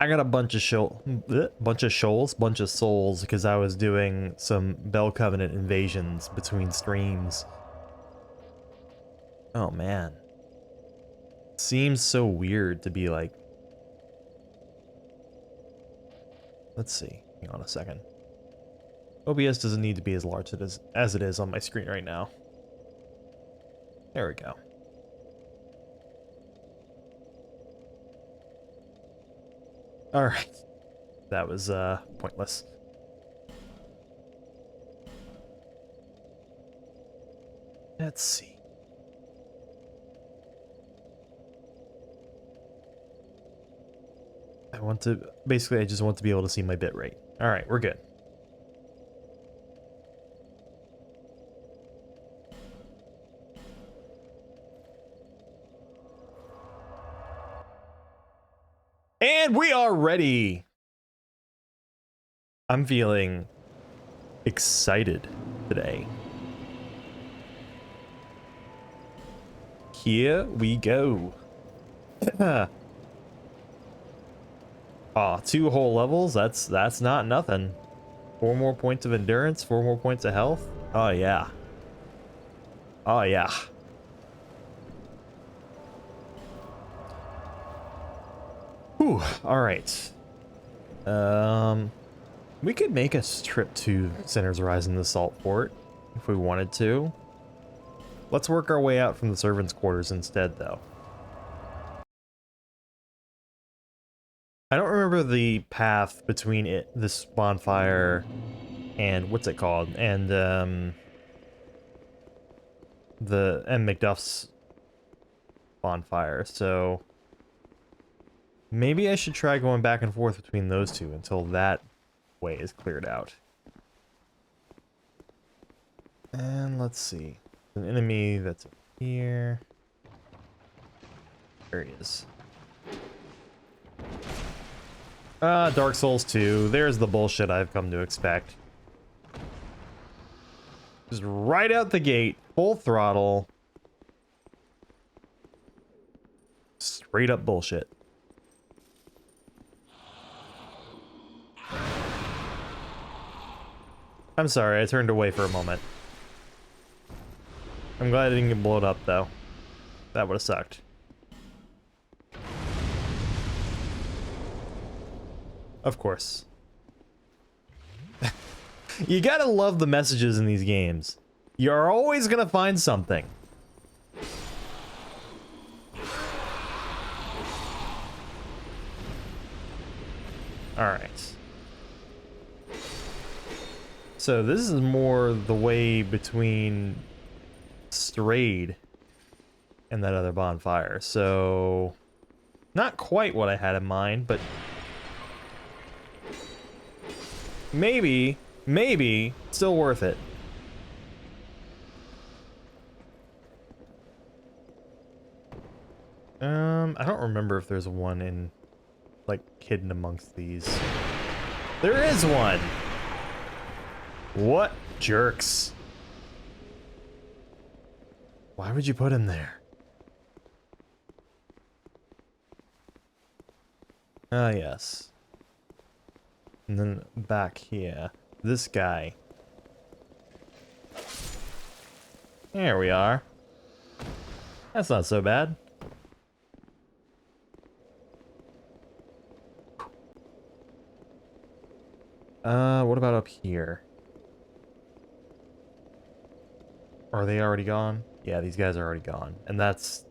I got a bunch of bunch of souls because I was doing some Bell Covenant invasions between streams. Oh man. Seems so weird to be like. Let's see. Hang on a second. OBS doesn't need to be as large as it is on my screen right now. There we go. All right. That was pointless. Let's see. Basically I just want to be able to see my bit rate. All right, we're good. And we are ready. I'm feeling excited today. Here we go. Ah, 2 whole levels. That's not nothing. 4 more points of endurance, 4 more points of health. Oh yeah. Oh yeah. Whew, all right. We could make a trip to Sinners Rise in the Salt Port if we wanted to. Let's work our way out from the servants' quarters instead, though. I don't remember the path between this bonfire and what's it called, and McDuff's bonfire, so maybe I should try going back and forth between those two until that way is cleared out. And let's see. An enemy that's up here. There he is. Dark Souls 2. There's the bullshit I've come to expect. Just right out the gate, full throttle. Straight up bullshit. I'm sorry, I turned away for a moment. I'm glad I didn't get blown up, though. That would have sucked. Of course. You gotta love the messages in these games. You're always gonna find something. Alright. So this is more the way between Strayed and that other bonfire. So not quite what I had in mind, but maybe still worth it. I don't remember if there's one in, like, hidden amongst these. There is one! What jerks. Why would you put him there? Ah, yes. And then back here, this guy. There we are. That's not so bad. What about up here? Are they already gone? Yeah, these guys are already gone. And that's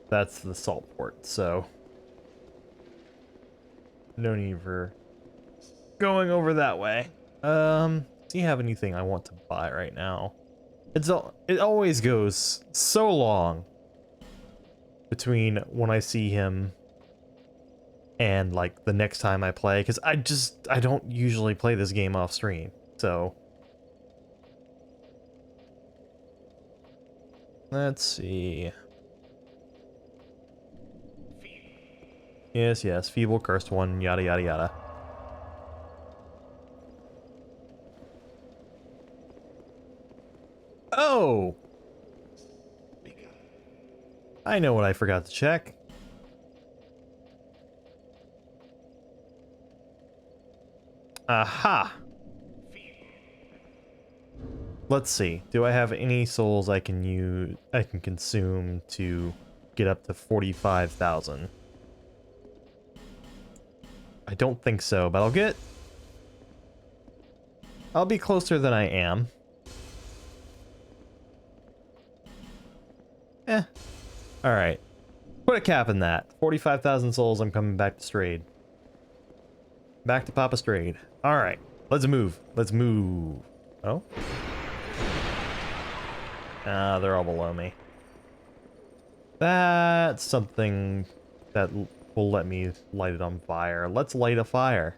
the salt port, so no need for going over that way. Do you have anything I want to buy right now? It always goes so long between when I see him and like the next time I play, because I don't usually play this game off stream, so let's see. Yes, feeble, cursed one, yada yada yada. Oh! I know what I forgot to check. Aha! Let's see. Do I have any souls I can use? I can consume to get up to 45,000. I don't think so, but I'll be closer than I am. Eh. Alright. Put a cap in that. 45,000 souls, I'm coming back to Strayed. Back to Papa Strayed. Alright. Let's move. Let's move. Oh? Ah, they're all below me. That's something that will let me light it on fire. Let's light a fire.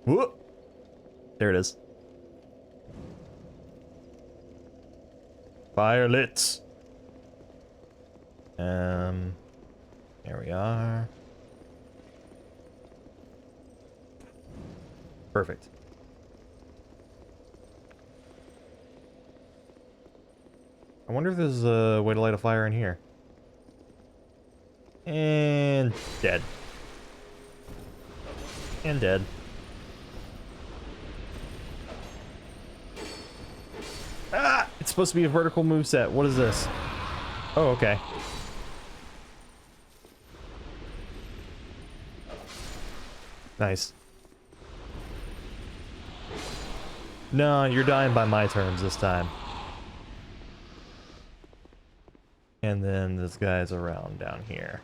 Whoop! There it is. Fire lit. There we are. Perfect. I wonder if there's a way to light a fire in here. And dead. And dead. Ah! It's supposed to be a vertical moveset. What is this? Oh, okay. Nice. No, you're dying by my terms this time. And then this guy's around down here.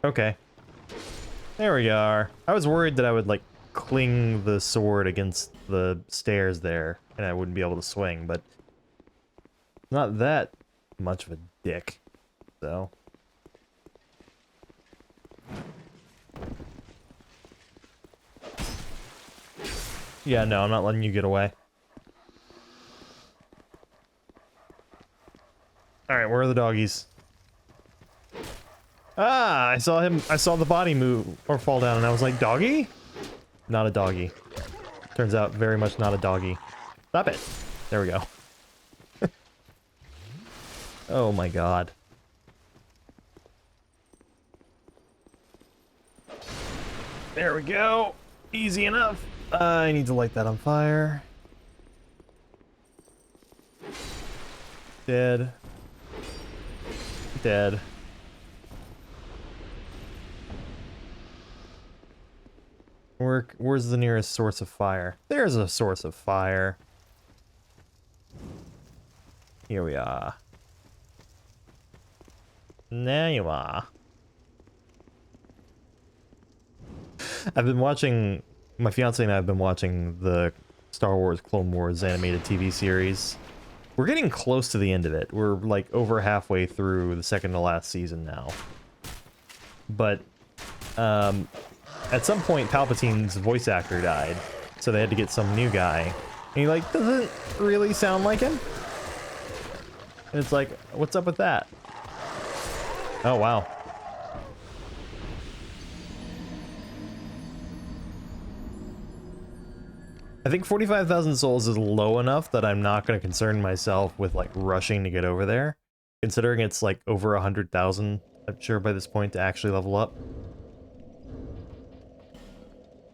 Okay. There we are. I was worried that I would, like, cling the sword against the stairs there, and I wouldn't be able to swing, but not that much of a dick, so. Yeah, no, I'm not letting you get away. Alright, where are the doggies? Ah, I saw the body move, or fall down, and I was like, doggy? Not a doggy. Turns out, very much not a doggy. Stop it! There we go. Oh my god. There we go! Easy enough! I need to light that on fire. Dead. Dead. Where's the nearest source of fire? There's a source of fire. Here we are. There you are. I've been watching, my fiance and I have been watching the Star Wars Clone Wars animated TV series. We're getting close to the end of it. We're like over halfway through the second to last season now. But, at some point Palpatine's voice actor died, so they had to get some new guy. And he like, doesn't really sound like him. And it's like, what's up with that? Oh, wow. I think 45,000 souls is low enough that I'm not going to concern myself with, like, rushing to get over there. Considering it's, like, over 100,000, I'm sure, by this point to actually level up.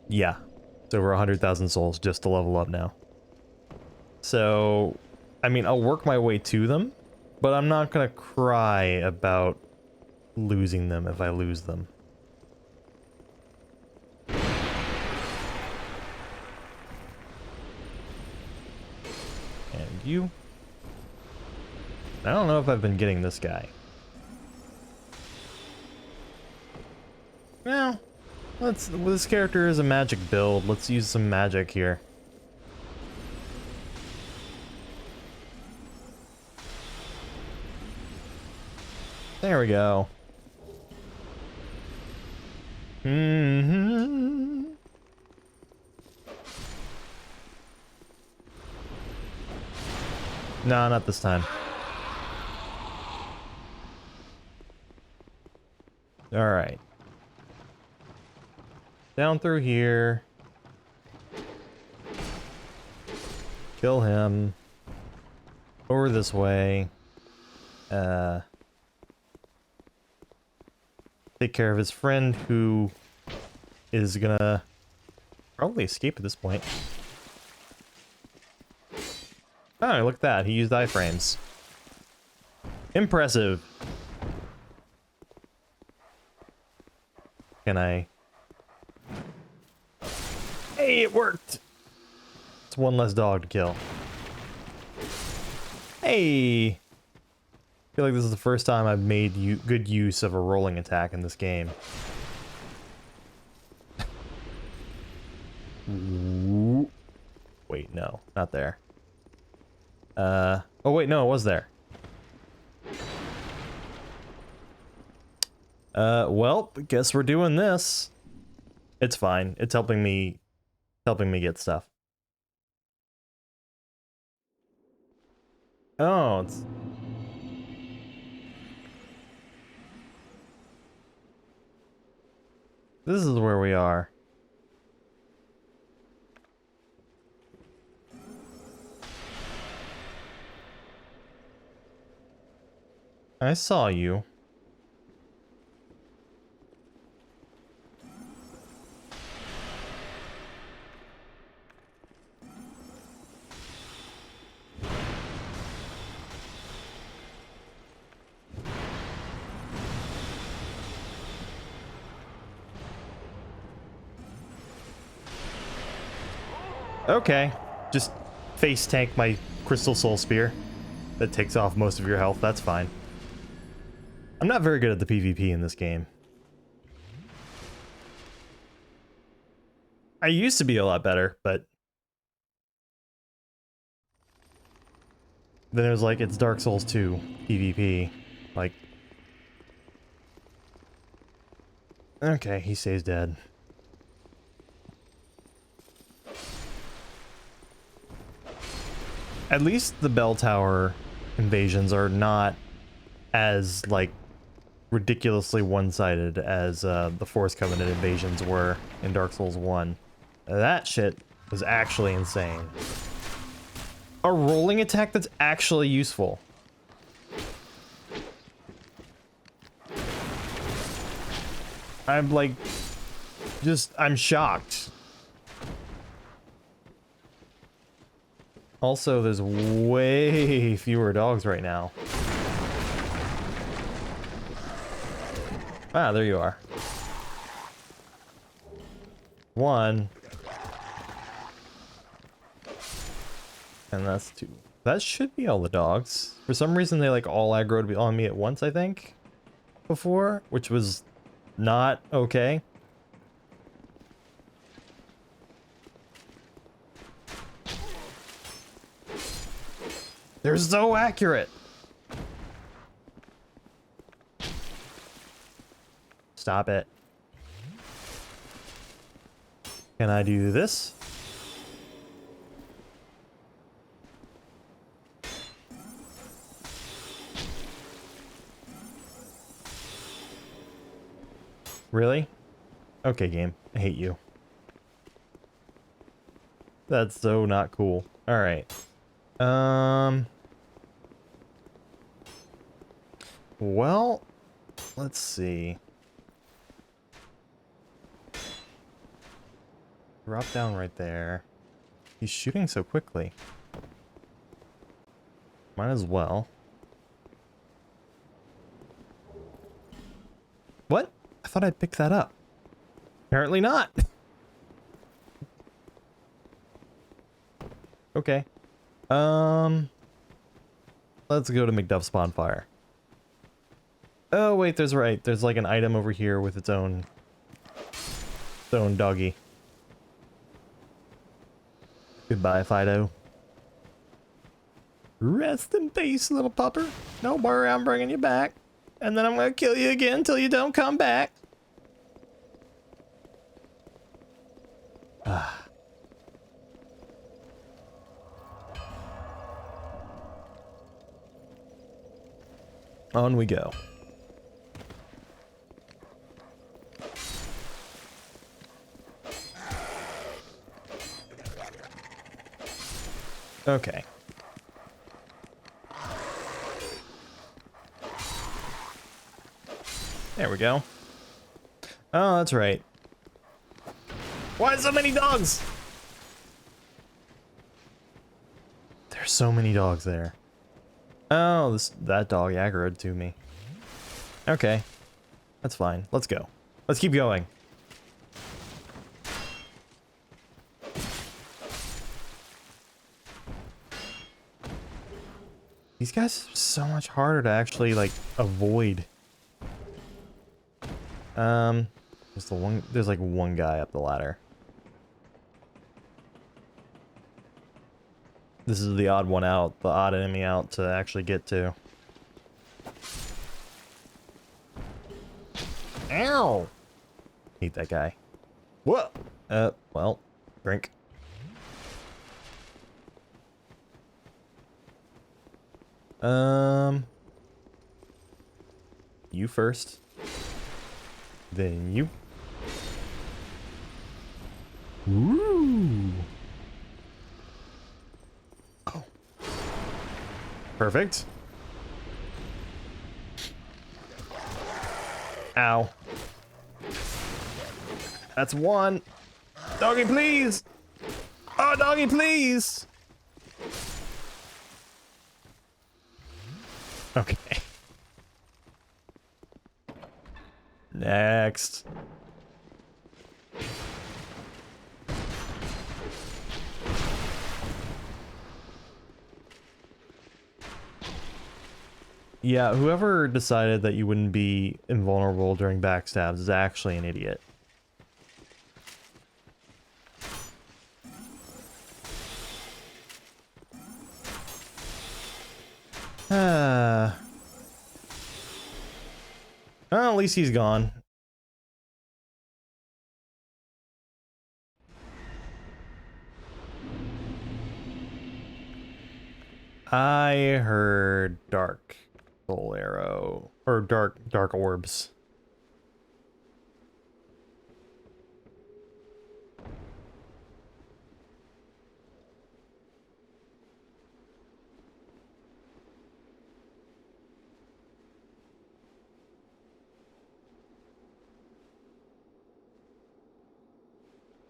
Yeah. It's over 100,000 souls just to level up now. So, I mean, I'll work my way to them, but I'm not going to cry about losing them if I lose them. And you. I don't know if I've been getting this guy. Well, this character is a magic build. Let's use some magic here. There we go. Mm-hmm. No, not this time. Alright. Down through here. Kill him. Over this way. take care of his friend who is gonna probably escape at this point. Oh, look at that. He used iframes. Impressive. Can I... Hey, it worked! It's one less dog to kill. Hey! I feel like this is the first time I've made good use of a rolling attack in this game. Wait, no. Not there. Oh wait, no, it was there. Well, guess we're doing this. It's fine. It's helping me get stuff. Oh, it's... This is where we are. I saw you. Okay, just face tank my Crystal Soul Spear. That takes off most of your health, that's fine. I'm not very good at the PvP in this game. I used to be a lot better, but... Then it was like, it's Dark Souls 2 PvP. Like... Okay, he stays dead. At least the bell tower invasions are not as, like, ridiculously one-sided as the Force Covenant invasions were in Dark Souls 1. That shit was actually insane. A rolling attack that's actually useful. I'm like, I'm shocked. Also, there's way fewer dogs right now. Ah, there you are. One. And that's two. That should be all the dogs. For some reason, they like all aggroed on me at once, I think. Before, which was not okay. They're so accurate. Stop it. Can I do this? Really? Okay, game. I hate you. That's so not cool. All right. Well, let's see. Drop down right there. He's shooting so quickly. Might as well. What? I thought I'd pick that up. Apparently not. Okay. Let's go to McDuff's bonfire. Oh wait, there's like an item over here with its own doggy. Goodbye, Fido. Rest in peace, little pupper. Don't worry, I'm bringing you back. And then I'm gonna kill you again until you don't come back. Ah. On we go. Okay. There we go. Oh, that's right. Why so many dogs? There's so many dogs there. Oh, that dog aggroed to me. Okay. That's fine. Let's go. Let's keep going. These guys are so much harder to actually, like, avoid. There's like one guy up the ladder. This is the odd one out, the odd enemy out to actually get to. Ow! Hate that guy. What? Well, drink. You first. Then you. Ooh. Oh. Perfect. Ow. That's one. Doggy, please. Oh, doggy, please. Okay. Next. Yeah, whoever decided that you wouldn't be invulnerable during backstabs is actually an idiot. Well, at least he's gone. I heard dark soul arrow or dark orbs.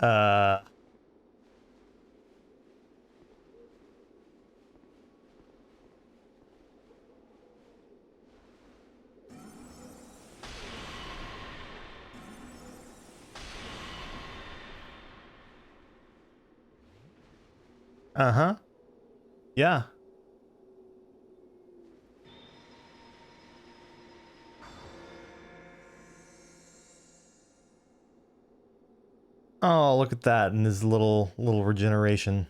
Uh Uh-huh. Yeah. Oh, look at that and his little regeneration.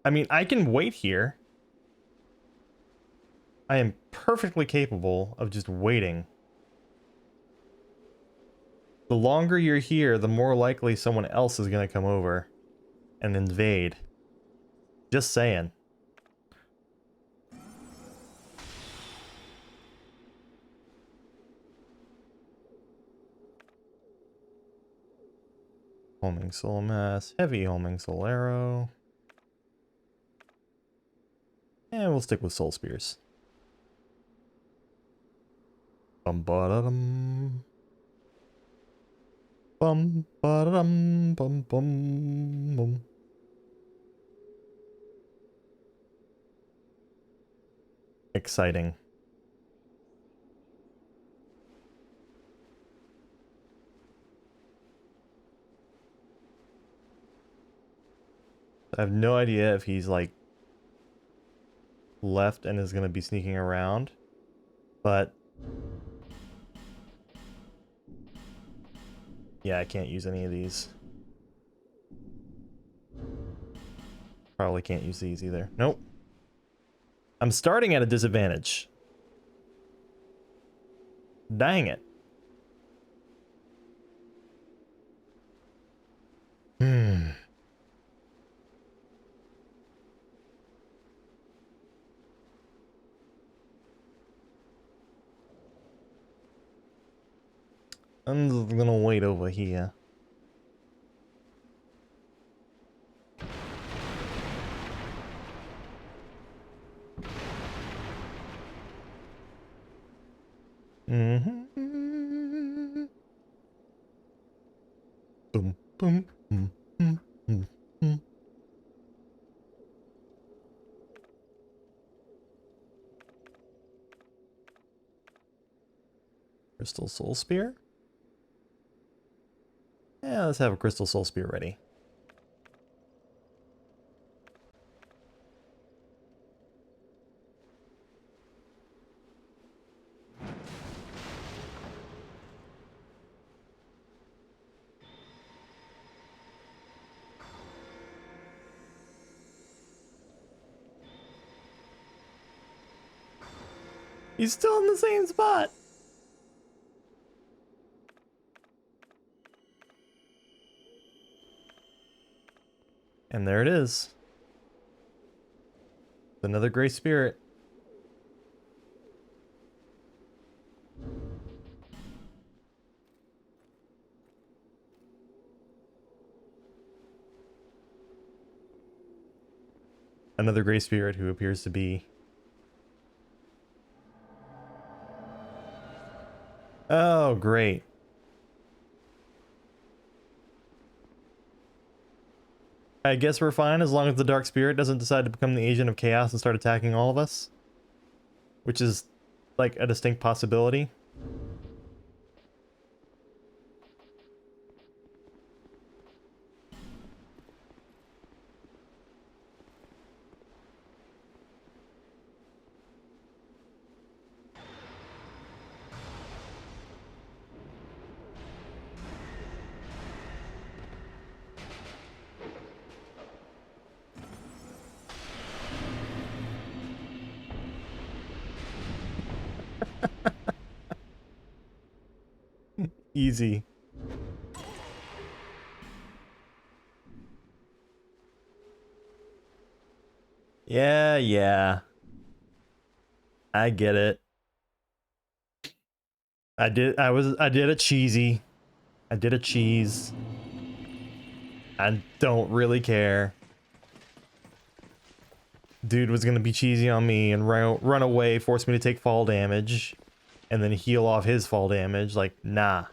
I mean, I can wait here. I am perfectly capable of just waiting. The longer you're here, the more likely someone else is going to come over and invade. Just saying. Homing soul mass, heavy homing soul arrow. And we'll stick with soul spears. Bum ba da dum. Bum ba da dum bum bum bum. Exciting. I have no idea if he's like left and is going to be sneaking around, but yeah, I can't use any of these. Probably can't use these either. Nope. I'm starting at a disadvantage. Dang it. I'm just gonna wait over here. Mm-hmm. Boom, boom, boom, boom, boom, boom. Crystal Soul Spear? Yeah, let's have a Crystal Soul Spear ready. He's still in the same spot. And there it is. Another Gray Spirit. Another Gray Spirit who appears to be... Oh, great. I guess we're fine as long as the Dark Spirit doesn't decide to become the agent of chaos and start attacking all of us. Which is, like, a distinct possibility. Easy. Yeah. I get it. I did a cheesy. I did a cheese. I don't really care. Dude was gonna be cheesy on me and run away, force me to take fall damage, and then heal off his fall damage. Like, nah.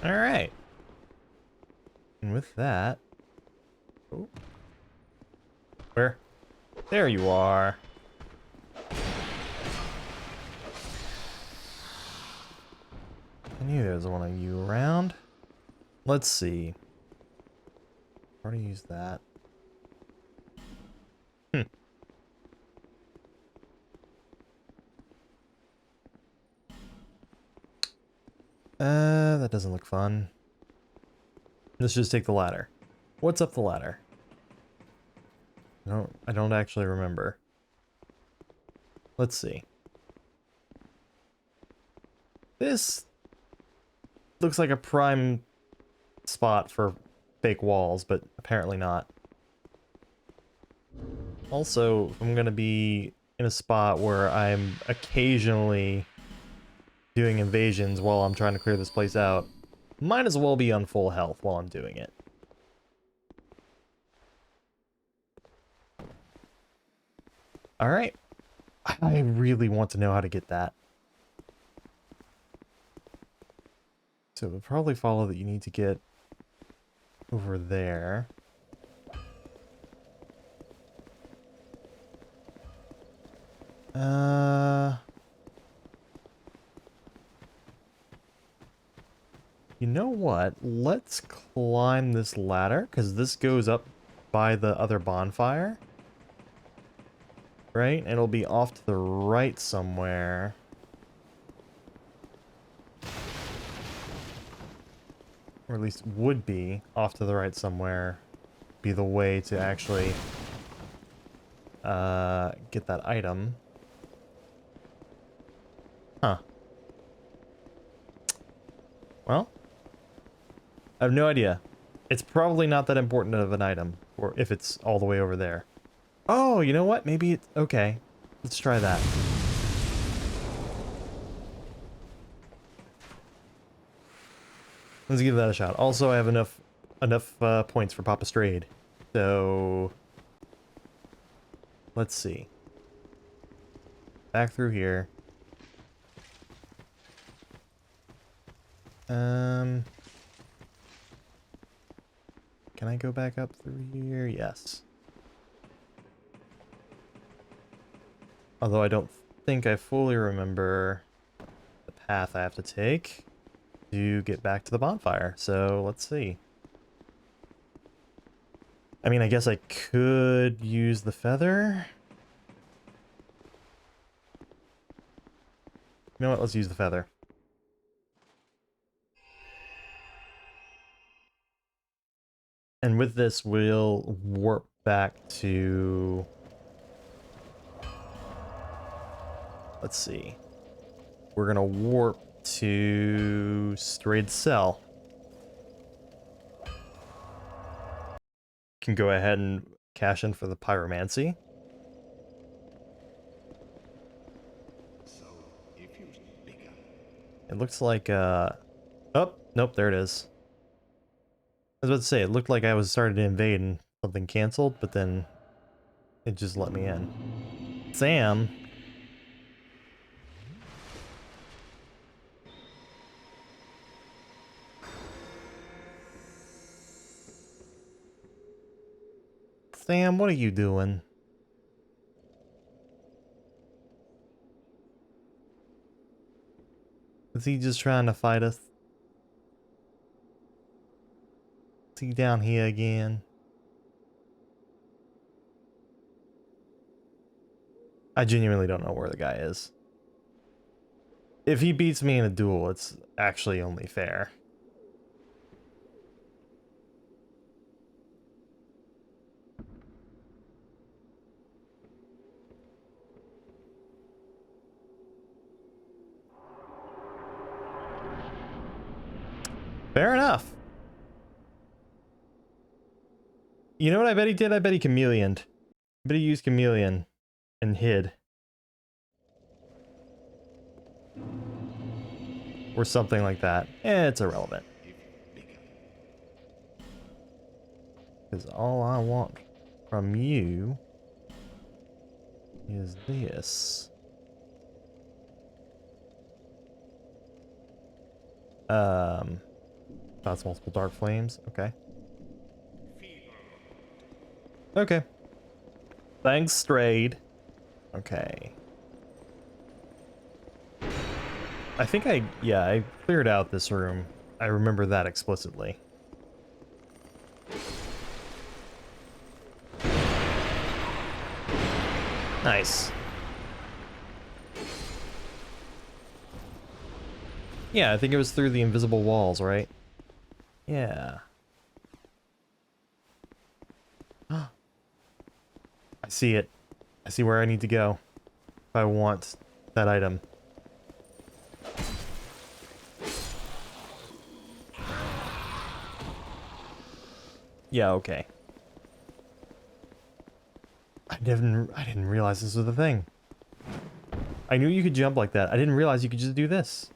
Alright. And with that... Oh. Where? There you are. I knew there was one of you around. Let's see. Already used that. That doesn't look fun. Let's just take the ladder. What's up the ladder? I don't actually remember. Let's see. This looks like a prime spot for fake walls, but apparently not. Also, I'm gonna be in a spot where I'm occasionally doing invasions while I'm trying to clear this place out. Might as well be on full health while I'm doing it. Alright. I really want to know how to get that. So it would probably follow that you need to get over there. You know what? Let's climb this ladder, because this goes up by the other bonfire. Right? It'll be off to the right somewhere. Or at least would be off to the right somewhere. Be the way to actually get that item. Huh. Well, I have no idea. It's probably not that important of an item, or if it's all the way over there. Oh, you know what? Maybe it's... Okay. Let's try that. Let's give that a shot. Also, I have enough points for Papa Strayed. So let's see. Back through here. Can I go back up through here? Yes. Although I don't think I fully remember the path I have to take to get back to the bonfire. So let's see. I mean, I guess I could use the feather. You know what? Let's use the feather. And with this, we'll warp back to... Let's see. We're gonna warp to Strayed Cell. Can go ahead and cash in for the pyromancy. It looks like oh, nope, there it is. I was about to say, it looked like I was starting to invade and something canceled, but then it just let me in. Sam. Sam, what are you doing? Is he just trying to fight us? Is he down here again? I genuinely don't know where the guy is. If he beats me in a duel, it's actually only fair. Fair enough. You know what I bet he did? I bet he chameleoned. I bet he used chameleon and hid. Or something like that. It's irrelevant. Because all I want from you is this. That's multiple dark flames. Okay. Okay. Thanks, Strayed. Okay. I think I cleared out this room. I remember that explicitly. Nice. Yeah, I think it was through the invisible walls, right? Yeah. I see it. I see where I need to go if I want that item. Yeah, okay. I didn't realize this was the thing. I knew you could jump like that. I didn't realize you could just do this.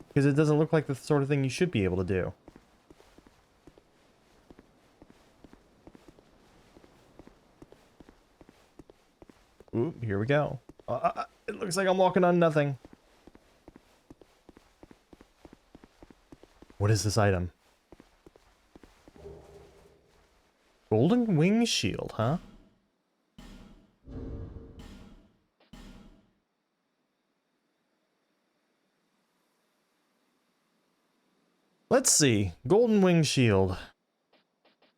Because it doesn't look like the sort of thing you should be able to do. Ooh, here we go. It looks like I'm walking on nothing. What is this item? Golden wing shield, huh? Let's see. Golden wing shield.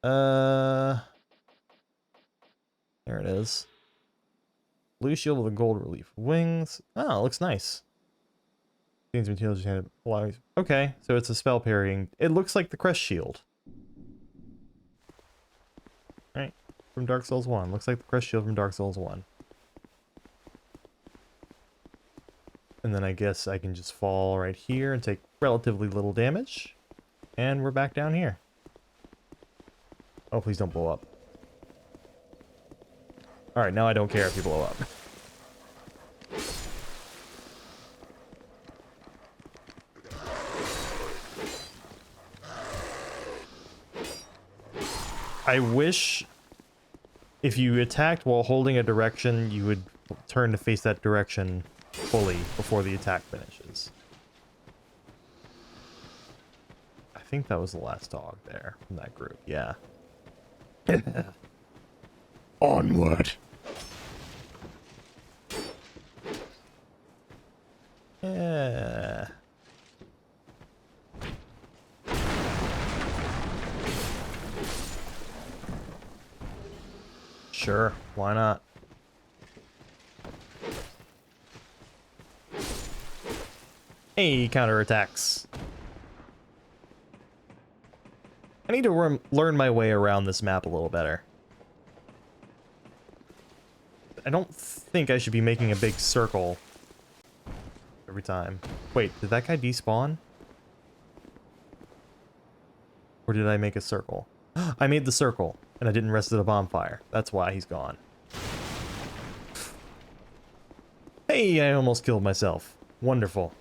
There it is. Blue shield with a gold relief wings. Oh, it looks nice. Things materials you had. Okay, so it's a spell parrying. It looks like the crest shield. Right, from Dark Souls 1. Looks like the crest shield from Dark Souls 1. And then I guess I can just fall right here and take relatively little damage. And we're back down here. Oh, please don't blow up. Alright, now I don't care if you blow up. I wish if you attacked while holding a direction, you would turn to face that direction fully before the attack finishes. I think that was the last dog there from that group, yeah. Onward. Yeah. Sure, why not? Hey, counterattacks. I need to learn my way around this map a little better. I don't think I should be making a big circle every time. Wait, did that guy despawn? Or did I make a circle? I made the circle, and I didn't rest at a bonfire. That's why he's gone. Hey, I almost killed myself. Wonderful.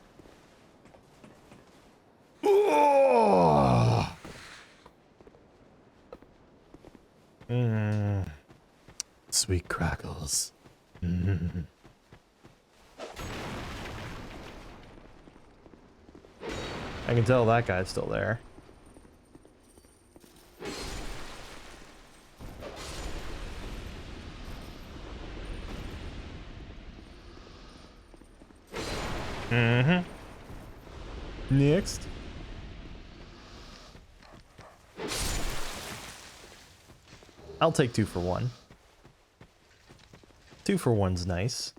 Sweet crackles. I can tell that guy's still there. Next. I'll take 2 for 1. 2 for 1's nice.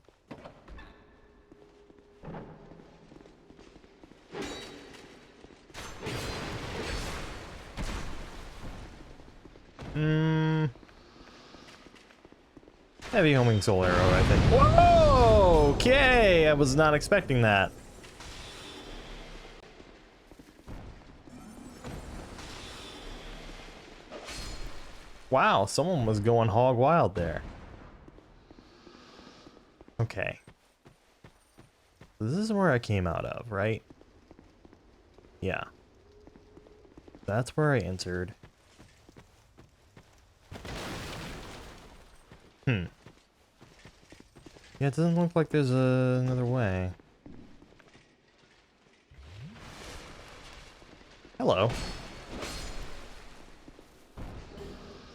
Heavy homing soul arrow, I think. Whoa! Okay, I was not expecting that. Wow, someone was going hog wild there. Okay. This is where I came out of, right? Yeah. That's where I entered. Yeah, it doesn't look like there's another way. Hello.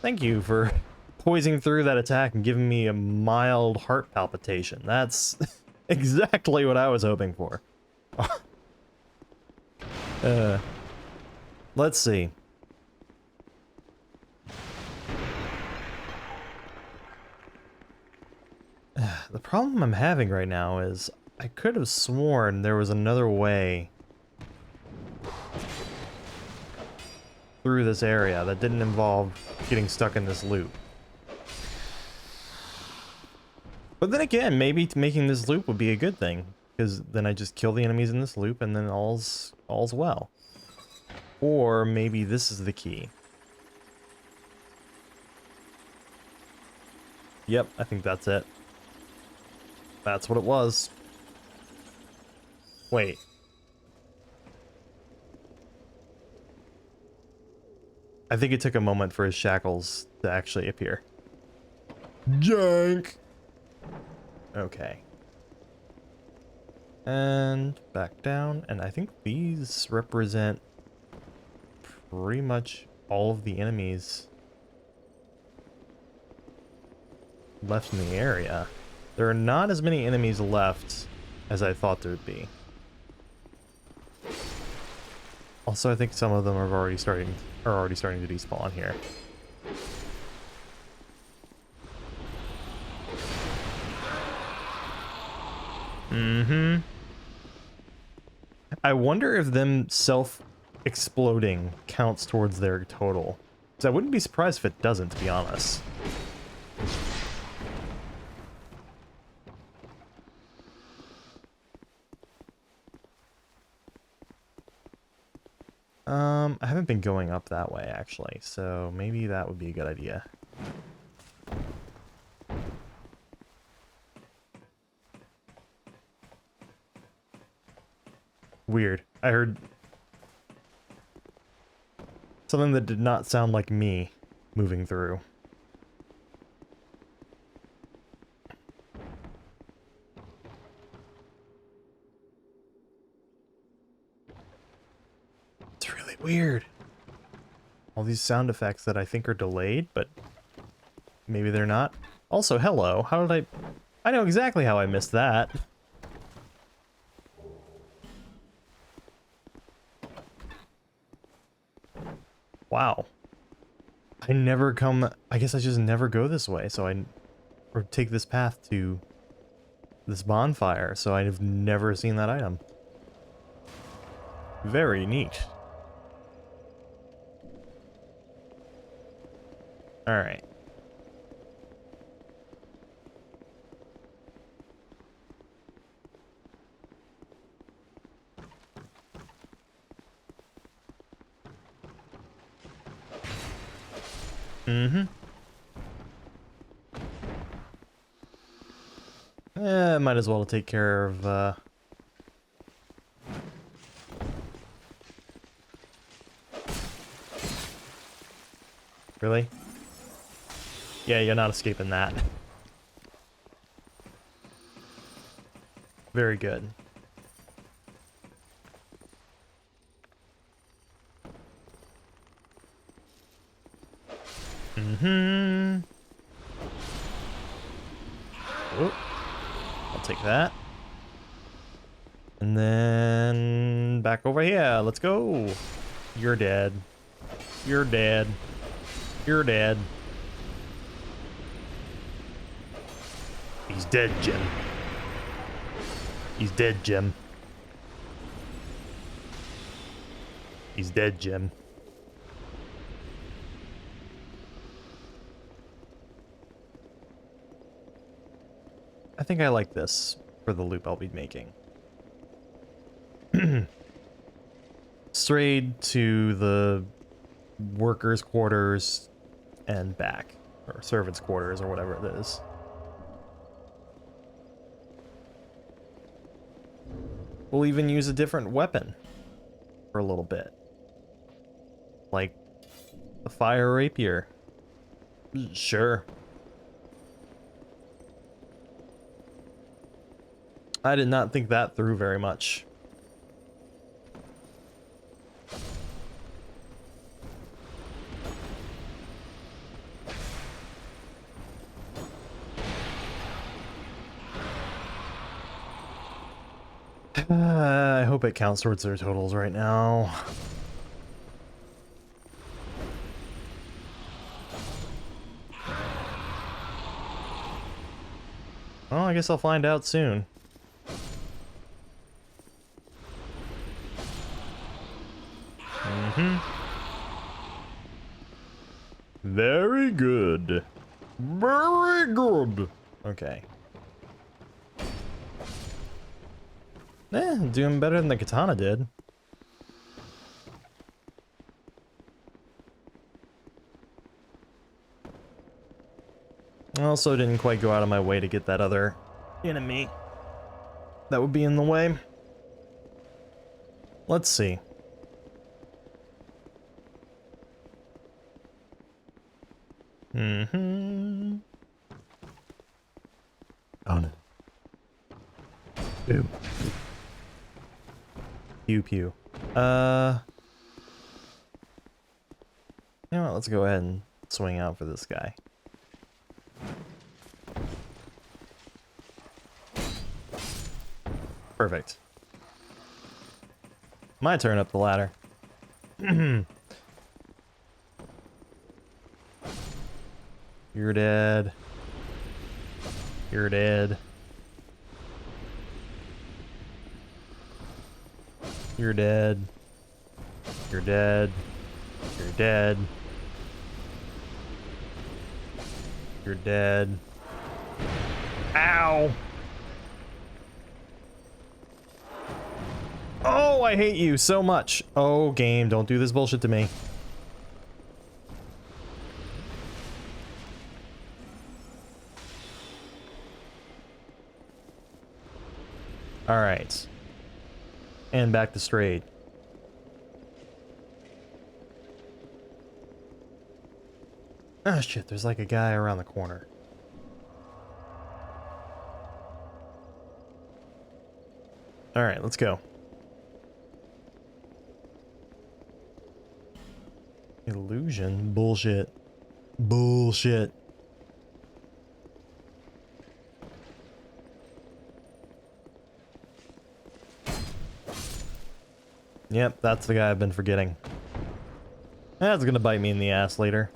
Thank you for poising through that attack and giving me a mild heart palpitation. That's exactly what I was hoping for. Let's see. The problem I'm having right now is I could have sworn there was another way through this area that didn't involve getting stuck in this loop. But then again, maybe making this loop would be a good thing, because then I just kill the enemies in this loop and then all's well. Or maybe this is the key. Yep, I think that's it. That's what it was. Wait. I think it took a moment for his shackles to actually appear. Jank! Okay. And back down, and I think these represent pretty much all of the enemies left in the area. There are not as many enemies left as I thought there would be. Also, I think some of them are already starting to despawn here. I wonder if them self-exploding counts towards their total. Because I wouldn't be surprised if it doesn't, to be honest. I haven't been going up that way, actually, so maybe that would be a good idea. Weird. I heard something that did not sound like me moving through. It's really weird. All these sound effects that I think are delayed, but maybe they're not. Also, hello. How did I know exactly how I missed that. Wow. I guess I just never go this way, or take this path to this bonfire, so I've never seen that item. Very neat. Alright. Mm-hmm. Might as well take care of, Really? Yeah, you're not escaping that. Very good. Mm-hmm. Oh, I'll take that. And then back over here. Let's go. You're dead. You're dead. You're dead. He's dead, Jim. He's dead, Jim. He's dead, Jim. I think I like this for the loop I'll be making. Strayed to the workers' quarters and back. Or servants' quarters, or whatever it is. We'll even use a different weapon for a little bit. Like the fire rapier. Sure. I did not think that through very much. I hope it counts towards their totals right now. Well, I guess I'll find out soon. Mm-hmm. Very good. Very good. Okay. Doing better than the katana did. I also didn't quite go out of my way to get that other enemy that would be in the way. Let's see. Mm-hmm. Oh no. Ew. Pew pew. You know what, let's go ahead and swing out for this guy. Perfect. My turn up the ladder. You're dead. You're dead. You're dead. You're dead. You're dead. You're dead. Ow! Oh, I hate you so much. Oh, game, don't do this bullshit to me. Alright. And back to straight. Oh shit, there's like a guy around the corner. Alright, let's go. Illusion? Bullshit. Bullshit. Yep, that's the guy I've been forgetting. That's gonna bite me in the ass later.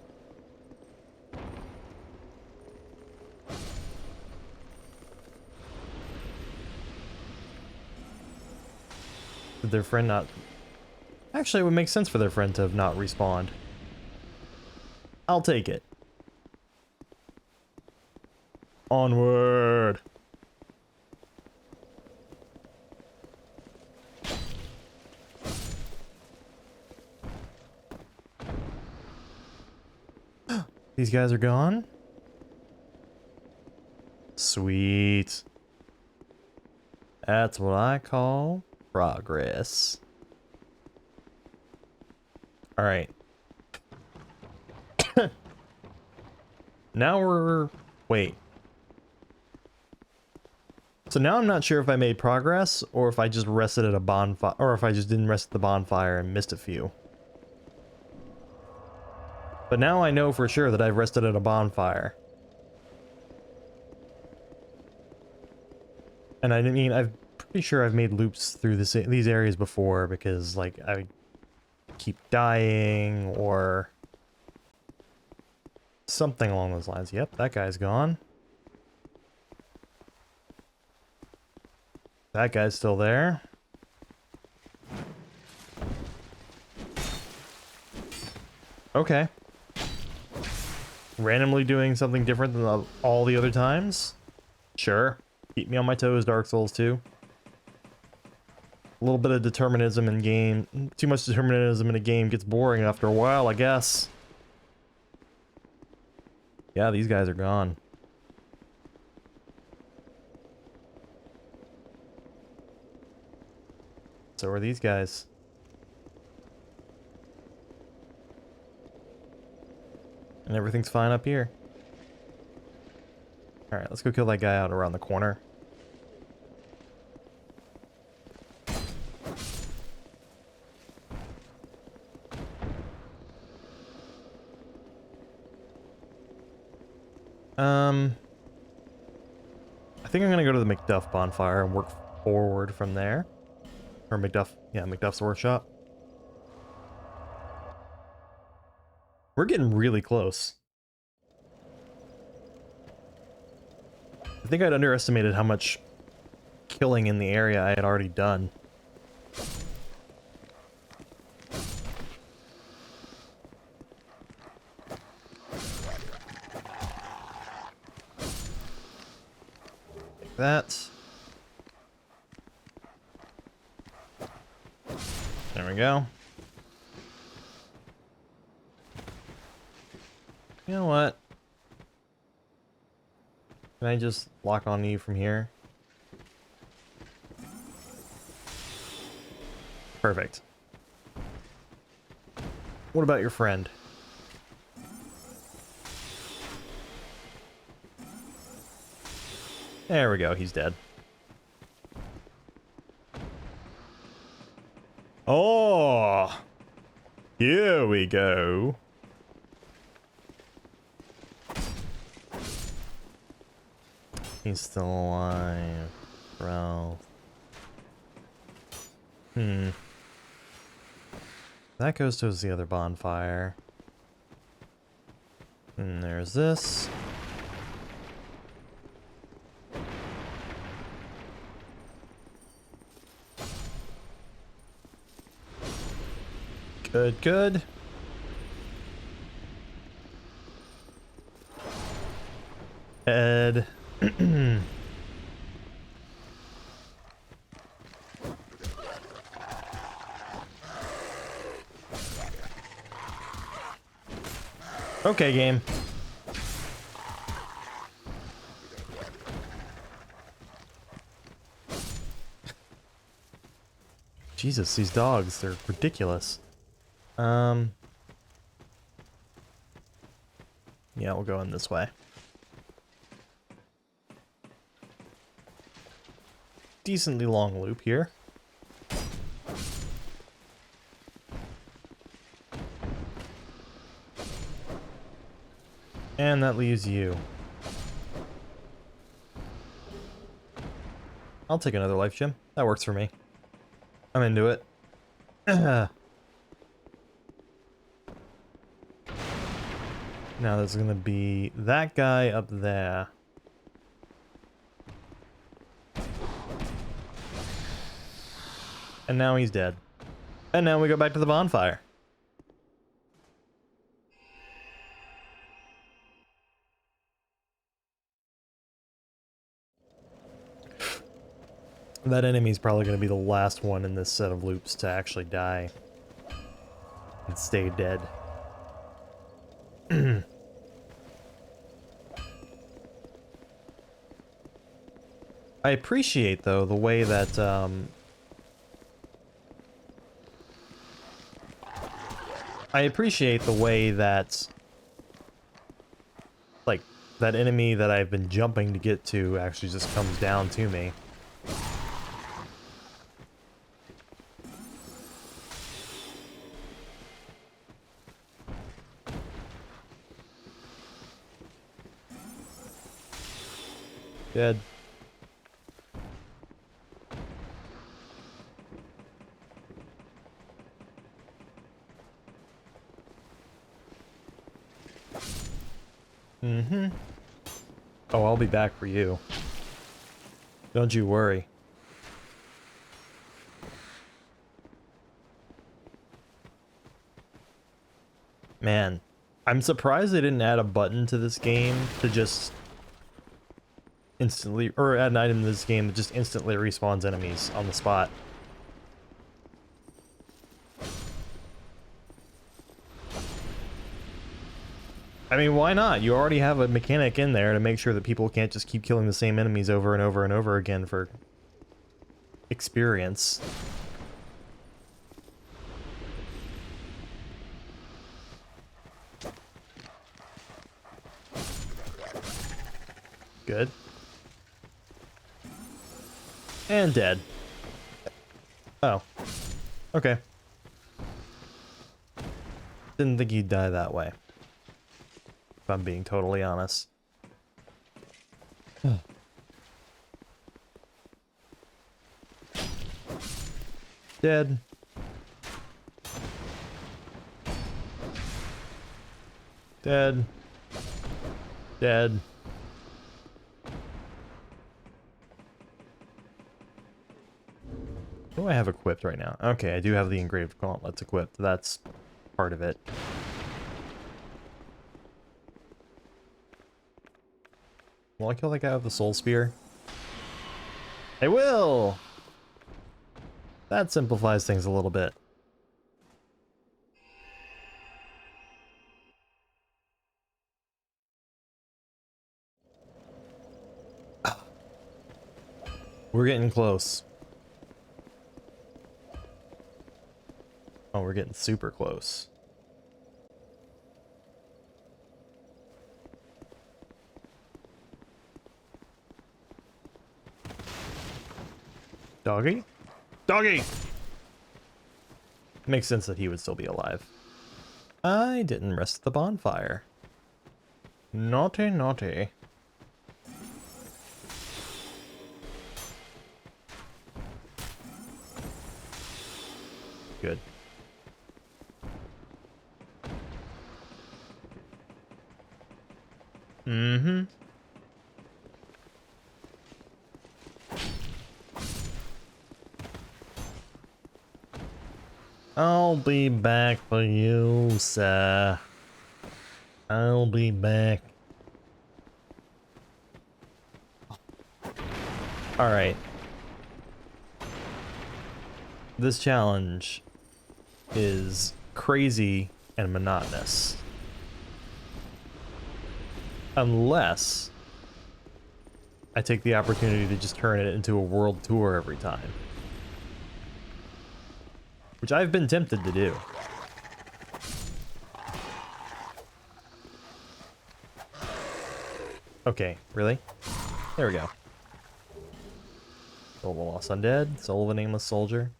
Did their friend not... Actually, it would make sense for their friend to have not respawned. I'll take it. Onward! These guys are gone? Sweet. That's what I call progress. Alright. Now we're... Wait. So now I'm not sure if I made progress, or if I just rested at a bonfire, or if I just didn't rest at the bonfire and missed a few. But now I know for sure that I've rested at a bonfire. And I mean, I'm pretty sure I've made loops through these areas before, because, like, I keep dying, or something along those lines. Yep, that guy's gone. That guy's still there. Okay. Randomly doing something different than all the other times? Sure. Keep me on my toes, Dark Souls 2. A little bit of determinism in game. Too much determinism in a game gets boring after a while, I guess. Yeah, these guys are gone. So are these guys. And everything's fine up here. Alright, let's go kill that guy out around the corner. I think I'm gonna go to the Macduff bonfire and work forward from there. Or Macduff, yeah, Macduff's workshop. We're getting really close. I think I'd underestimated how much killing in the area I had already done. Like that. There we go. You know what? Can I just lock on you from here? Perfect. What about your friend? There we go, he's dead. Oh! Here we go. He's still alive, bro. That goes towards the other bonfire. And there's this. Good, good. Ed. Okay, game. Jesus, these dogs, they're ridiculous. Yeah, we'll go in this way. Decently long loop here. And that leaves you. I'll take another life gem. That works for me. I'm into it. Now there's gonna be that guy up there. And now he's dead. And now we go back to the bonfire. That enemy's probably going to be the last one in this set of loops to actually die and stay dead. I appreciate, though, the way that, like, that enemy that I've been jumping to get to actually just comes down to me. Dead. Mm-hmm. Oh, I'll be back for you. Don't you worry. Man, I'm surprised they didn't add a button to this game to just instantly, or add an item in this game that just instantly respawns enemies on the spot. I mean, why not? You already have a mechanic in there to make sure that people can't just keep killing the same enemies over and over and over again for experience. Good. And dead. Oh. Okay. Didn't think he'd die that way. If I'm being totally honest. Dead. Dead. Dead. What do I have equipped right now? Okay, I do have the engraved gauntlets equipped. That's part of it. Will I kill that guy with the soul spear? I will! That simplifies things a little bit. We're getting close. Oh, we're getting super close. Doggy? Doggy! Makes sense that he would still be alive. I didn't rest the bonfire. Naughty, naughty. Good. Mm-hmm. I'll be back for you, sir. I'll be back. Alright. This challenge is crazy and monotonous. Unless I take the opportunity to just turn it into a world tour every time. Which I've been tempted to do. Okay, really? There we go. Soul of the Lost Undead, Soul of a Nameless Soldier.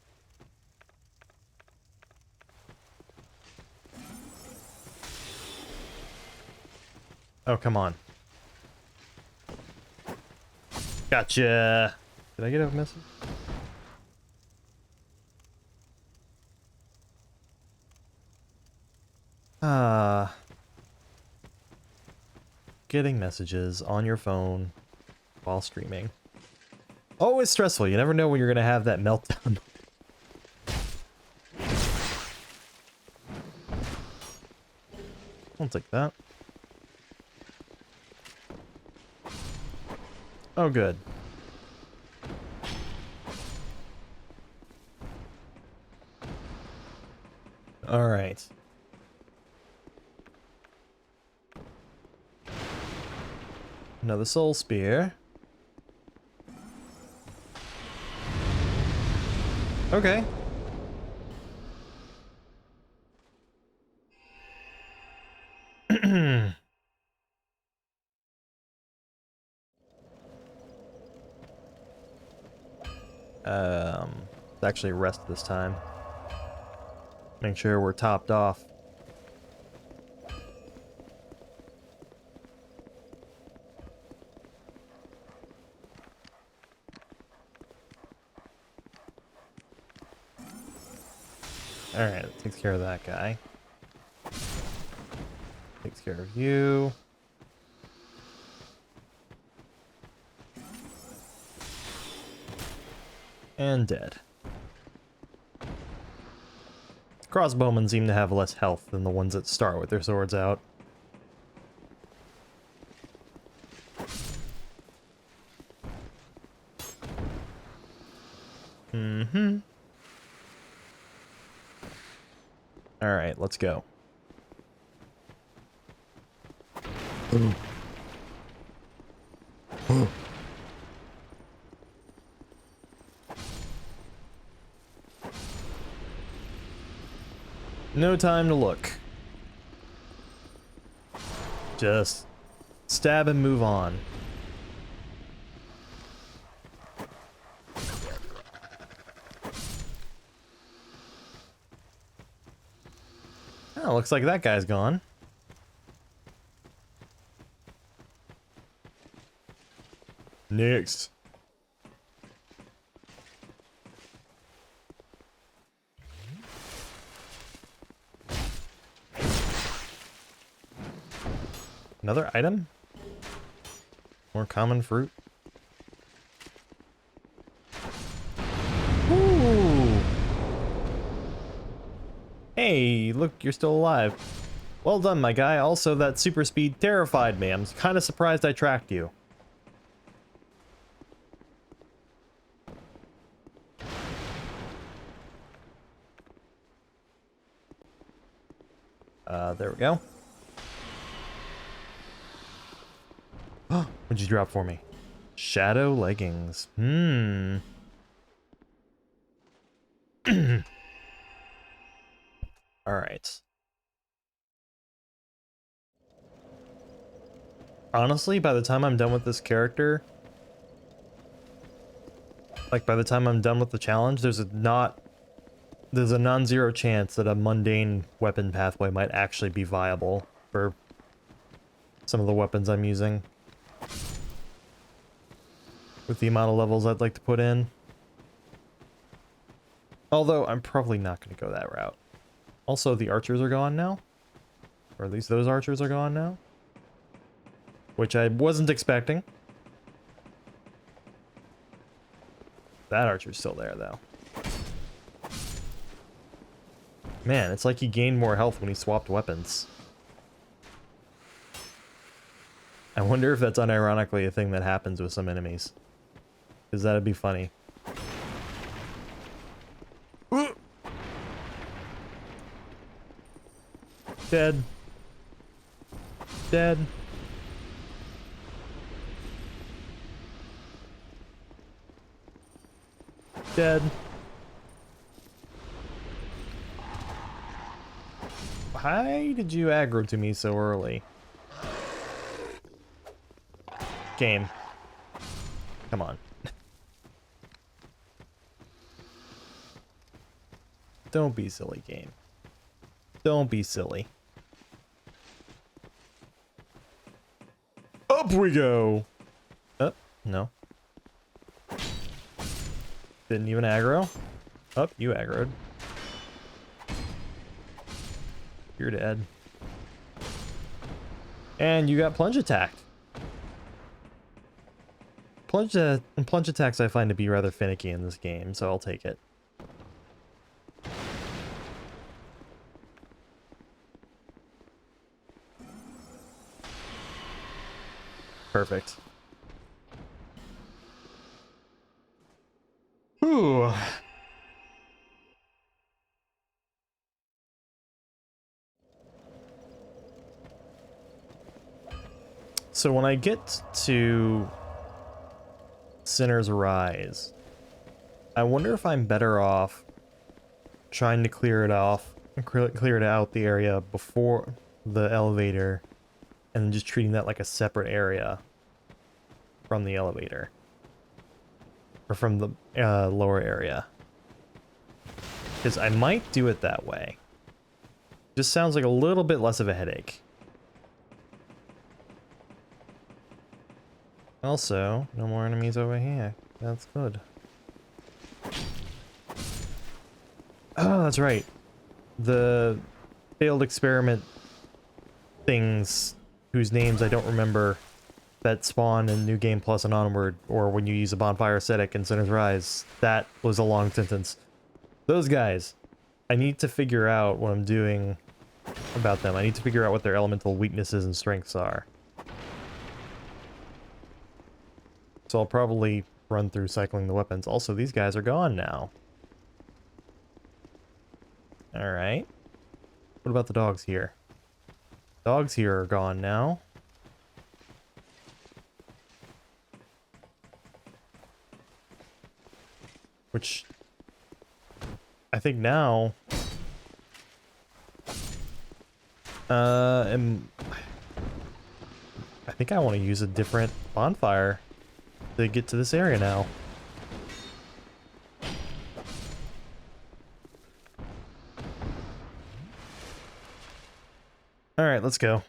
Oh, come on. Gotcha! Did I get a message? Getting messages on your phone while streaming. Always stressful. You never know when you're gonna have that meltdown. I'll take that. Oh, good. All right. Another soul spear. Okay. It's actually rest this time. Make sure we're topped off. Alright, that takes care of that guy. Takes care of you. And dead. Crossbowmen seem to have less health than the ones that start with their swords out. Mm-hmm. Alright, let's go. No time to look. Just stab and move on. Oh, looks like that guy's gone. Next. Another item? More common fruit? Ooh! Hey, look, you're still alive. Well done, my guy. Also, that super speed terrified me. I'm kind of surprised I tracked you. There we go. What'd you drop for me? Shadow leggings. Alright. Honestly, by the time I'm done with this character, like by the time I'm done with the challenge, there's a non-zero chance that a mundane weapon pathway might actually be viable for some of the weapons I'm using. With the amount of levels I'd like to put in. Although, I'm probably not going to go that route. Also, the archers are gone now. Or at least those archers are gone now. Which I wasn't expecting. That archer's still there, though. Man, it's like he gained more health when he swapped weapons. I wonder if that's unironically a thing that happens with some enemies. Because that'd be funny. Dead. Dead. Dead. Why did you aggro to me so early? Game. Come on. Don't be silly, game. Don't be silly. Up we go! Oh, no. Didn't even aggro. Oh, you aggroed. You're dead. And you got plunge attacked. Plunge attacks I find to be rather finicky in this game, so I'll take it. Perfect. Whew. So when I get to Sinner's Rise, I wonder if I'm better off trying to clear it out the area before the elevator, and just treating that like a separate area from the elevator. Or from the lower area. Because I might do it that way. Just sounds like a little bit less of a headache. Also, no more enemies over here. That's good. Oh, that's right. The failed experiment things whose names I don't remember that spawn in New Game Plus and onward, or when you use a bonfire ascetic in Sinner's Rise. That was a long sentence. Those guys, I need to figure out what I'm doing about them. I need to figure out what their elemental weaknesses and strengths are. So I'll probably run through cycling the weapons. Also, these guys are gone now. Alright. What about the dogs here? Dogs here are gone now. Which I think now I think I want to use a different bonfire to get to this area now. All right, let's go.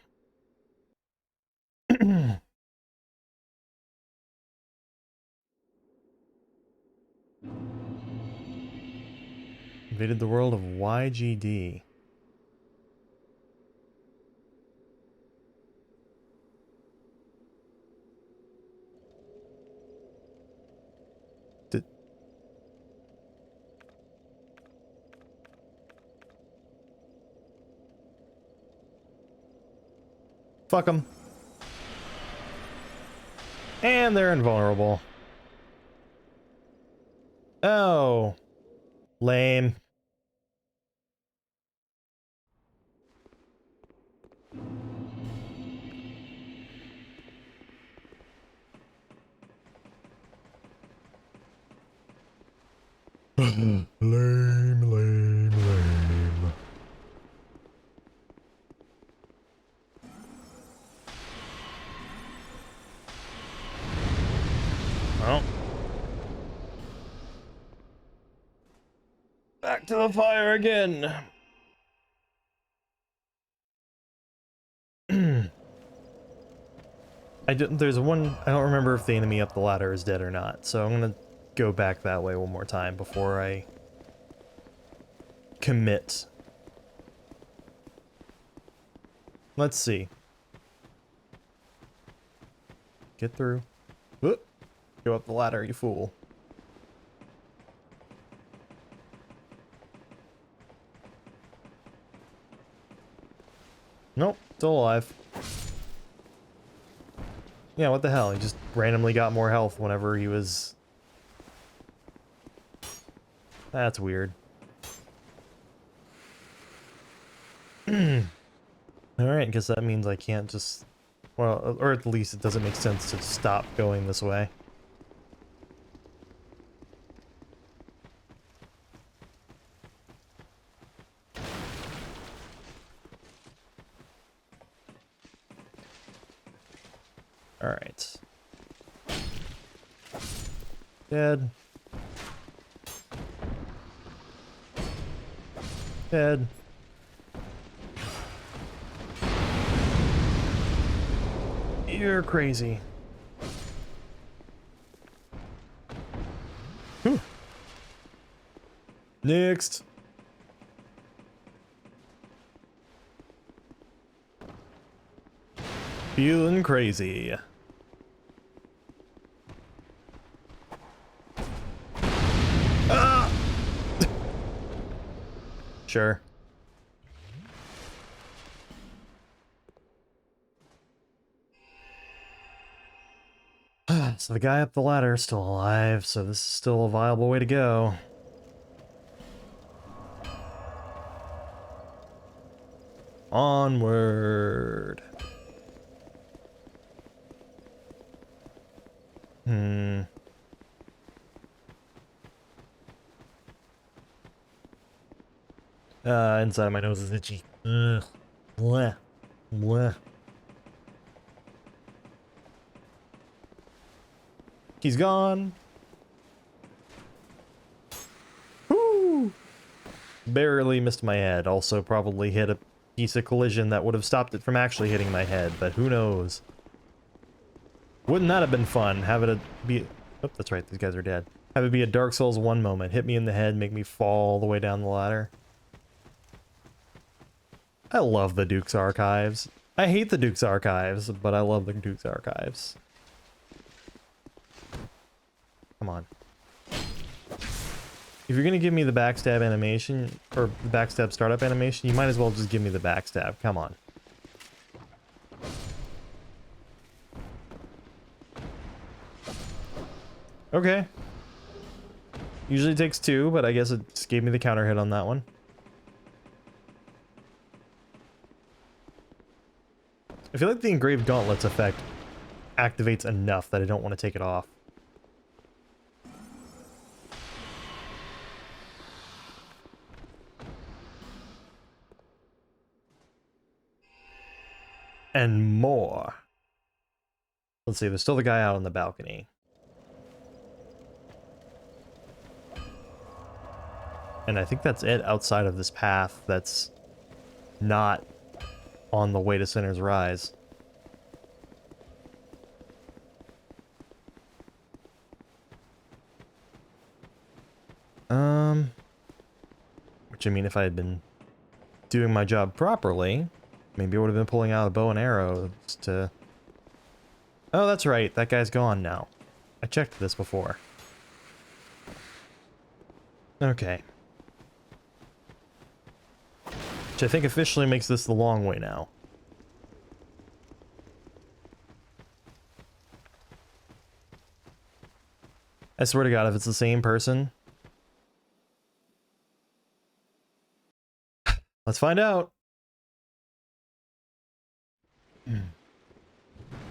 Invaded the world of YGD. Fuck them. And they're invulnerable. Oh. Lame. Lame, lame, lame. Well. Back to the fire again. There's one, I don't remember if the enemy up the ladder is dead or not, so I'm gonna go back that way one more time before I commit. Let's see. Get through. Whoop. Go up the ladder, you fool. Nope, still alive. Yeah, what the hell? He just randomly got more health whenever he was... That's weird. Alright, guess that means I can't just... Well, or at least it doesn't make sense to stop going this way. Alright. Dead. Dead. You're crazy. Whew. Next. Feeling crazy. Ah! Sure. So the guy up the ladder is still alive, so this is still a viable way to go. Onward. Inside of my nose is itchy. Ugh. Bleh. Bleh. He's gone. Woo! Barely missed my head. Also probably hit a piece of collision that would have stopped it from actually hitting my head, but who knows? Wouldn't that have been fun? Have it be... Oh, that's right, these guys are dead. Have it be a Dark Souls 1 moment. Hit me in the head, make me fall all the way down the ladder. I love the Duke's Archives. I hate the Duke's Archives, but I love the Duke's Archives. Come on. If you're gonna give me the backstab animation, or the backstab startup animation, you might as well just give me the backstab. Come on. Okay. Usually takes 2, but I guess it just gave me the counter hit on that one. I feel like the Engraved Gauntlets effect activates enough that I don't want to take it off. And more. Let's see, there's still the guy out on the balcony. And I think that's it outside of this path that's not on the way to Sinner's Rise. Which I mean, if I had been doing my job properly, maybe I would have been pulling out a bow and arrows to... Oh, that's right, that guy's gone now. I checked this before. Okay. Which I think officially makes this the long way now. I swear to God, if it's the same person... Let's find out.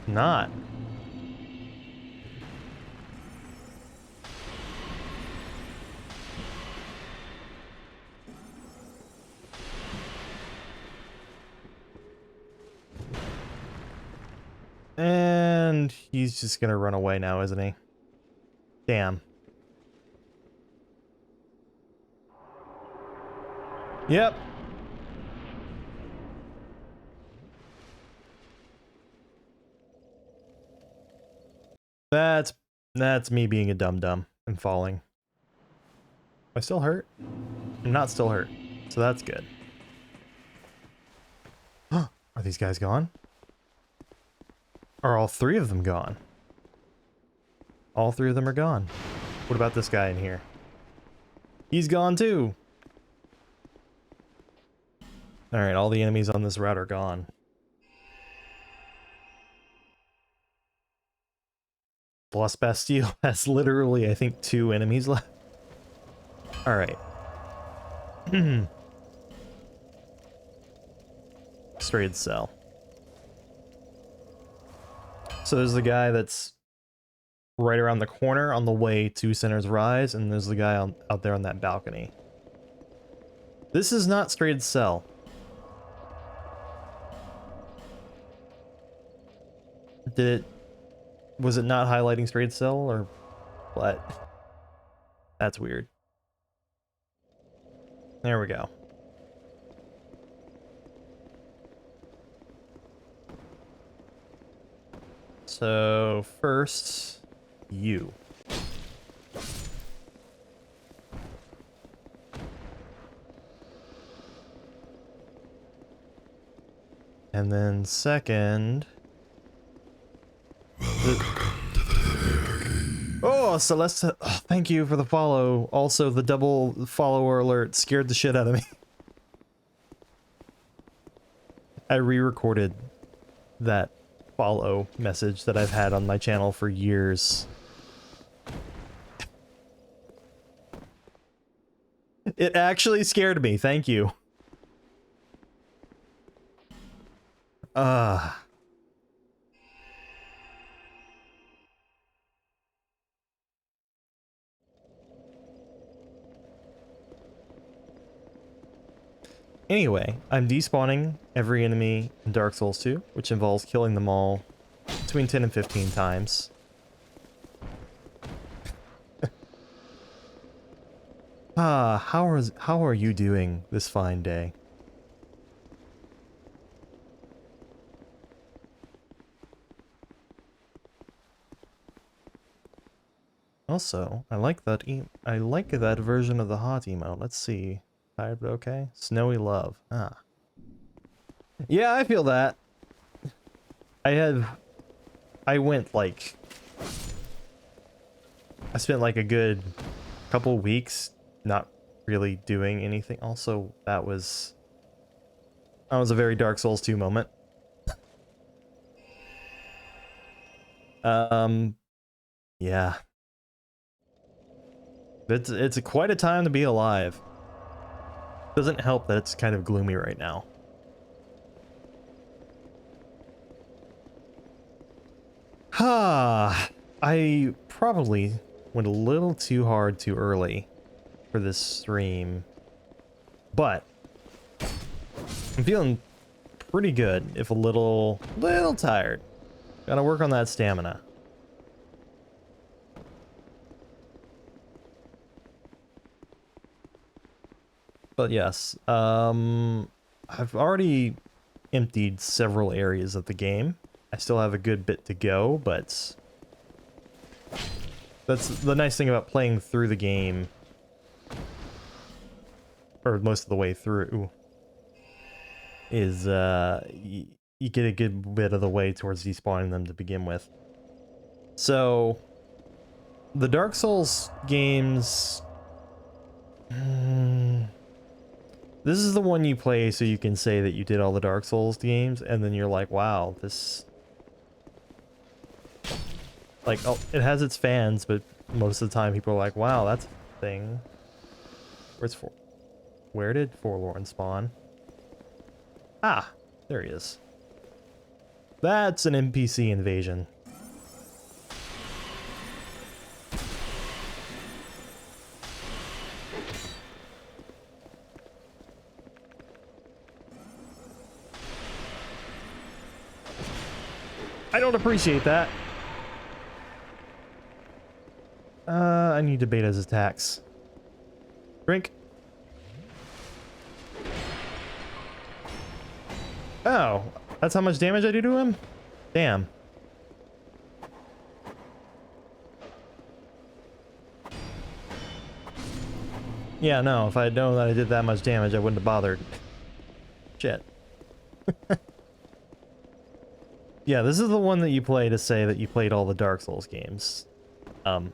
Not. And he's just gonna run away now, isn't he? Damn. Yep. That's me being a dum-dum and falling. Am I still hurt? I'm not still hurt, so that's good. Are these guys gone? Are all 3 of them gone? All 3 of them are gone. What about this guy in here? He's gone too! Alright, all the enemies on this route are gone. Plus Bastille has literally, I think, 2 enemies left. Alright. Straight cell. So there's the guy that's right around the corner on the way to Sinner's Rise, and there's the guy out there on that balcony. This is not straight cell. Was it not highlighting straight cell, or but that's weird. There we go. So first, you. And then second... Oh, Celeste, oh, thank you for the follow. Also, the double follower alert scared the shit out of me. I re-recorded that follow message that I've had on my channel for years. It actually scared me, thank you. Anyway, I'm despawning every enemy in Dark Souls 2, which involves killing them all between 10 and 15 times. How are you doing this fine day? Also, I like that version of the hot emote. Let's see. Tired but okay? Snowy love. Ah. Yeah, I feel that. I went like... I spent like a good couple weeks not really doing anything. Also, that was a very Dark Souls 2 moment. Yeah. It's quite a time to be alive. Doesn't help that it's kind of gloomy right now. I probably went a little too hard too early for this stream, but I'm feeling pretty good, if a little tired. Gotta work on that stamina. But yes, I've already emptied several areas of the game. I still have a good bit to go, but that's the nice thing about playing through the game, or most of the way through, is you get a good bit of the way towards despawning them to begin with. So, the Dark Souls games... This is the one you play so you can say that you did all the Dark Souls games, and then you're like, wow, this... Like, oh, it has its fans, but most of the time people are like, wow, that's a thing. Where did Forlorn spawn? Ah, there he is. That's an NPC invasion. I don't appreciate that. I need to bait his attacks. Drink. Oh, that's how much damage I do to him? Damn. Yeah, no, if I had known that I did that much damage, I wouldn't have bothered. Shit. Yeah, this is the one that you play to say that you played all the Dark Souls games. And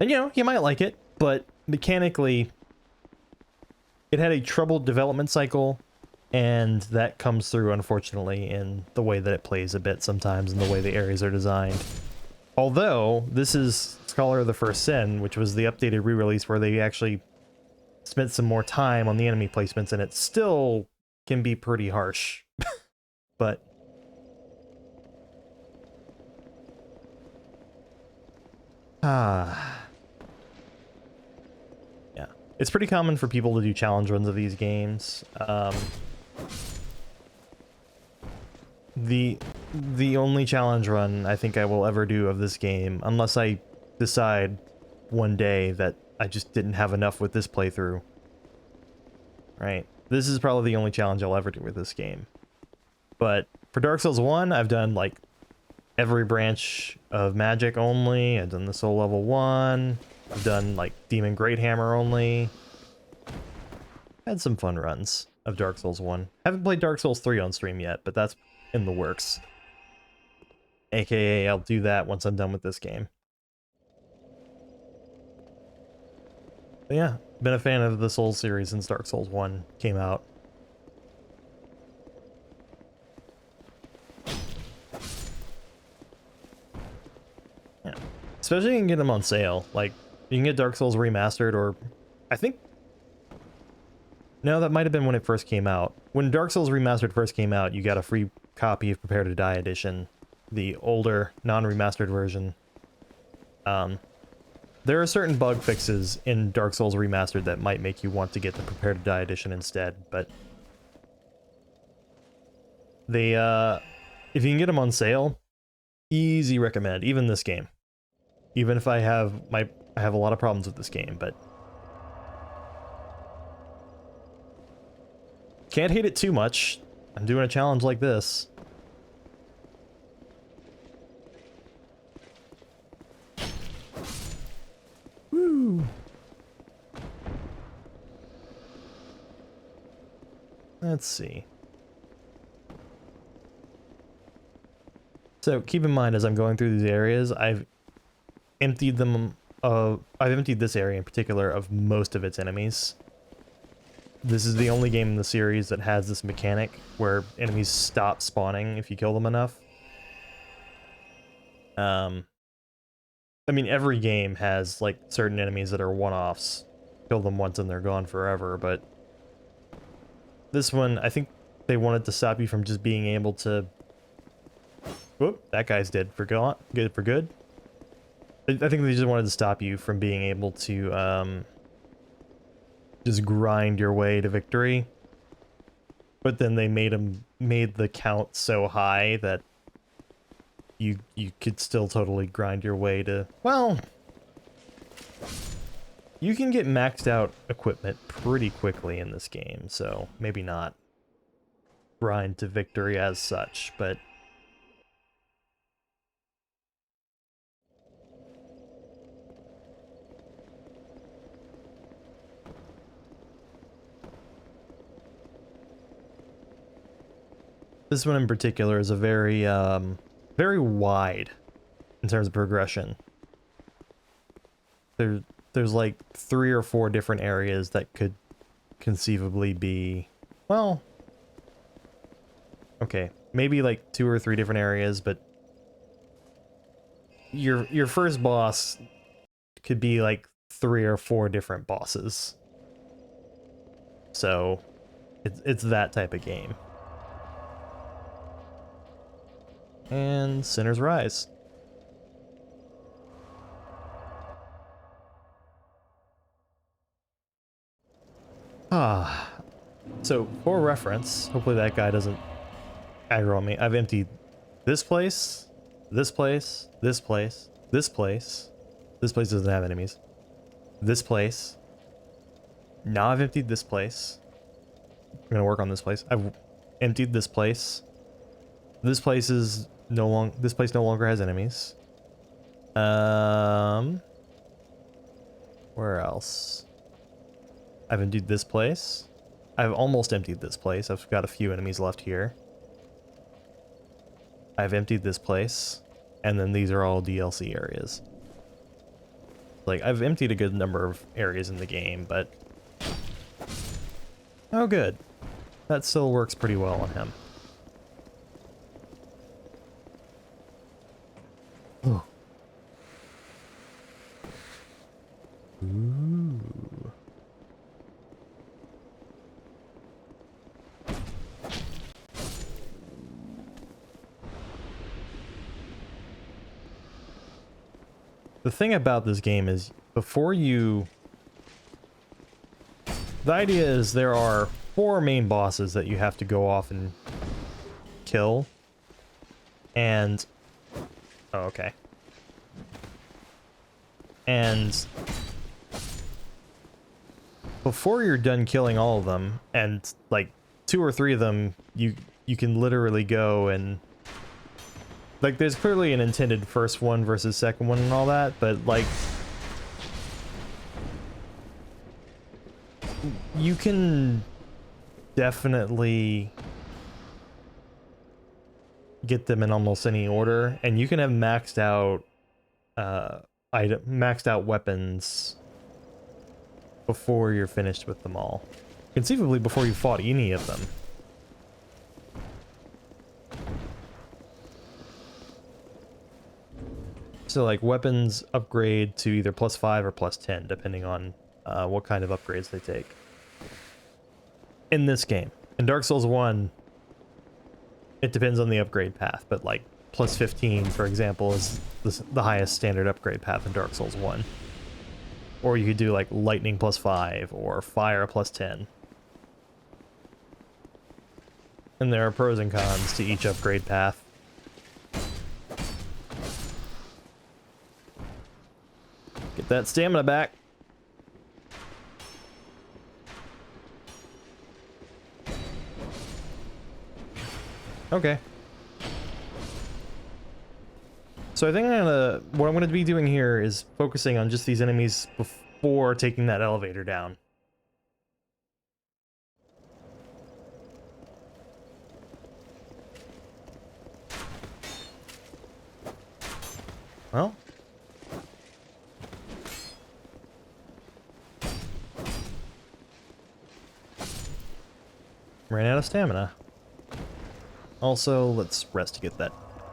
you know, you might like it, but mechanically, it had a troubled development cycle, and that comes through, unfortunately, in the way that it plays a bit sometimes, and the way the areas are designed. Although, this is Scholar of the First Sin, which was the updated re-release where they actually spent some more time on the enemy placements, and it still can be pretty harsh. But... yeah. It's pretty common for people to do challenge runs of these games. The only challenge run I think I will ever do of this game, unless I decide one day that I just didn't have enough with this playthrough. Right? This is probably the only challenge I'll ever do with this game. But for Dark Souls 1, I've done like every branch of magic only. I've done the Soul Level 1. I've done like Demon Greathammer only. Had some fun runs of Dark Souls 1. Haven't played Dark Souls 3 on stream yet, but that's in the works. AKA, I'll do that once I'm done with this game. But yeah, been a fan of the Souls series since Dark Souls 1 came out. Yeah. Especially you can get them on sale. Like, you can get Dark Souls Remastered, or I think... No, that might have been when it first came out. When Dark Souls Remastered first came out, you got a free copy of Prepare to Die Edition, the older, non-remastered version. There are certain bug fixes in Dark Souls Remastered that might make you want to get the Prepare to Die Edition instead, but... They, if you can get them on sale, easy recommend, even this game. Even if I have a lot of problems with this game, but... Can't hate it too much. I'm doing a challenge like this. Woo! Let's see. So keep in mind as I'm going through these areas, I've emptied them. I've emptied this area in particular of most of its enemies. This is the only game in the series that has this mechanic where enemies stop spawning if you kill them enough. I mean, every game has like certain enemies that are one-offs. Kill them once and they're gone forever, but this one, I think they wanted to stop you from just being able to... Whoop, that guy's dead for good. For good. I think they just wanted to stop you from being able to just grind your way to victory. But then they made the count so high that you could still totally grind your way to, well, you can get maxed out equipment pretty quickly in this game, so maybe not grind to victory as such, but this one in particular is a very, very wide in terms of progression. There's like 3 or 4 different areas that could conceivably be, well, okay, maybe like 2 or 3 different areas, but your first boss could be like 3 or 4 different bosses. So it's that type of game. And Sinner's Rise. So for reference, hopefully that guy doesn't aggro on me. I've emptied this place, this place, this place, this place. This place doesn't have enemies. This place. Now I've emptied this place. I'm gonna work on this place. I've emptied this place. This place is this place no longer has enemies. Where else? I've emptied this place. I've almost emptied this place. I've got a few enemies left here. I've emptied this place. And then these are all DLC areas. Like, I've emptied a good number of areas in the game, but... Oh, good. That still works pretty well on him. Oh. Ooh. The thing about this game is, before you... The idea is there are 4 main bosses that you have to go off and kill. And... Oh, okay. And before you're done killing all of them, and like 2 or 3 of them, you can literally go and like there's clearly an intended first one versus second one and all that, but like you can definitely get them in almost any order, and you can have maxed out maxed out weapons before you're finished with them all. Conceivably before you fought any of them. So like weapons upgrade to either +5 or +10 depending on what kind of upgrades they take. In this game. In Dark Souls 1, it depends on the upgrade path, but like +15, for example, is the highest standard upgrade path in Dark Souls 1. Or you could do like lightning +5 or fire +10. And there are pros and cons to each upgrade path. Get that stamina back. Okay. So I think what I'm gonna be doing here is focusing on just these enemies before taking that elevator down. Well. Ran out of stamina. Also, let's rest to get that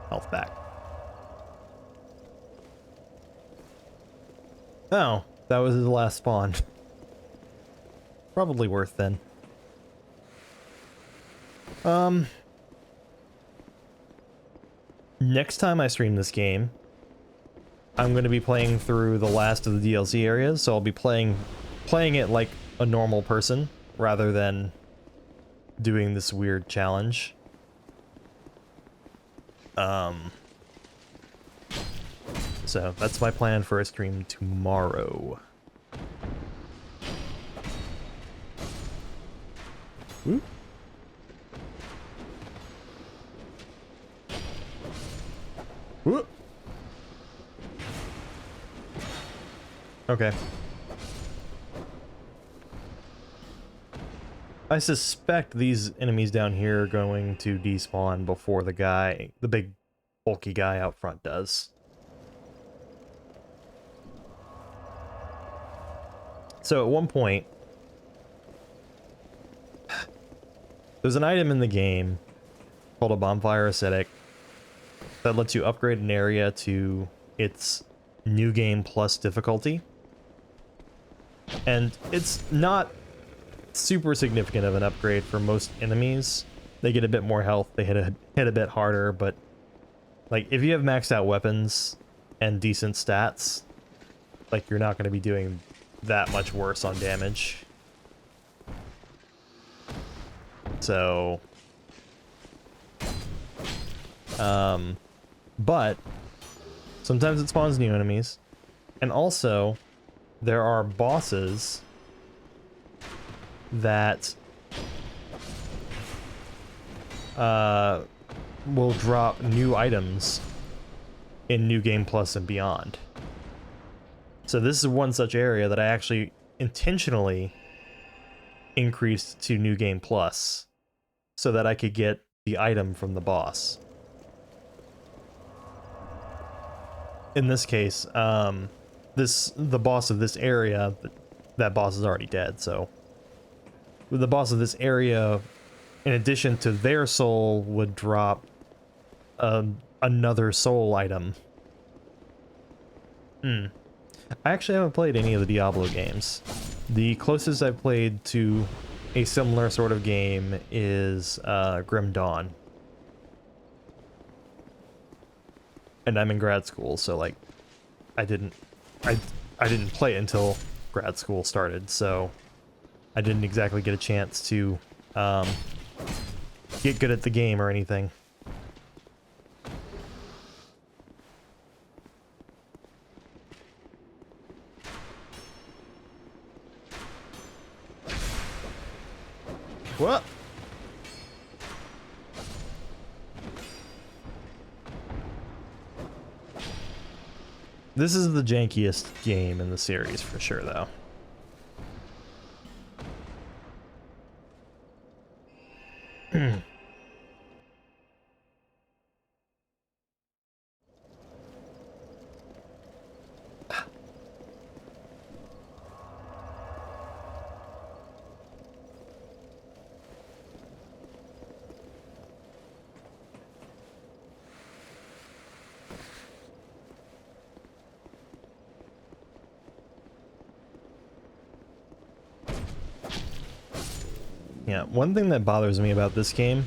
health back. Oh, that was his last spawn. Probably worth then. Next time I stream this game, I'm going to be playing through the last of the DLC areas, so I'll be playing it like a normal person, rather than doing this weird challenge. So that's my plan for a stream tomorrow. Woo. Woo. Okay. I suspect these enemies down here are going to despawn before the big bulky guy out front does. So at one point, there's an item in the game called a bonfire ascetic that lets you upgrade an area to its new game plus difficulty. And it's not super significant of an upgrade for most enemies. They get a bit more health, they hit a bit harder, but like if you have maxed out weapons and decent stats, like you're not going to be doing that much worse on damage. So but sometimes it spawns new enemies, and also there are bosses that will drop new items in New Game Plus and beyond. So this is one such area that I actually intentionally increased to New Game Plus so that I could get the item from the boss. In this case, the boss of this area, that boss is already dead, so the boss of this area, in addition to their soul, would drop another soul item. I actually haven't played any of the Diablo games. The closest I've played to a similar sort of game is Grim Dawn. And I'm in grad school, so like I didn't play it until grad school started, so I didn't exactly get a chance to get good at the game or anything. What? This is the jankiest game in the series for sure, though. Yeah, one thing that bothers me about this game.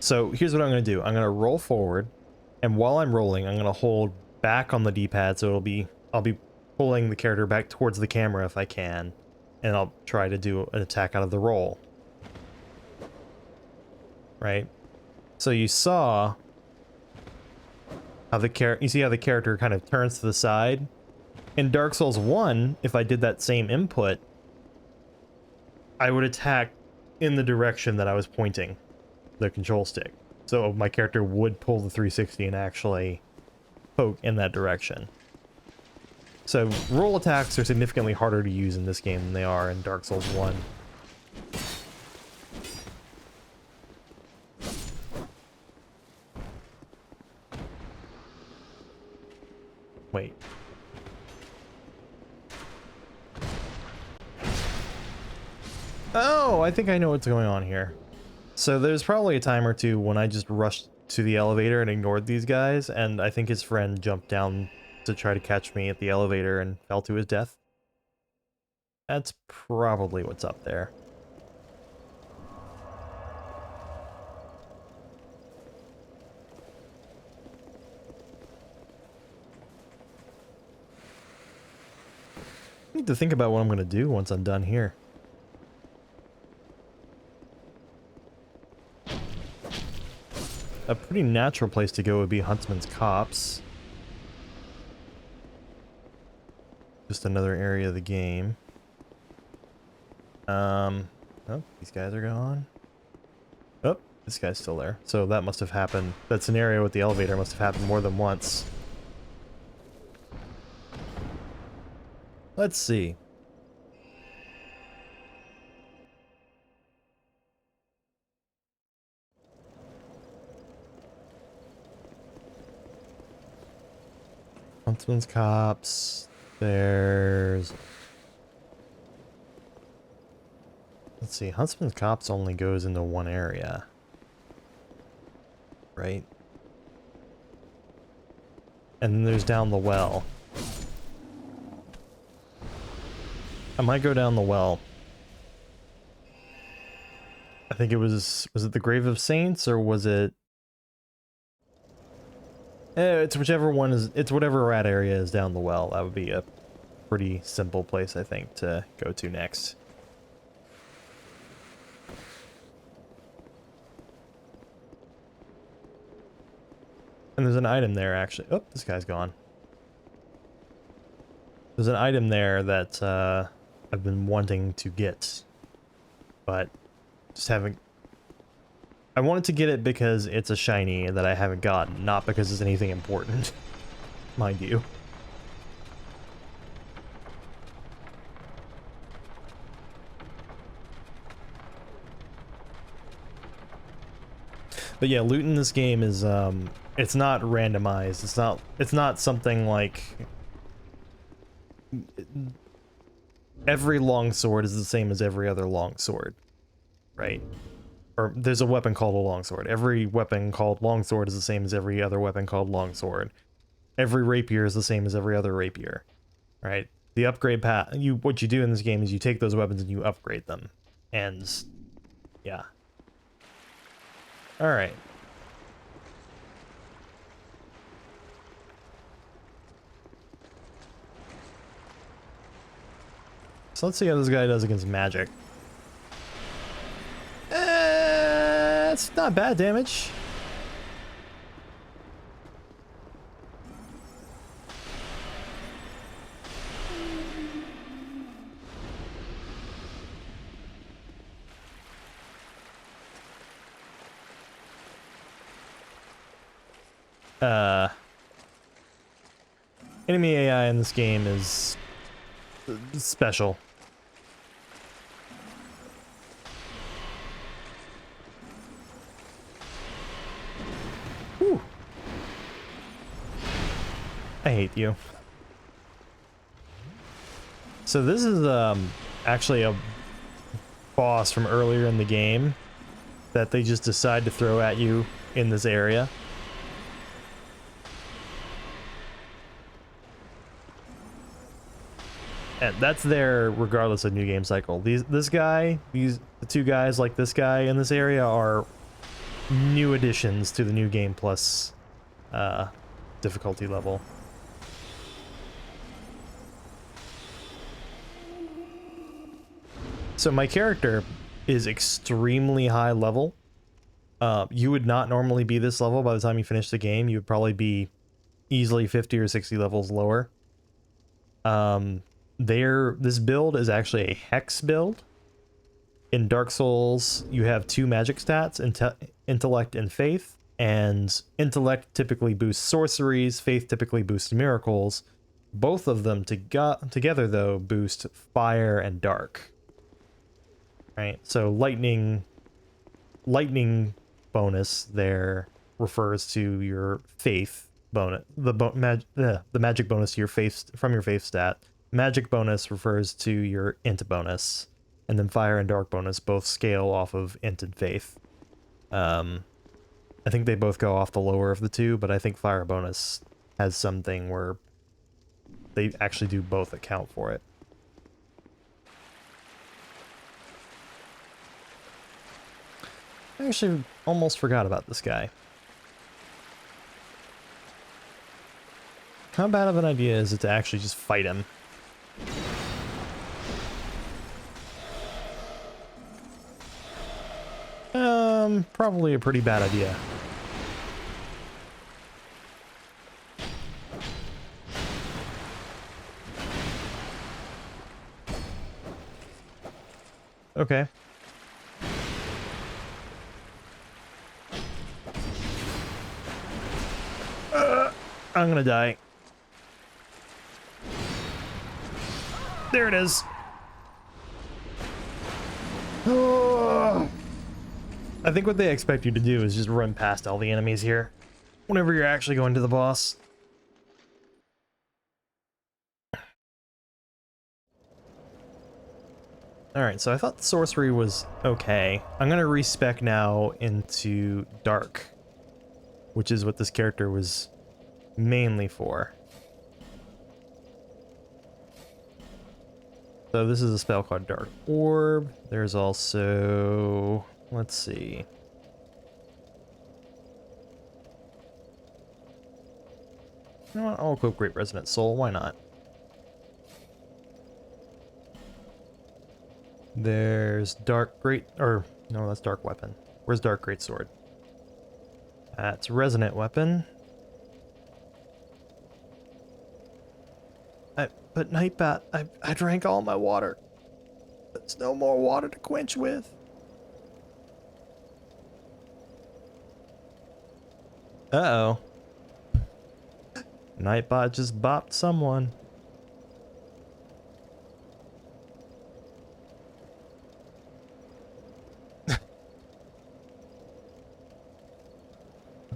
So here's what I'm going to do. I'm going to roll forward, and while I'm rolling, I'm going to hold back on the D-pad, so I'll be pulling the character back towards the camera if I can, and I'll try to do an attack out of the roll. Right? So you saw how the character kind of turns to the side. In Dark Souls 1, if I did that same input, I would attack in the direction that I was pointing the control stick. So my character would pull the 360 and actually poke in that direction. So roll attacks are significantly harder to use in this game than they are in Dark Souls 1. Wait. Oh, I think I know what's going on here. So there's probably a time or two when I just rushed to the elevator and ignored these guys, and I think his friend jumped down to try to catch me at the elevator and fell to his death. That's probably what's up there. I need to think about what I'm going to do once I'm done here. A pretty natural place to go would be Huntsman's Copse. Just another area of the game. Oh, these guys are gone. Oh, this guy's still there. So that must have happened. That scenario with the elevator must have happened more than once. Let's see. Huntsman's Copse. There's... Let's see. Huntsman's Copse only goes into one area. Right? And then there's down the well. I might go down the well. I think it was it the Grave of Saints, or was it... it's whichever one is, it's whatever rat area is down the well. That would be a pretty simple place, I think, to go to next. And there's an item there, actually. Oh, this guy's gone. There's an item there that I've been wanting to get, but just haven't... I wanted to get it because it's a shiny that I haven't gotten, not because it's anything important, mind you. But yeah, loot in this game is it's not randomized. It's not something like every longsword is the same as every other longsword, right? Or there's a weapon called a longsword. Every weapon called longsword is the same as every other weapon called longsword. Every rapier is the same as every other rapier, right? The upgrade path, what you do in this game is you take those weapons and you upgrade them. And yeah. All right. So let's see how this guy does against magic. It's not bad damage. Enemy AI in this game is special. Whew. I hate you. So this is actually a boss from earlier in the game that they just decide to throw at you in this area. And that's there regardless of new game cycle. The two guys like this guy in this area are new additions to the new game plus difficulty level. So my character is extremely high level. You would not normally be this level by the time you finish the game. You would probably be easily 50 or 60 levels lower. This build is actually a hex build. In Dark Souls, you have two magic stats, intellect and faith, and intellect typically boosts sorceries, faith typically boosts miracles. Both of them together, though, boost fire and dark. Right? So lightning bonus there refers to your faith bonus, the magic bonus to your faith from your faith stat. Magic bonus refers to your int bonus, and then fire and dark bonus both scale off of int and faith. I think they both go off the lower of the two, but I think fire bonus has something where they actually do both account for it. I actually almost forgot about this guy. How bad of an idea is it to actually just fight him? Probably a pretty bad idea. Okay. I'm gonna die. There it is. I think what they expect you to do is just run past all the enemies here whenever you're actually going to the boss. Alright, so I thought the sorcery was okay. I'm gonna respec now into dark, which is what this character was mainly for. So this is a spell called Dark Orb. There's also... let's see. You know what? I'll equip Great Resonant Soul. Why not? There's Dark Great... or, no, that's Dark Weapon. Where's Dark Great Sword? That's Resonant Weapon. But Nightbat, I drank all my water. There's no more water to quench with. Uh-oh. Nightbot just bopped someone.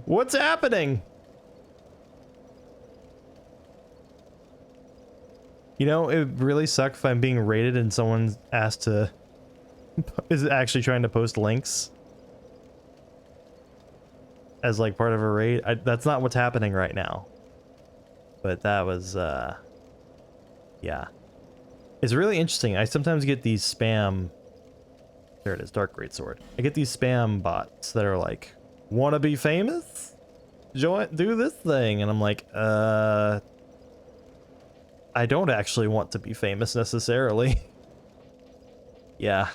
What's happening? You know, it really sucks if I'm being raided and someone's asked to... is actually trying to post links as like part of a raid. That's not what's happening right now. But that was, yeah. It's really interesting. I sometimes get these spam... there it is, Dark Greatsword. I get these spam bots that are like, wanna be famous? Do this thing. And I'm like, I don't actually want to be famous necessarily. Yeah.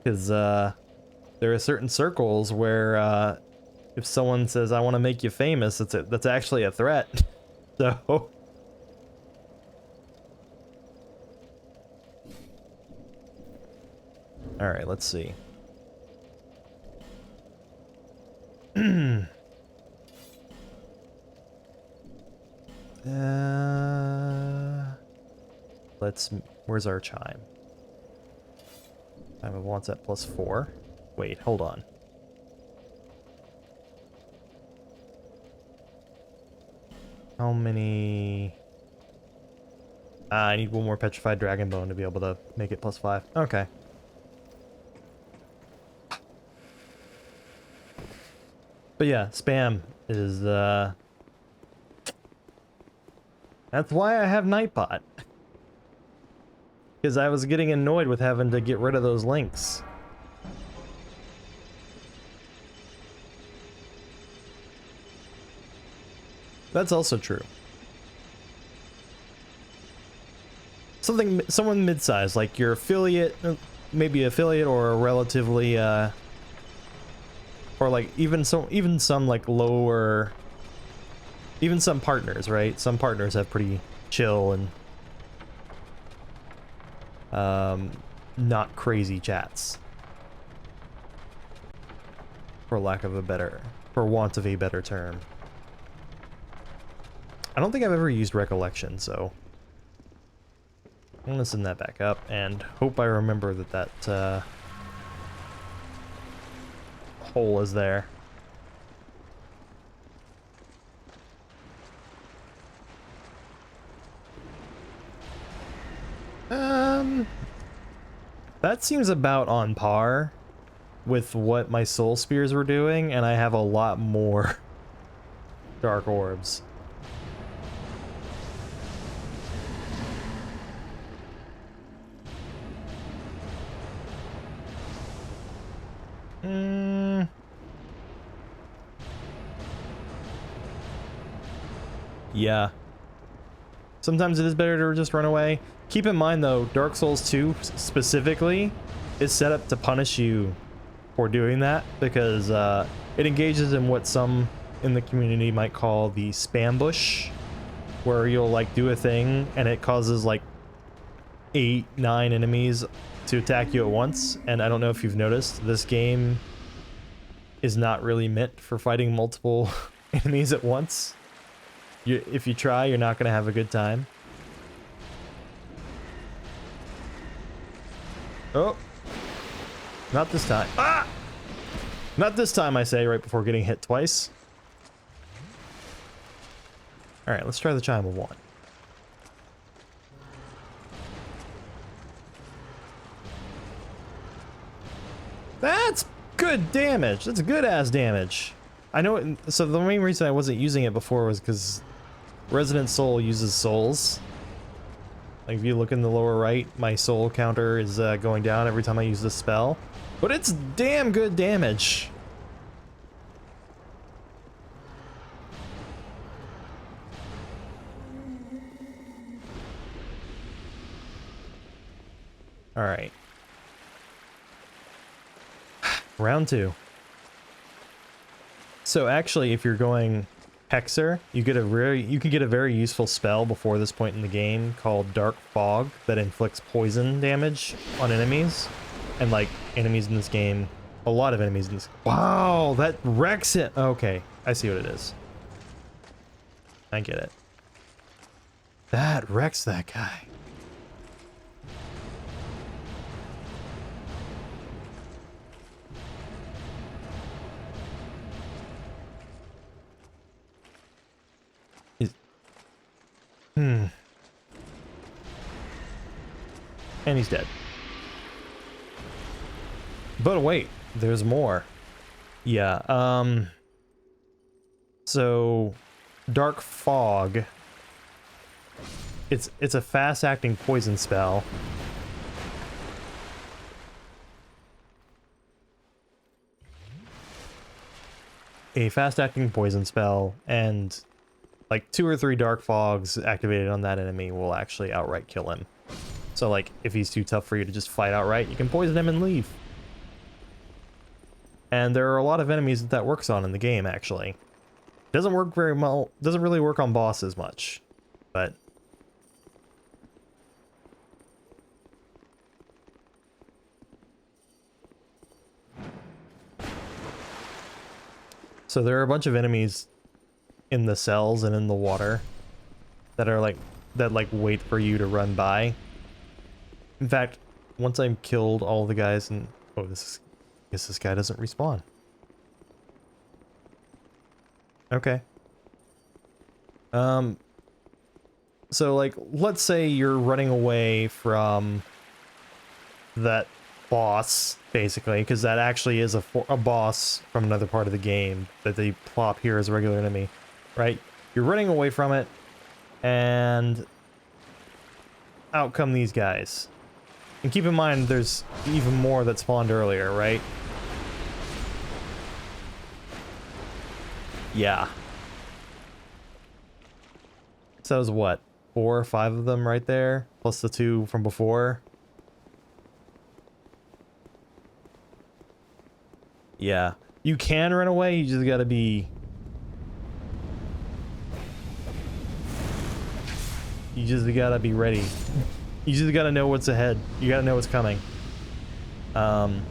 Because, there are certain circles where, if someone says, I want to make you famous, that's actually a threat. So... alright, let's see. Let's, where's our chime? Chime of wants at +4. Wait, hold on. How many? I need one more petrified dragon bone to be able to make it +5. Okay. But yeah, spam is, that's why I have Nightbot. Because I was getting annoyed with having to get rid of those links. That's also true. Someone mid-sized, like your affiliate, maybe affiliate or a relatively, or like even some like lower, even some partners, right? Some partners have pretty chill and not crazy chats, for want of a better term. I don't think I've ever used recollection, so I'm gonna send that back up and hope I remember that hole is there. That seems about on par with what my soul spears were doing, and I have a lot more dark orbs. Yeah. Sometimes it is better to just run away. Keep in mind though, Dark Souls 2 specifically is set up to punish you for doing that, because it engages in what some in the community might call the spam bush, where you'll like do a thing and it causes like 8, 9 enemies to attack you at once. And I don't know if you've noticed, this game is not really meant for fighting multiple enemies at once. If you try, you're not going to have a good time. Oh. Not this time. Ah! Not this time, I say, right before getting hit twice. Alright, let's try the chime of one. That's good damage. That's good-ass damage. I know it, so the main reason I wasn't using it before was because Resident Soul uses souls. Like if you look in the lower right, my soul counter is going down every time I use this spell. But it's damn good damage. Alright. Round 2. So actually, if you're going Hexer, you can get a very useful spell before this point in the game called Dark Fog that inflicts poison damage on enemies. And like enemies in this game, a lot of enemies in this. Wow, that wrecks it. Okay, I see what it is. I get it. That wrecks that guy. And he's dead. But wait, there's more. Yeah, so Dark Fog, it's a fast-acting poison spell. A fast-acting poison spell, and like 2 or 3 Dark Fogs activated on that enemy will actually outright kill him. So like, if he's too tough for you to just fight outright, you can poison him and leave. And there are a lot of enemies that works on in the game, actually. Doesn't work very well, doesn't really work on bosses much, but... So there are a bunch of enemies in the cells and in the water that are like that wait for you to run by. In fact, once I'm killed all the guys and I guess this guy doesn't respawn. Okay. So like let's say you're running away from that boss, basically, because that actually is a boss from another part of the game that they plop here as a regular enemy, right? You're running away from it, and out come these guys. And keep in mind, there's even more that spawned earlier, right? Yeah. So that was what? 4 or 5 of them right there, plus the 2 from before. Yeah, you can run away, you just gotta be... You just gotta be ready. You just gotta know what's ahead. You gotta know what's coming. In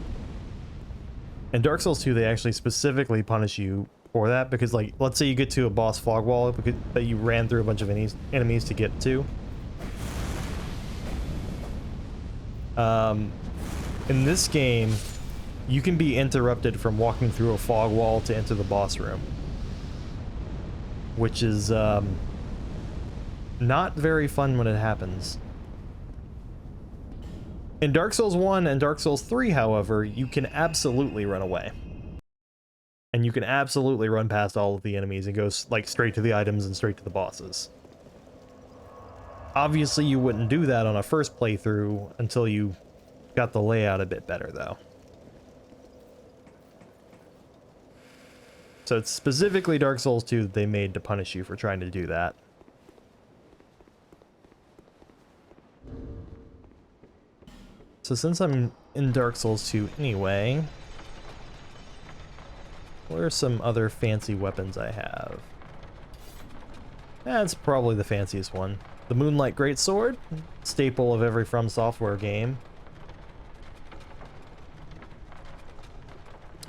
Dark Souls 2, they actually specifically punish you for that, because like, let's say you get to a boss fog wall that you ran through a bunch of enemies to get to. In this game, you can be interrupted from walking through a fog wall to enter the boss room, which is not very fun when it happens. In Dark Souls 1 and Dark Souls 3, however, you can absolutely run away. And you can absolutely run past all of the enemies and go like straight to the items and straight to the bosses. Obviously, you wouldn't do that on a first playthrough until you got the layout a bit better, though. So it's specifically Dark Souls 2 that they made to punish you for trying to do that. So since I'm in Dark Souls 2 anyway, what are some other fancy weapons I have? That's probably the fanciest one. The Moonlight Greatsword, staple of every From Software game.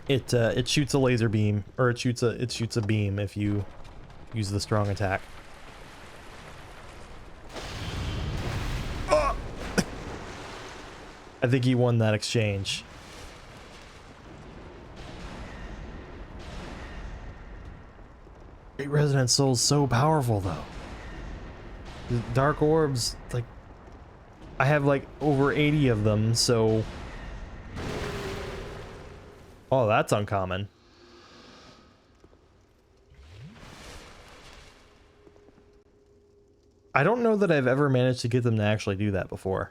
It shoots a laser beam, or it shoots a beam if you use the strong attack. Oh! I think he won that exchange. Great Resonant Soul's so powerful though. The Dark Orbs, like, I have like over 80 of them, so... Oh, that's uncommon. I don't know that I've ever managed to get them to actually do that before.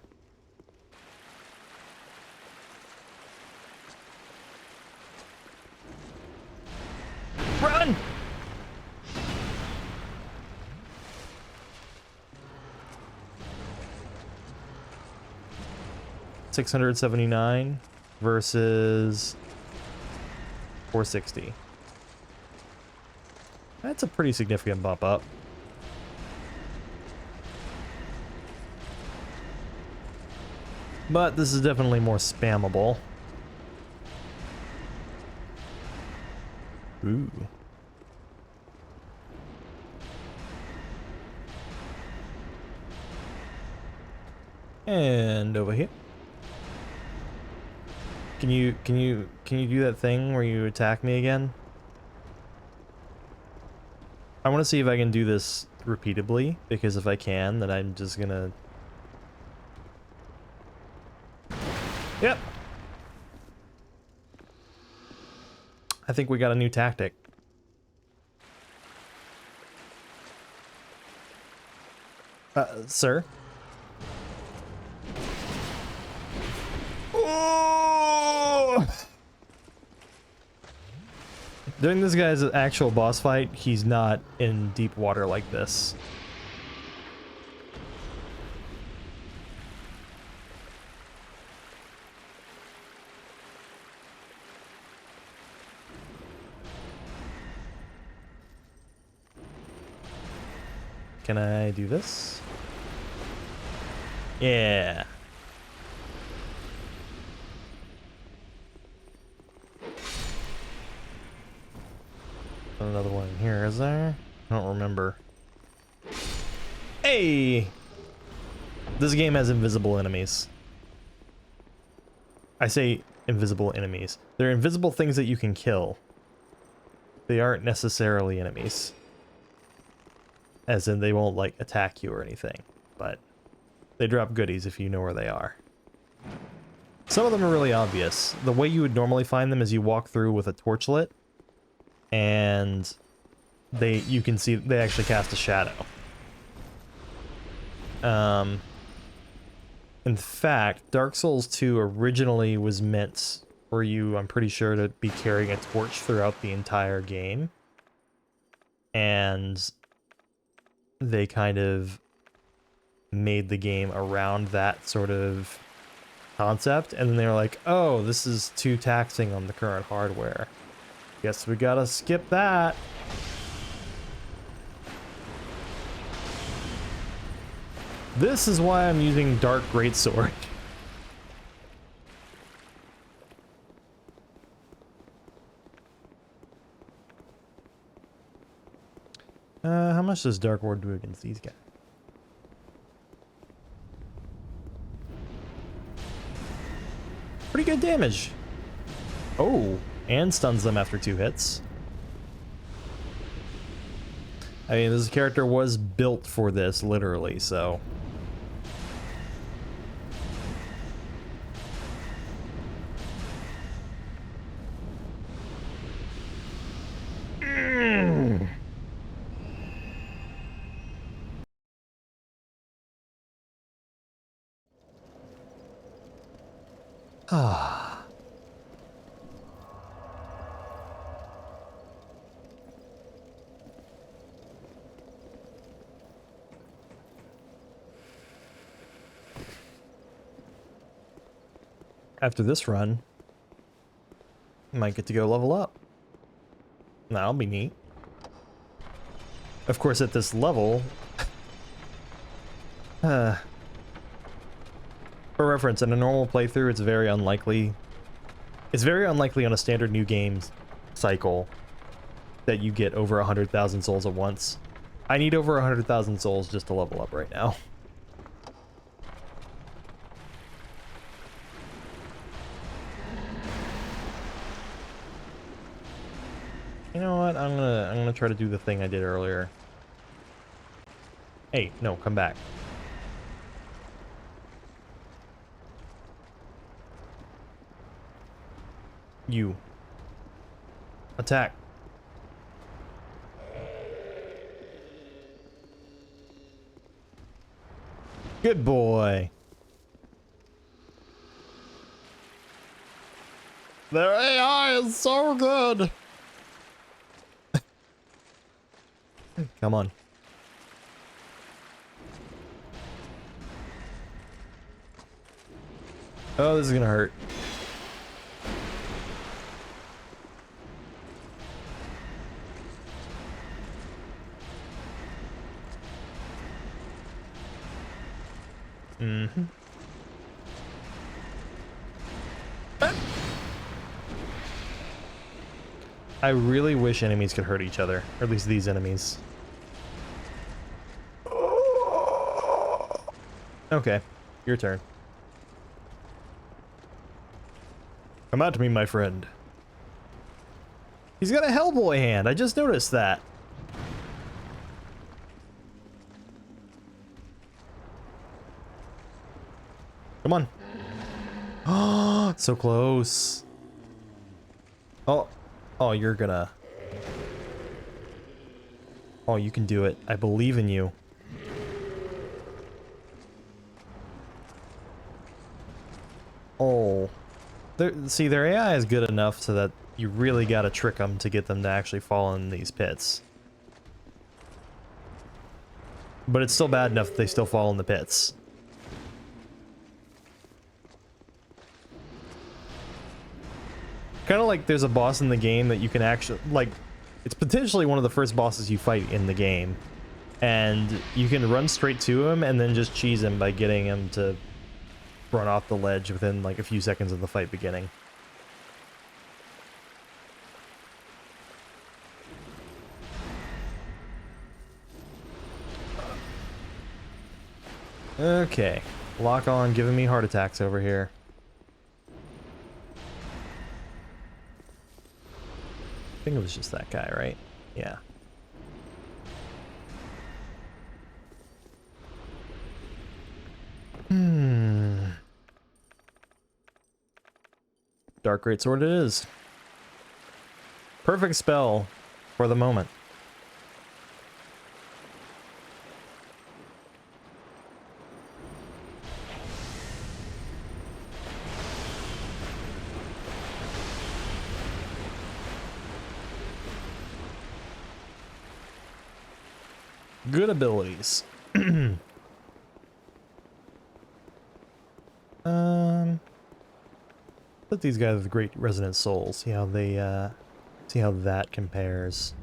Run! $679 versus 460. That's a pretty significant bump up. But this is definitely more spammable. Ooh. And over here. Can you do that thing where you attack me again? I want to see if I can do this repeatedly, because if I can, then I'm just gonna... Yep. I think we got a new tactic. Sir? Oh! During this guy's actual boss fight, he's not in deep water like this. Can I do this? Yeah. Another one in here, is there? I don't remember. Hey! This game has invisible enemies. I say invisible enemies. They're invisible things that you can kill. They aren't necessarily enemies. As in, they won't, like, attack you or anything. But they drop goodies if you know where they are. Some of them are really obvious. The way you would normally find them is you walk through with a torch lit, and you can see they actually cast a shadow. In fact, Dark Souls 2 originally was meant for you, I'm pretty sure, to be carrying a torch throughout the entire game. And they kind of made the game around that sort of concept, and then they were like, oh, this is too taxing on the current hardware. Guess we gotta skip that. This is why I'm using Dark Greatsword. How much does Dark Ward do against these guys? Pretty good damage. Oh, and stuns them after 2 hits. I mean, this character was built for this, literally, so... Ah. After this run, I might get to go level up. That'll be neat. Of course, at this level... For reference, in a normal playthrough, it's very unlikely... It's very unlikely on a standard new game cycle that you get over 100,000 souls at once. I need over 100,000 souls just to level up right now. You know what? I'm gonna try to do the thing I did earlier. Hey, no, come back. You. Attack. Good boy. Their AI is so good. Come on. Oh, this is gonna hurt. Mm-hmm. I really wish enemies could hurt each other, or at least these enemies. Okay, your turn. Come out to me, my friend. He's got a Hellboy hand, I just noticed that. Come on. Oh, so close. Oh, oh, you're gonna... Oh, you can do it. I believe in you. Oh. See, their AI is good enough so that you really gotta trick them to get them to actually fall in these pits. But it's still bad enough that they still fall in the pits. Kind of like there's a boss in the game that you can actually, like, it's potentially one of the first bosses you fight in the game. And you can run straight to him and then just cheese him by getting him to run off the ledge within like a few seconds of the fight beginning. Okay. Lock on giving me heart attacks over here. I think it was just that guy, right? Yeah. Dark Greatsword it is. Perfect spell for the moment. Good abilities. Put these guys with great resonant souls. See how they see how that compares.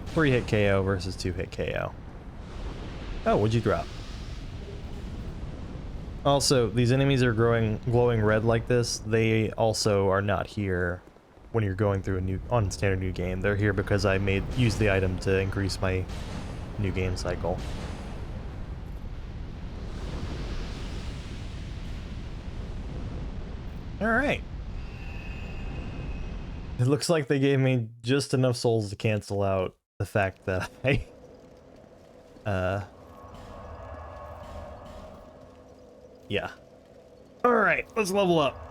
Three hit KO versus 2-hit KO. Oh, what'd you drop? Also, these enemies are glowing red like this. They also are not here when you're going through on standard new game. They're here because I used the item to increase my new game cycle. All right. It looks like they gave me just enough souls to cancel out the fact that I yeah. All right, let's level up.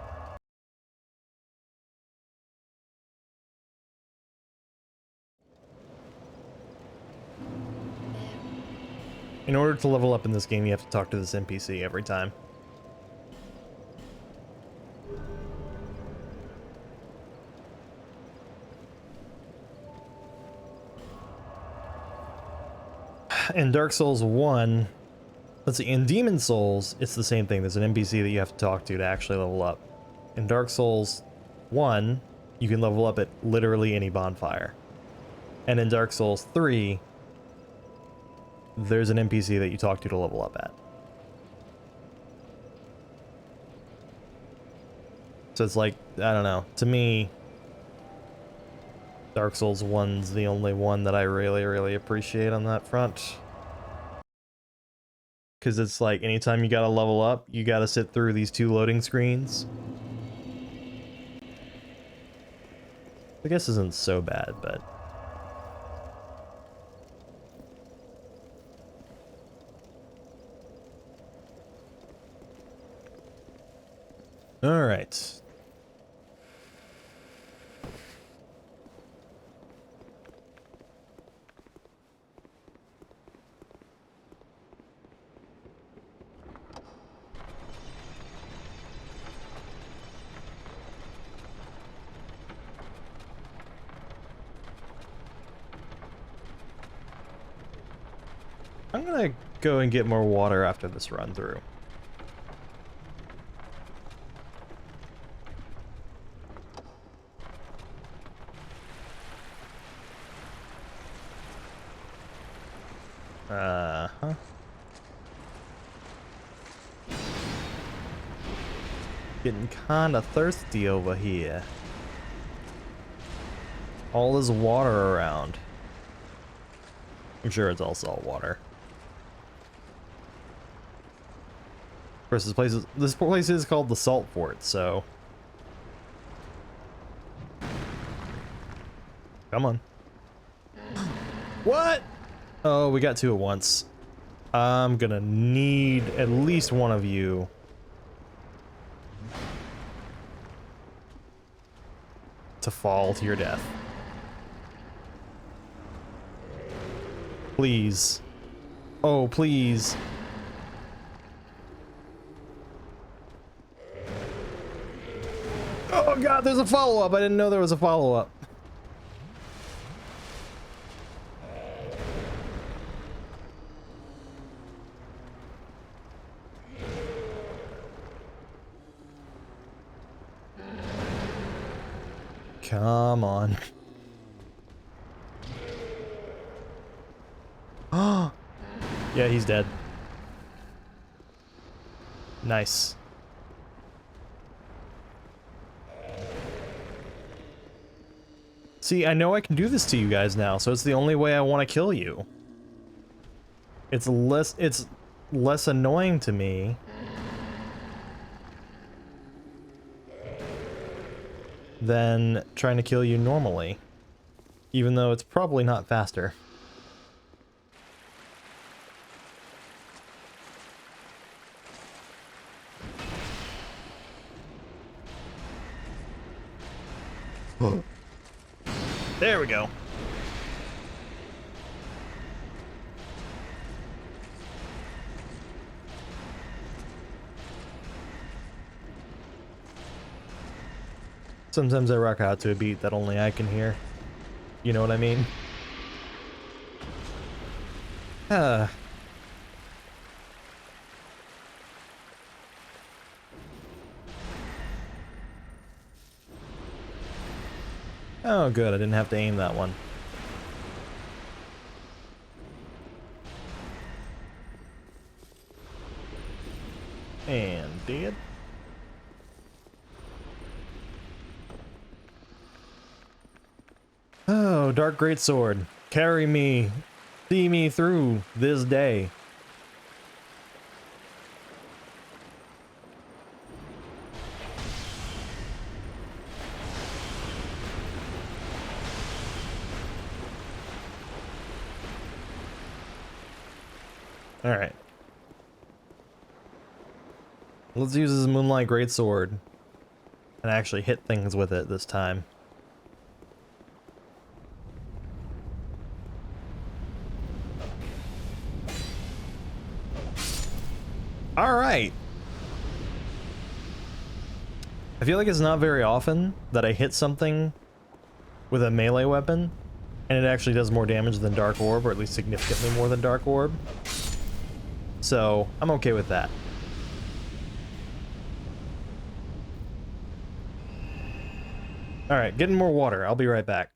In order to level up in this game, you have to talk to this NPC every time. In Dark Souls 1, let's see, in Demon Souls, it's the same thing. There's an NPC that you have to talk to actually level up. In Dark Souls 1, you can level up at literally any bonfire. And in Dark Souls 3, there's an NPC that you talk to level up at. So it's like, I don't know, to me, Dark Souls 1's the only one that I really appreciate on that front. Because it's like, anytime you gotta level up, you gotta sit through these 2 loading screens. I guess isn't so bad, but... Alright. I'm gonna go and get more water after this run through. Uh-huh. Getting kinda thirsty over here. All this water around. I'm sure it's all salt water. Of course, this place is called the Salt Fort, so... Come on. What? Oh, we got 2 at once. I'm gonna need at least one of you to fall to your death. Please. Oh, please. Oh god, there's a follow-up. I didn't know there was a follow-up. Come on. Oh. Yeah, he's dead. Nice. See, I know I can do this to you guys now, so it's the only way I want to kill you. It's less annoying to me than trying to kill you normally, even though it's probably not faster. There we go. Sometimes I rock out to a beat that only I can hear. You know what I mean? Oh, good. I didn't have to aim that one. And dead. Oh, Dark Greatsword. Carry me. See me through this day. Alright. Let's use this Moonlight Greatsword and actually hit things with it this time. Alright. I feel like it's not very often that I hit something with a melee weapon and it actually does more damage than Dark Orb, or at least significantly more than Dark Orb. So, I'm okay with that. Alright, getting more water. I'll be right back.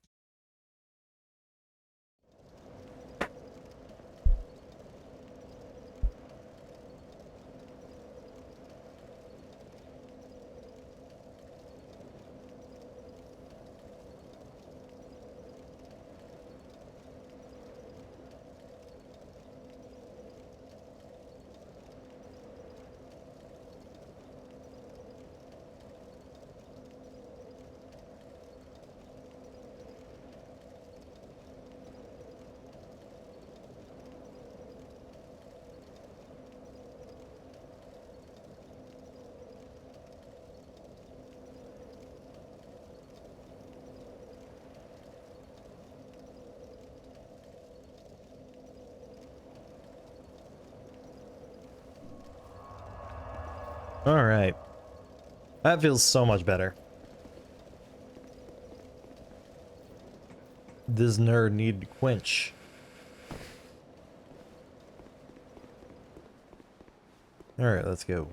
Alright. That feels so much better. This nerd needed to quench. Alright, let's go.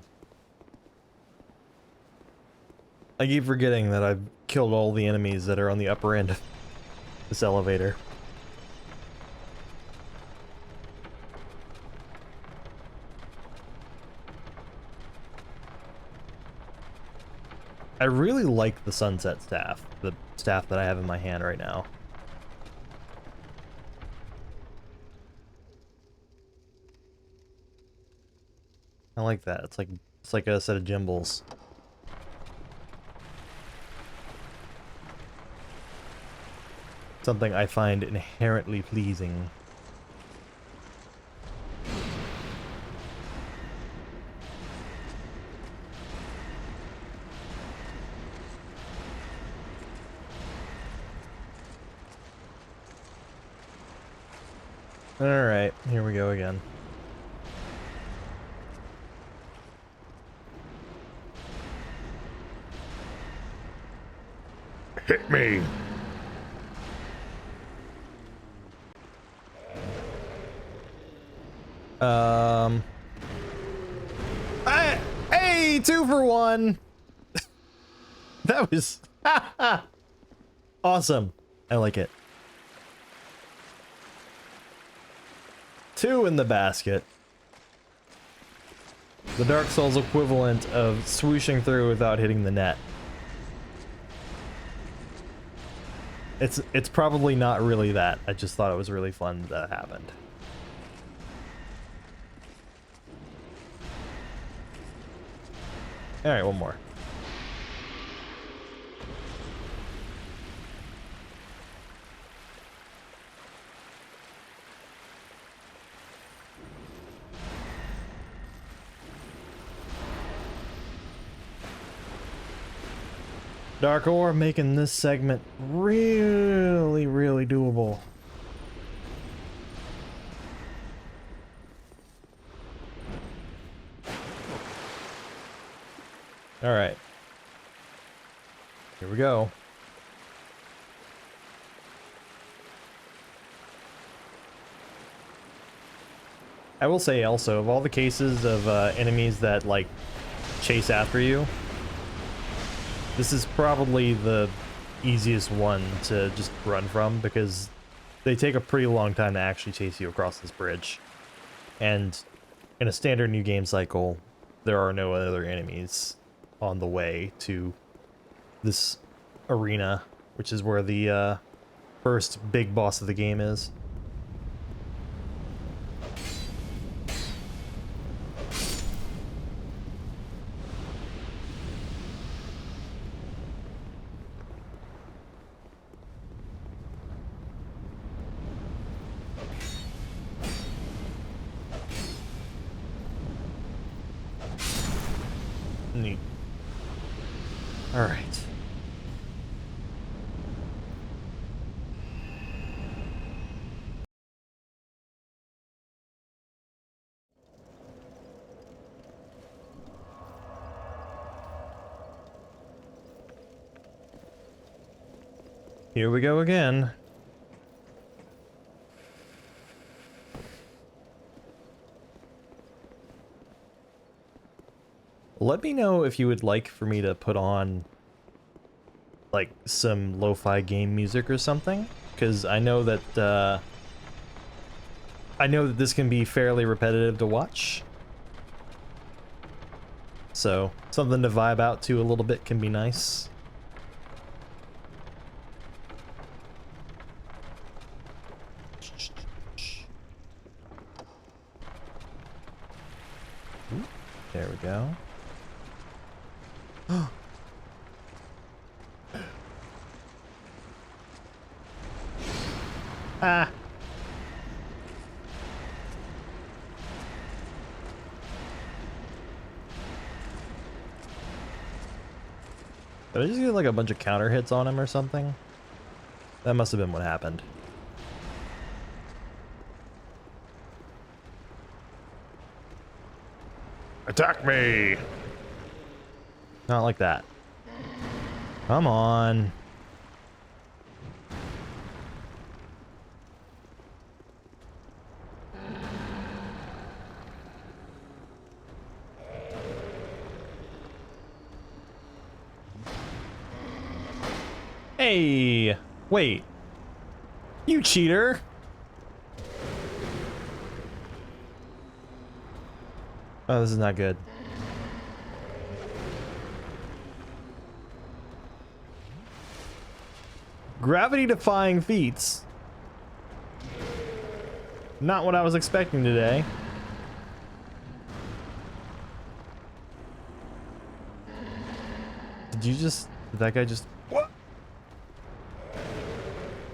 I keep forgetting that I've killed all the enemies that are on the upper end of this elevator. I really like the sunset staff, the staff that I have in my hand right now. I like that. It's like a set of gimbals. Something I find inherently pleasing. Alright, here we go again. Hit me! Hey, 2 for 1! That was awesome. I like it. 2 in the basket. The Dark Souls equivalent of swooshing through without hitting the net. It's probably not really that. I just thought it was really fun that happened. All right, one more. Dark Ore making this segment really, really doable. All right. Here we go. I will say also, of all the cases of enemies that like chase after you, this is probably the easiest one to just run from because they take a pretty long time to actually chase you across this bridge. And in a standard new game cycle, there are no other enemies on the way to this arena, which is where the first big boss of the game is. Neat. All right. Here we go again. Let me know if you would like for me to put on like some lo-fi game music or something, because I know that this can be fairly repetitive to watch. So something to vibe out to a little bit can be nice. Ooh, there we go. Ah. Did I just get like a bunch of counter hits on him or something? That must have been what happened. Attack me! Not like that. Come on. Hey! Wait. You cheater! Oh, this is not good. Gravity-defying feats. Not what I was expecting today. Did that guy just... What?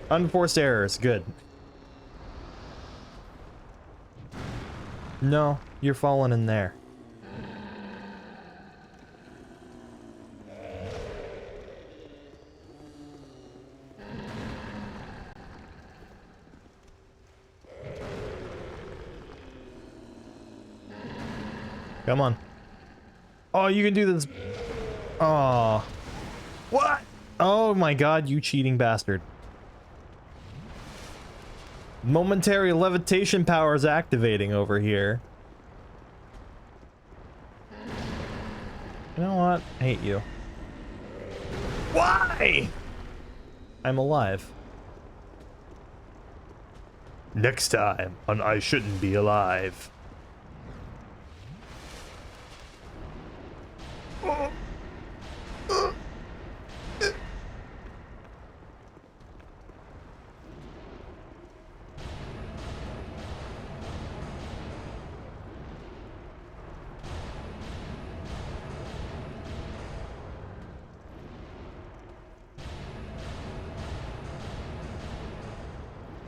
Unforced errors, good. No, you're falling in there. Come on. Oh, you can do this. Oh. What? Oh my god, you cheating bastard. Momentary levitation power is activating over here. You know what? I hate you. Why? I'm alive. Next time on I Shouldn't Be Alive.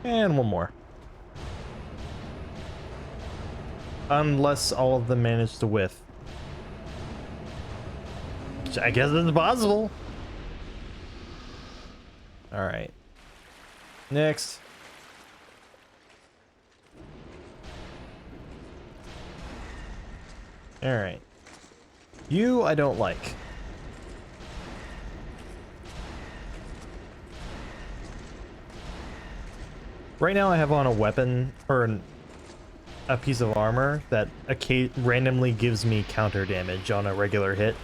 And one more. Unless all of them manage to whiff. Which I guess it's possible. Alright. Next. Alright. You, I don't like. Right now I have on a weapon, or a piece of armor, that randomly gives me counter damage on a regular hit.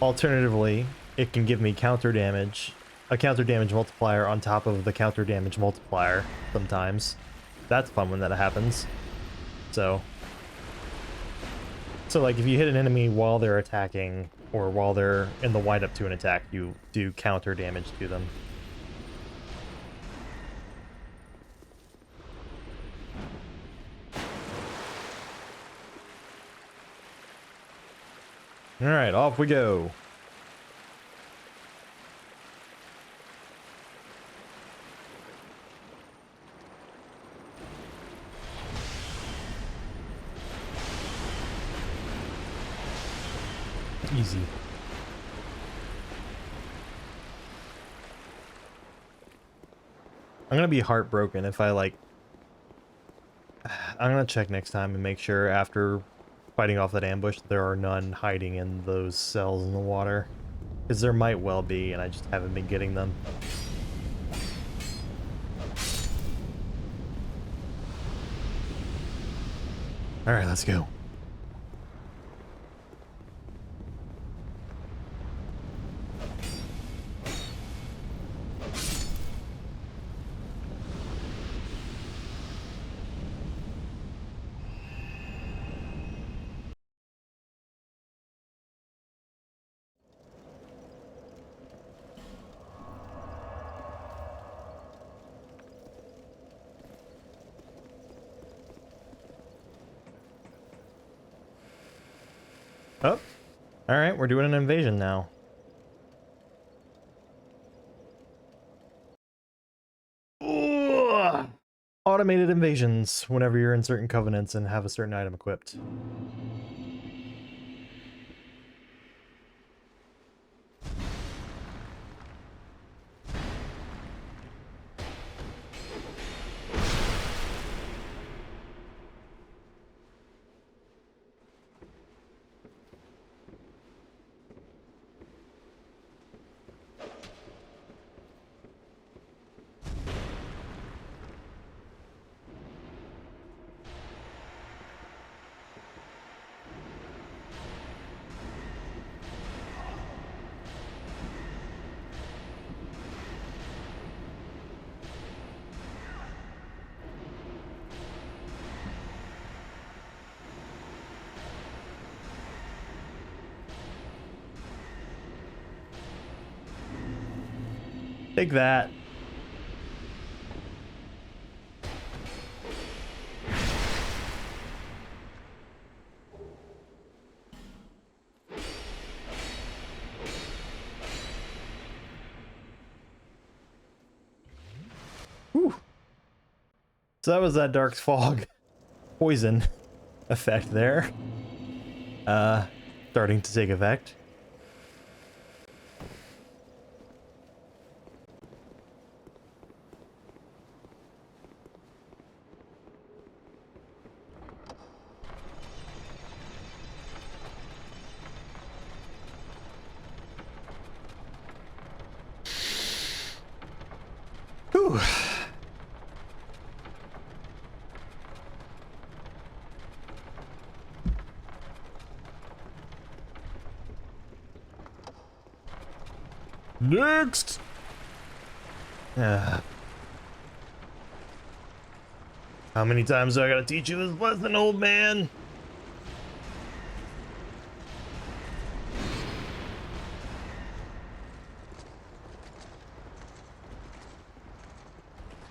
Alternatively, it can give me counter damage, a counter damage multiplier on top of the counter damage multiplier sometimes. That's fun when that happens. So like if you hit an enemy while they're attacking, or while they're in the wind up to an attack, you do counter damage to them. Alright, off we go. Easy. I'm gonna be heartbroken if I like... I'm gonna check next time and make sure after fighting off that ambush there are none hiding in those cells in the water. Because there might well be, and I just haven't been getting them. Alright, let's go. Oh, alright, we're doing an invasion now. Ugh. Automated invasions whenever you're in certain covenants and have a certain item equipped. Take that. Whew. So that was that dark fog poison effect there. Starting to take effect. Whew. Next. How many times do I gotta teach you this lesson, old man?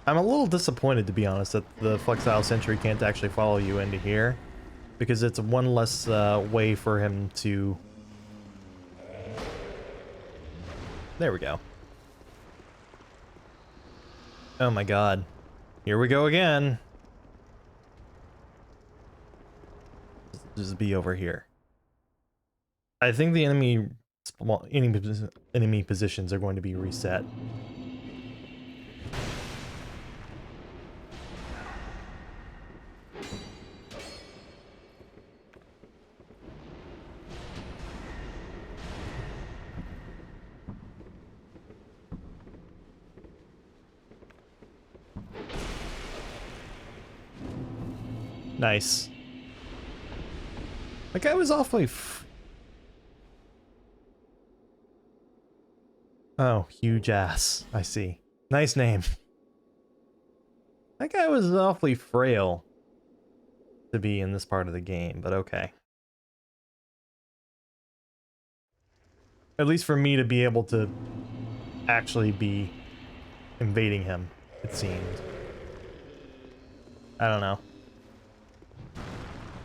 I'm a little disappointed, to be honest, that the Flexile Sentry can't actually follow you into here, because it's one less way for him to... There we go. Oh my god. Here we go again. Just be over here. I think the enemy positions are going to be reset. Nice. That guy was awfully oh, huge ass. I see. Nice name. That guy was awfully frail to be in this part of the game, but okay. At least for me to be able to actually be invading him, it seemed. I don't know.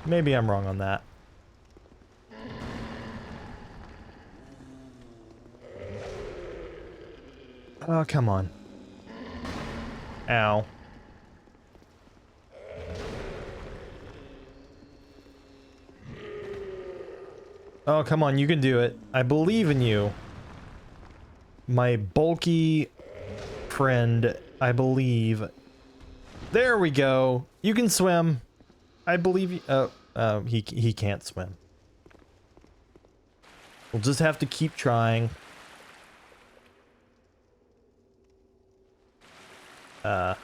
Maybe I'm wrong on that. Oh, come on. Ow. Oh, come on, you can do it. I believe in you. My bulky friend, I believe. There we go. You can swim. I believe you. He can't swim. We'll just have to keep trying. I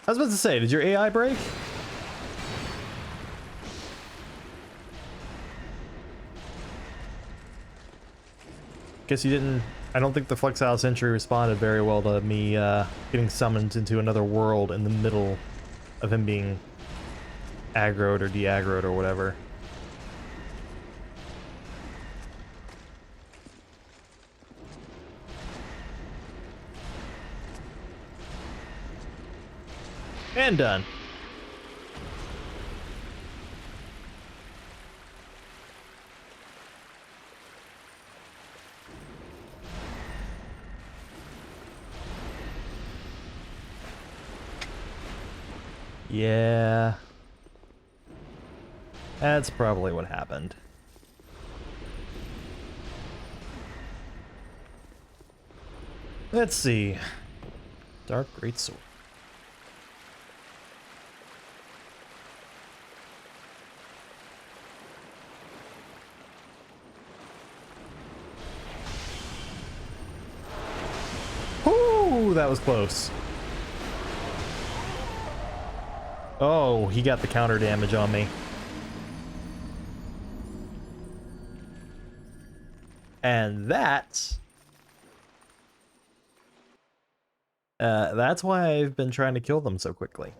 was about to say, did your AI break? Guess you didn't. I don't think the Flexile Sentry responded very well to me getting summoned into another world in the middle of him being aggroed or de-aggroed or whatever. And done. Yeah. That's probably what happened. Let's see. Dark Greatsword. Ooh, that was close. Oh, he got the counter damage on me. And that's why I've been trying to kill them so quickly.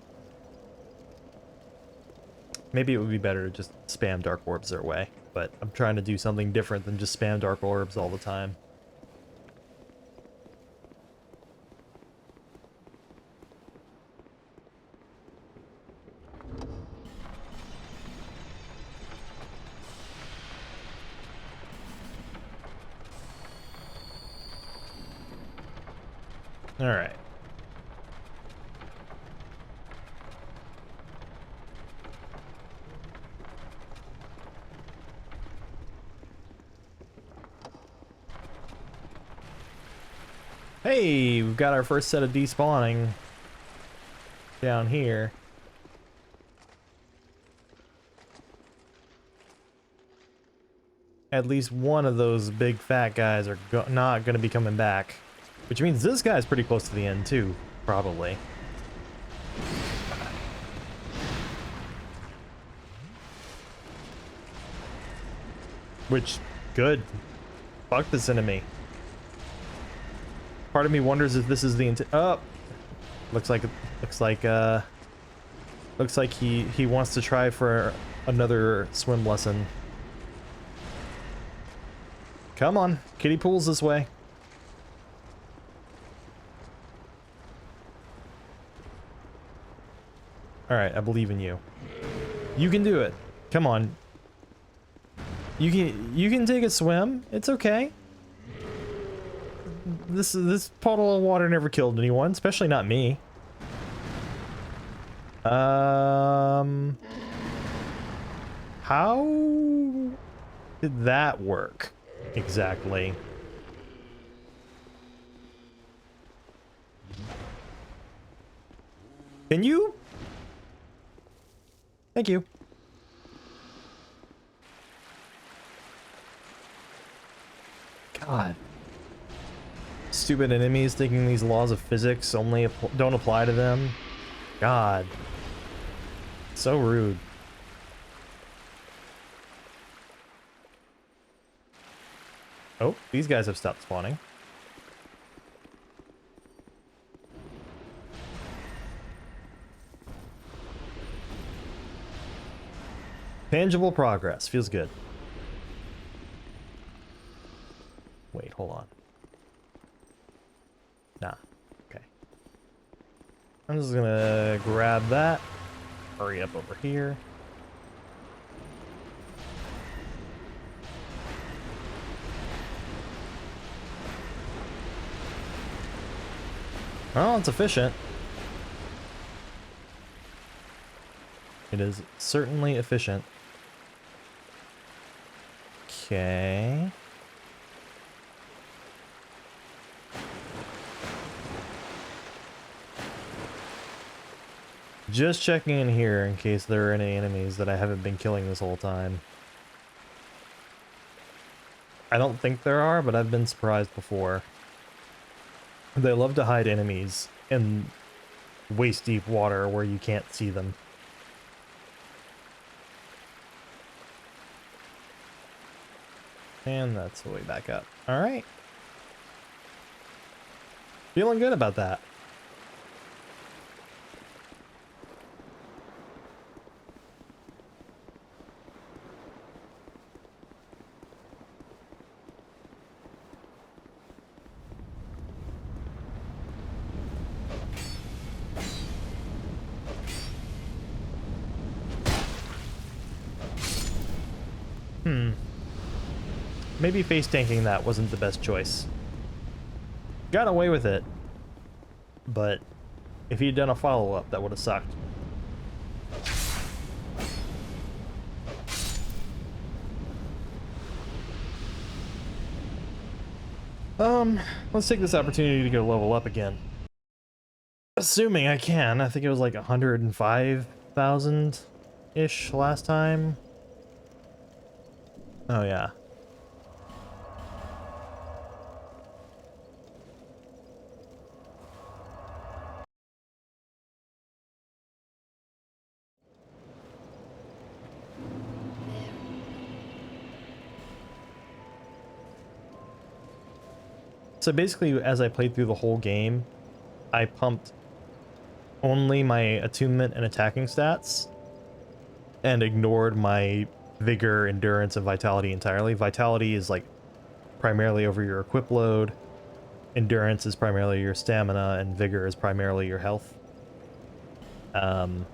Maybe it would be better to just spam dark orbs their way, but I'm trying to do something different than just spam dark orbs all the time. All right. Hey, we've got our first set of despawning down here. At least one of those big fat guys are not going to be coming back. Which means this guy's pretty close to the end too, probably. Which, good. Fuck this enemy. Part of me wonders if this is the oh, looks like he wants to try for another swim lesson. Come on, kiddie pool's this way. All right, I believe in you. You can do it. Come on. You can take a swim. It's okay. this puddle of water never killed anyone, especially not me. How did that work exactly? Can you? Thank you. God. Stupid enemies thinking these laws of physics only don't apply to them. God. So rude. Oh, these guys have stopped spawning. Tangible progress. Feels good. Wait, hold on. Nah. Okay. I'm just gonna grab that. Hurry up over here. Well, it's efficient. It is certainly efficient. Okay. Just checking in here in case there are any enemies that I haven't been killing this whole time. I don't think there are, but I've been surprised before. They love to hide enemies in waist-deep water where you can't see them. And that's the way back up. Alright. Feeling good about that. Maybe face tanking that wasn't the best choice. Got away with it, but if he'd done a follow-up, that would have sucked. Let's take this opportunity to go level up again. Assuming I can. I think it was like 105,000-ish last time. Oh yeah. So basically, as I played through the whole game, I pumped only my attunement and attacking stats and ignored my vigor, endurance, and vitality entirely. Vitality is like primarily over your equip load, endurance is primarily your stamina, and vigor is primarily your health. So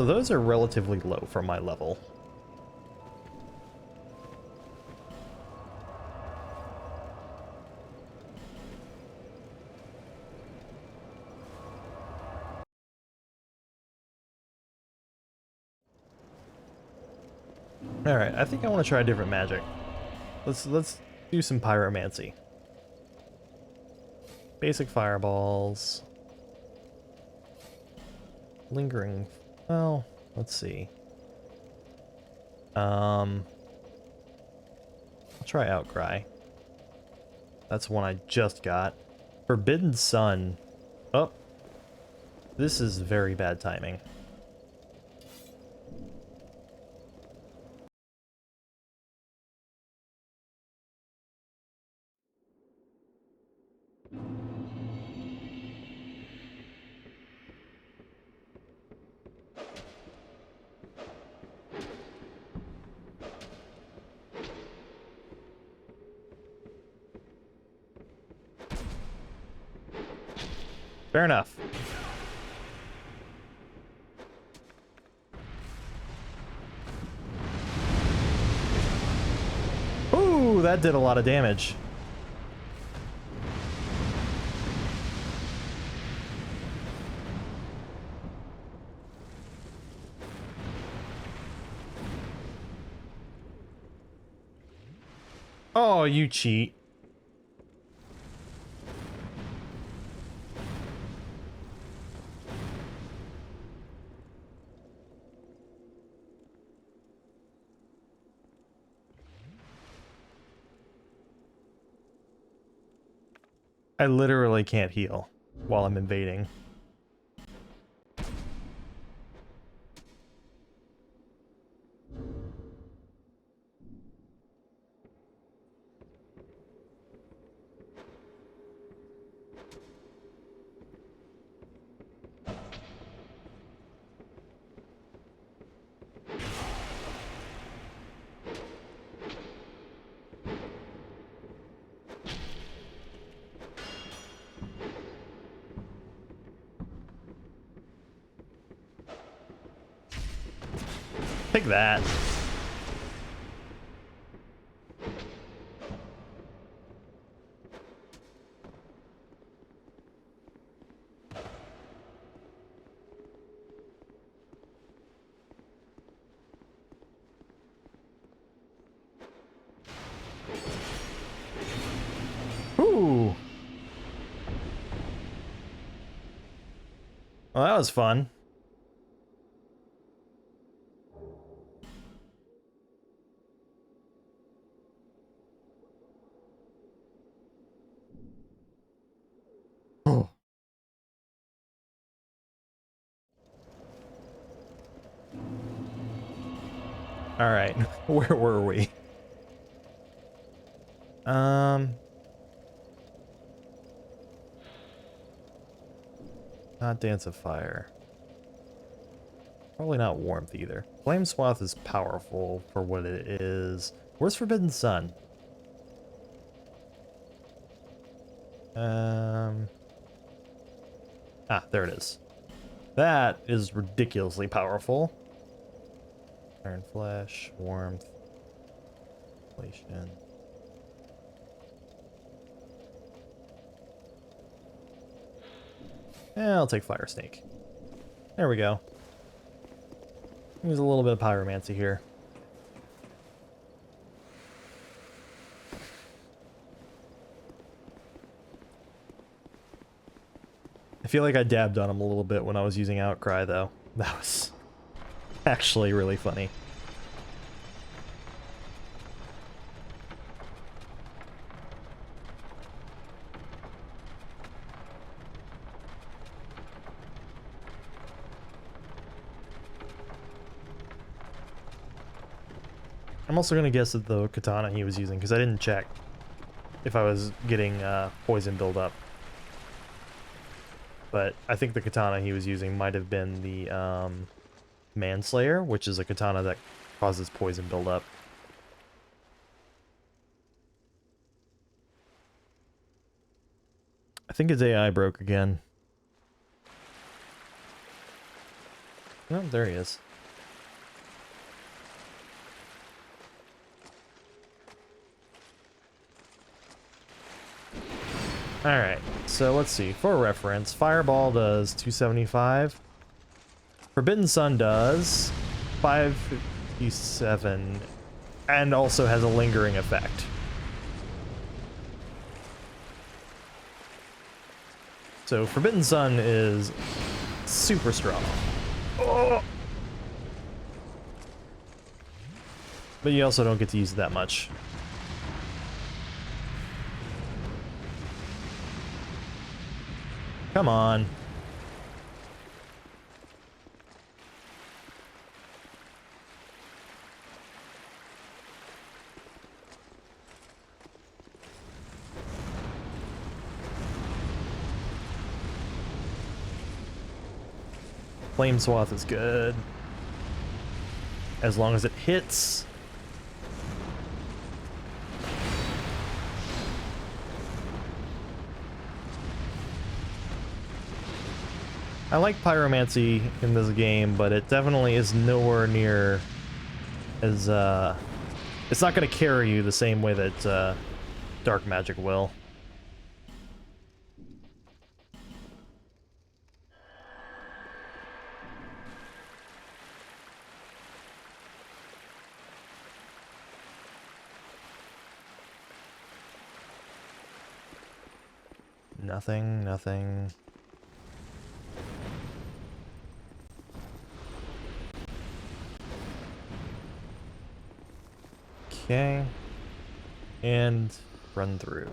those are relatively low for my level. All right, I think I want to try a different magic. Let's do some pyromancy. Basic fireballs. Lingering. Well, let's see. I'll try Outcry. That's one I just got. Forbidden Sun. Oh, this is very bad timing. Fair enough. Ooh, that did a lot of damage. Oh, you cheat. I literally can't heal while I'm invading. Take that. Ooh. Well, that was fun. Oh. All right, where were we? Not Dance of Fire. Probably not Warmth either. Flame Swath is powerful for what it is. Where's Forbidden Sun? Ah, there it is. That is ridiculously powerful. Iron Flesh, Warmth, Inflation. I'll take Fire Snake. There we go. Use a little bit of pyromancy here. I feel like I dabbed on him a little bit when I was using Outcry, though. That was actually really funny. I'm also going to guess at the katana he was using, because I didn't check if I was getting poison buildup. But I think the katana he was using might have been the Manslayer, which is a katana that causes poison buildup. I think his AI broke again. Oh, there he is. Alright, so let's see. For reference, Fireball does 275. Forbidden Sun does 557, and also has a lingering effect. So Forbidden Sun is super strong. Oh! But you also don't get to use it that much. Come on. Flame Swath is good. As long as it hits. I like pyromancy in this game, but it definitely is nowhere near as, it's not going to carry you the same way that dark magic will. Nothing, nothing. Okay. And run through.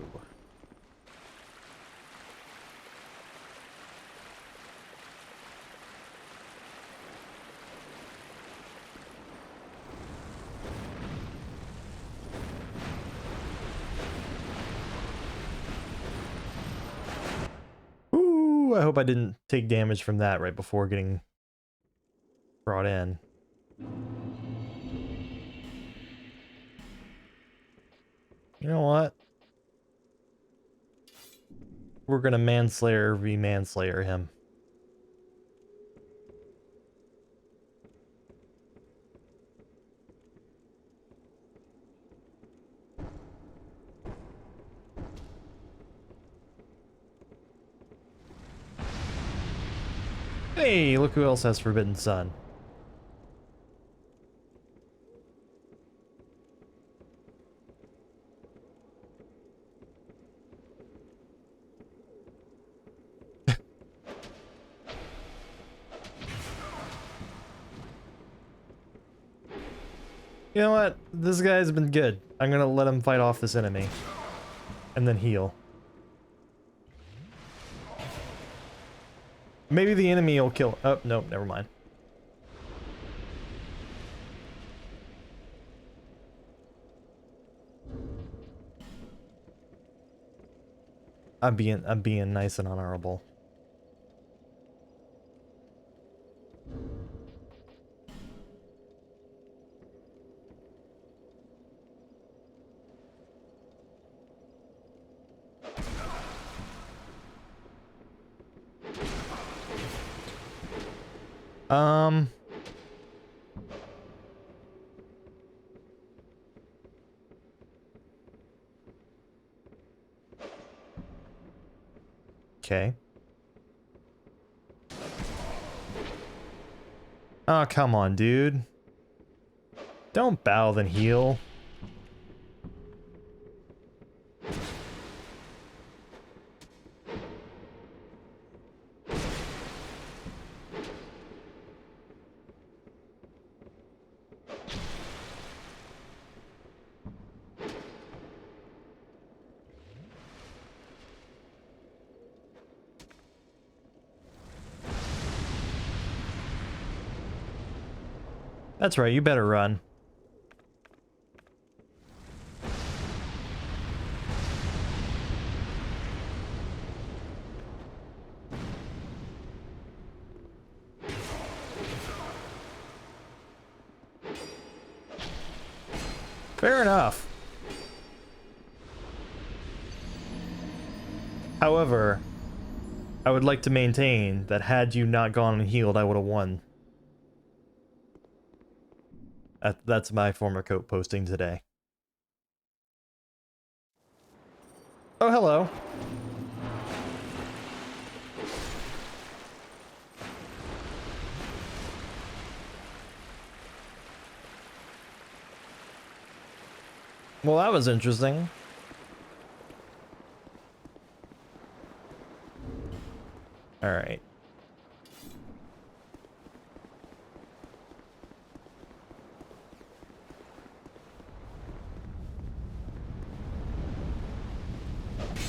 Ooh, I hope I didn't take damage from that right before getting brought in. You know what? We're gonna manslayer v manslayer him. Hey, look who else has Forbidden Sun. You know what? This guy's been good. I'm gonna let him fight off this enemy. And then heal. Maybe the enemy will kill. Oh, no, never mind. I'm being nice and honorable. Okay. Oh, come on, dude. Don't bow, then heal. That's right, you better run. Fair enough. However, I would like to maintain that had you not gone and healed, I would have won. That's my former coat posting today. Oh, hello. Well, that was interesting. All right.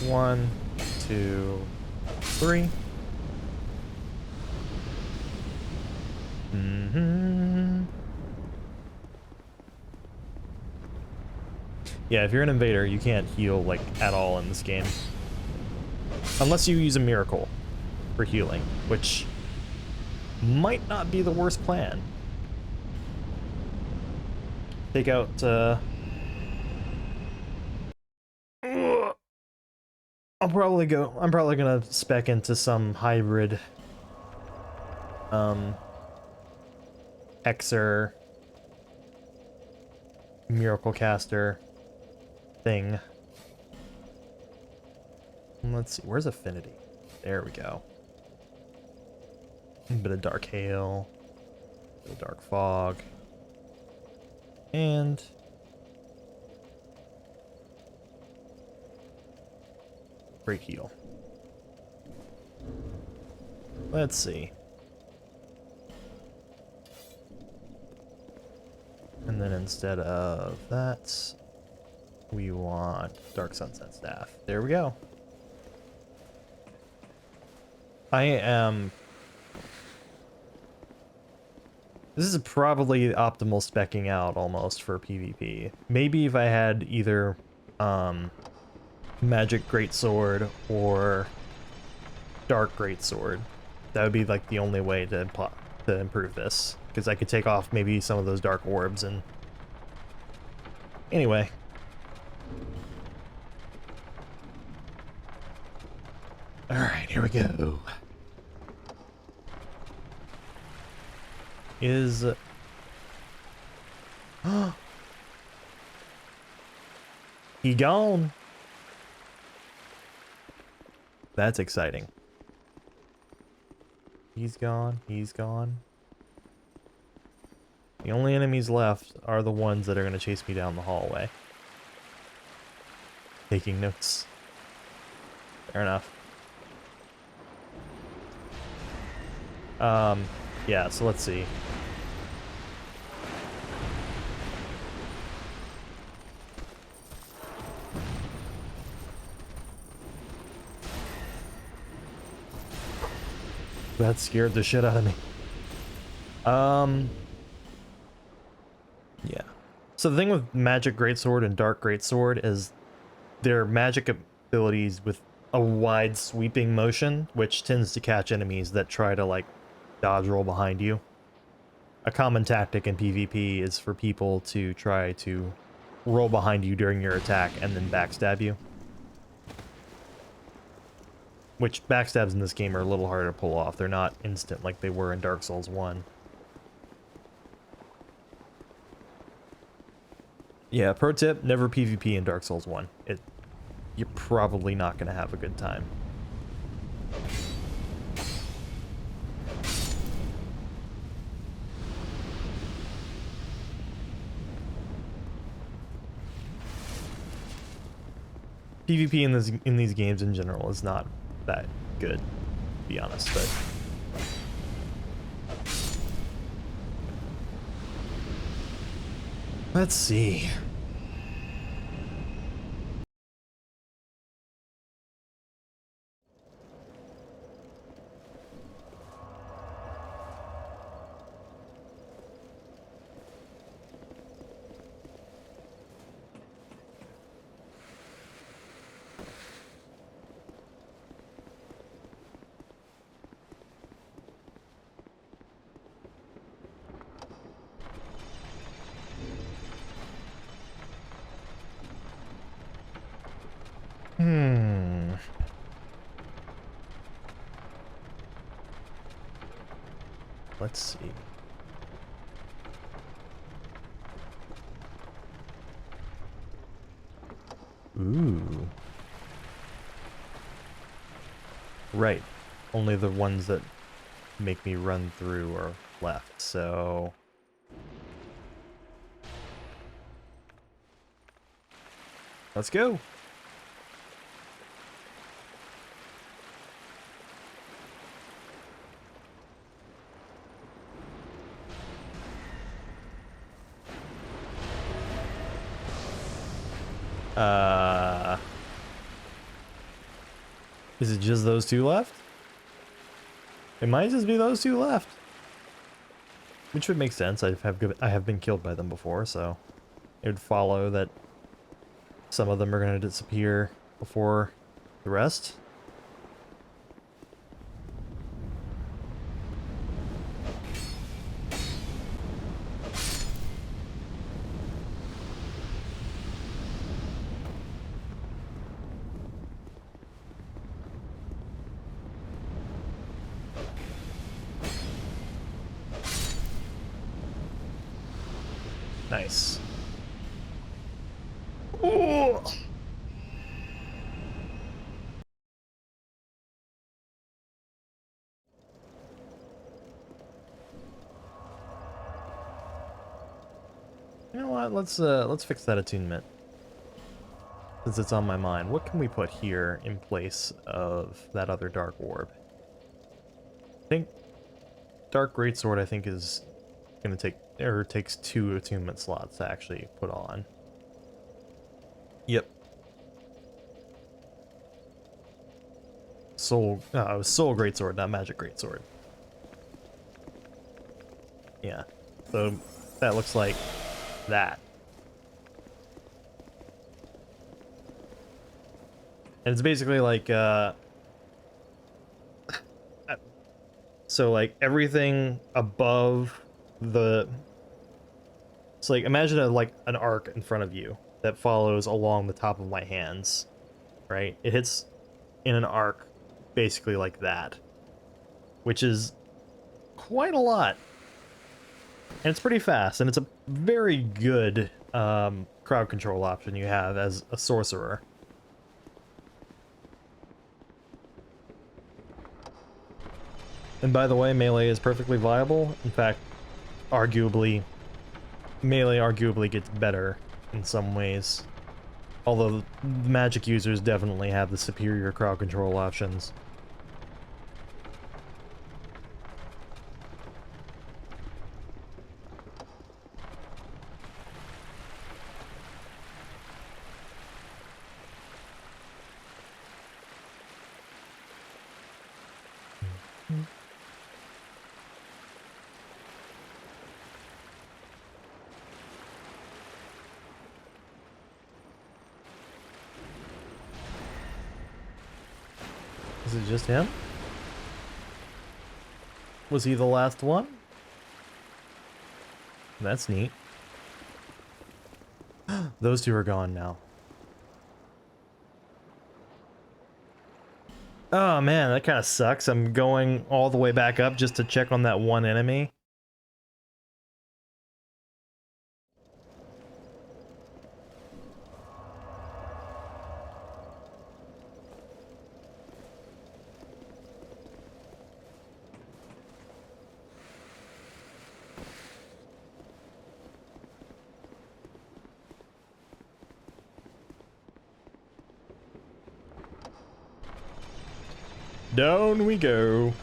One, two, three. Yeah, if you're an invader, you can't heal, like, at all in this game. Unless you use a miracle for healing, which might not be the worst plan. Take out, I'm probably gonna spec into some hybrid, Hexer, Miracle Caster thing. Let's see, where's Affinity? There we go. A bit of Dark Hail, a bit of Dark Fog, and Great Heal. Let's see. And then instead of that, we want Dark Sunset Staff. There we go. I am... This is probably optimal speccing out almost for PvP. Maybe if I had either Magic Greatsword or Dark Greatsword, that would be like the only way to improve this. Because I could take off maybe some of those dark orbs and... Anyway. Alright, here we go. Is... He gone. That's exciting. He's gone. He's gone. The only enemies left are the ones that are going to chase me down the hallway. Taking notes. Fair enough. Yeah, so let's see. That scared the shit out of me. Yeah. So the thing with Magic Greatsword and Dark Greatsword is they're magic abilities with a wide sweeping motion, which tends to catch enemies that try to like dodge roll behind you. A common tactic in PvP is for people to try to roll behind you during your attack and then backstab you. Which backstabs in this game are a little harder to pull off. They're not instant like they were in Dark Souls 1. Yeah, pro tip, never PvP in Dark Souls 1. You're probably not going to have a good time. PvP in these games in general is not that good, to be honest, but... Let's see. Let's see. Ooh. Right. Only the ones that make me run through are left, so... Let's go! Is it just those two left? It might just be those two left. Which would make sense. I have been killed by them before, so it would follow that some of them are going to disappear before the rest. Nice. Ooh. You know what? Let's fix that attunement. Since it's on my mind, what can we put here in place of that other dark orb? think Dark Greatsword, I think, is gonna take, or takes 2 attunement slots to actually put on. Yep. Soul Greatsword, not Magic Greatsword. Yeah. So that looks like that. And it's basically like, so like everything above the, it's like, imagine like an arc in front of you that follows along the top of my hands, right? It hits in an arc basically like that, which is quite a lot. And it's pretty fast, and it's a very good crowd control option you have as a sorcerer. And by the way, melee is perfectly viable. In fact, arguably, melee arguably gets better in some ways. Although the magic users definitely have the superior crowd control options. Is it just him? Was he the last one? That's neat. Those two are gone now. Oh man, that kind of sucks. I'm going all the way back up just to check on that one enemy. Down we go.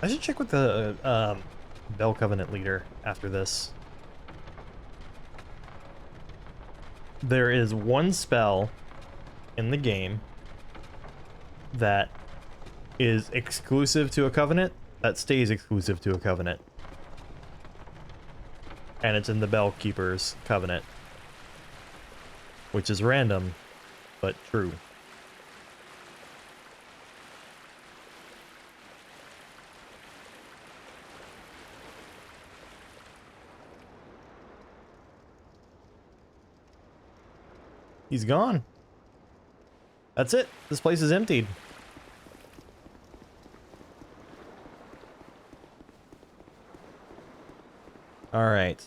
I should check with the Bell Covenant leader after this. There is one spell in the game that is exclusive to a covenant, that stays exclusive to a covenant. And it's in the Bell Keeper's covenant. Which is random, but true. He's gone. That's it. This place is emptied. All right.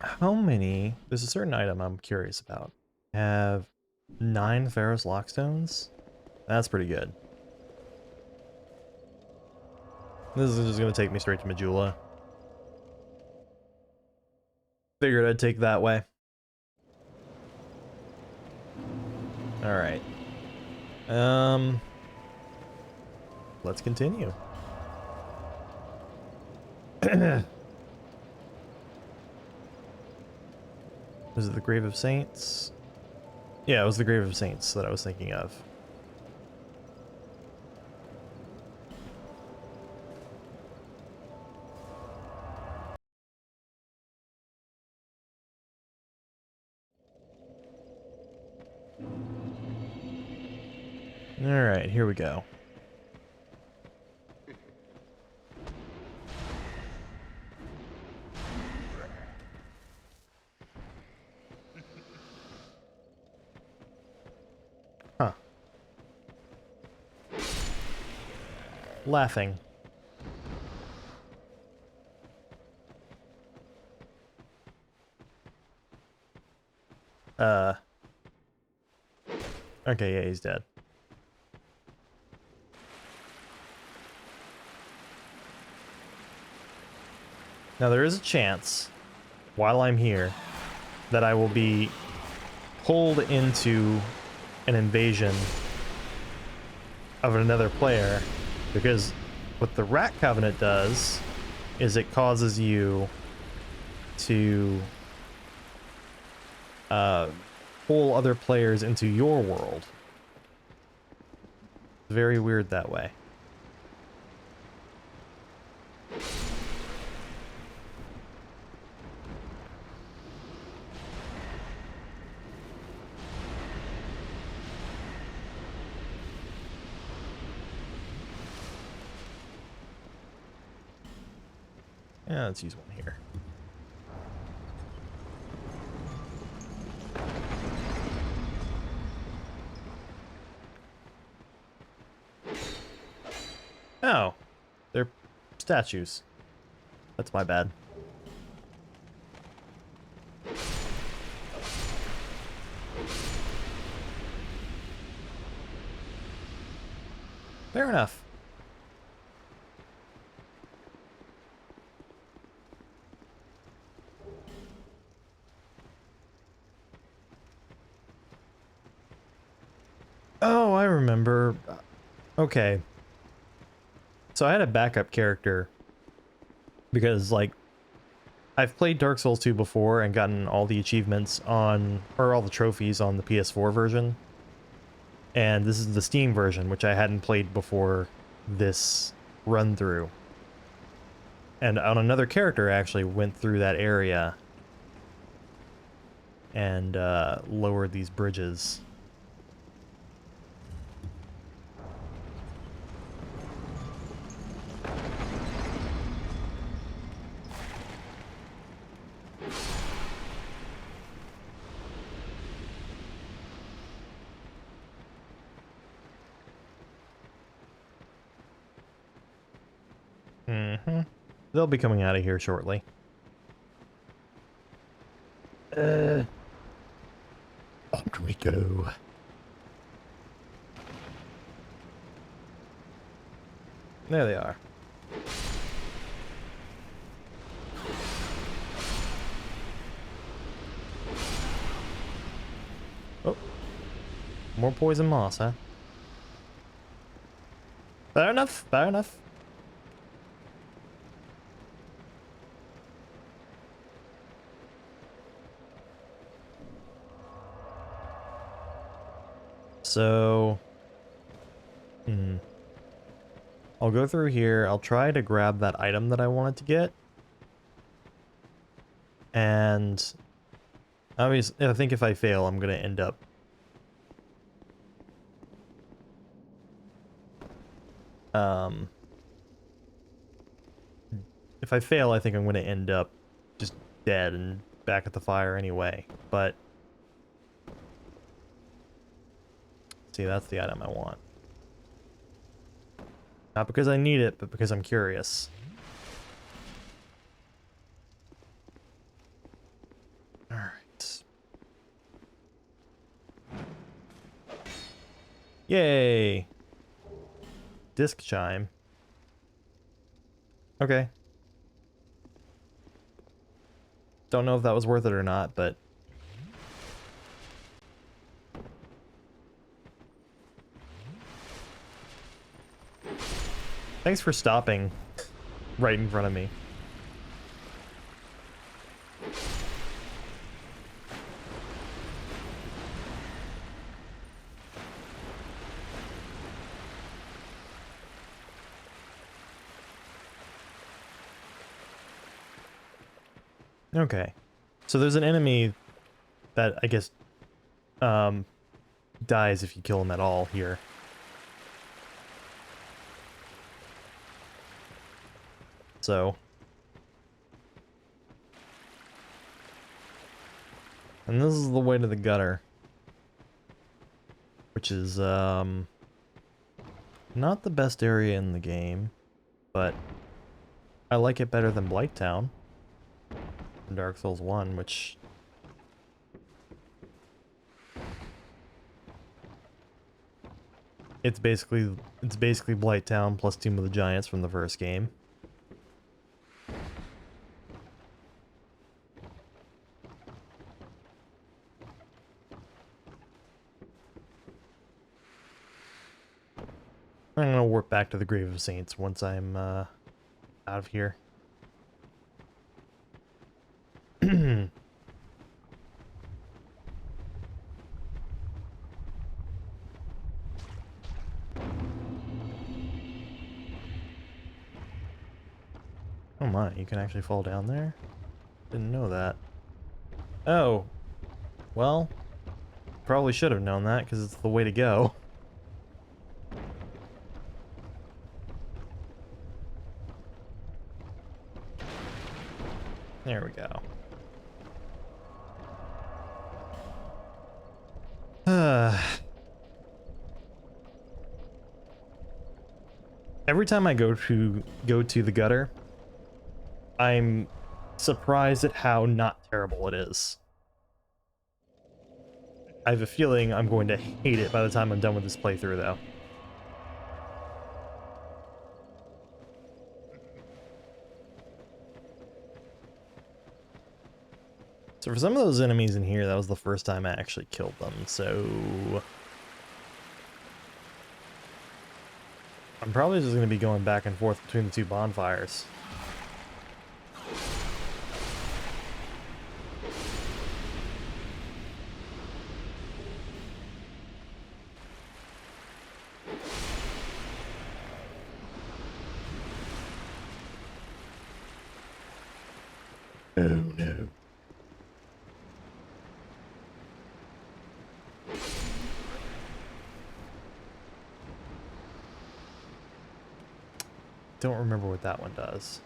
How many? There's a certain item I'm curious about. Have 9 Ferrous Lockstones? That's pretty good. This is just gonna take me straight to Majula. Figured I'd take that way. Alright. Let's continue. Was it the Grave of Saints? Yeah, it was the Grave of Saints that I was thinking of. Alright, here we go. Huh. Laughing. Okay, yeah, he's dead. Now there is a chance, while I'm here, that I will be pulled into an invasion of another player, because what the Rat Covenant does is it causes you to pull other players into your world. It's very weird that way. Yeah, let's use one here. Oh, they're statues. That's my bad. Fair enough. Oh, I remember. Okay. So I had a backup character because, like, I've played Dark Souls 2 before and gotten all the achievements on, or all the trophies on the PS4 version. And this is the Steam version, which I hadn't played before this run through. And on another character, I actually went through that area and lowered these bridges. Mm-hmm. They'll be coming out of here shortly. On we go. There they are. Oh. More poison moss, huh? Fair enough, fair enough. So, I'll go through here. I'll try to grab that item that I wanted to get. And obviously, I think if I fail, I'm going to end up if I fail, I think I'm going to end up just dead and back at the fire anyway. But see, that's the item I want. Not because I need it, but because I'm curious. Alright. Yay! Disc chime. Okay. Don't know if that was worth it or not, but... Thanks for stopping right in front of me. Okay. So there's an enemy that I guess dies if you kill him at all here. So, and this is the way to the gutter, which is not the best area in the game, but I like it better than Blighttown in Dark Souls 1, which it's basically Blighttown plus Tomb of the Giants from the first game. back to the Grave of Saints once I'm out of here. Oh my, you can actually fall down there? Didn't know that. Oh, well, probably should have known that because it's the way to go. There we go. Every time I go to the gutter, I'm surprised at how not terrible it is. I have a feeling I'm going to hate it by the time I'm done with this playthrough, though. So for some of those enemies in here, that was the first time I actually killed them, so... I'm probably just going to be going back and forth between the two bonfires. Oh no. Don't remember what that one does.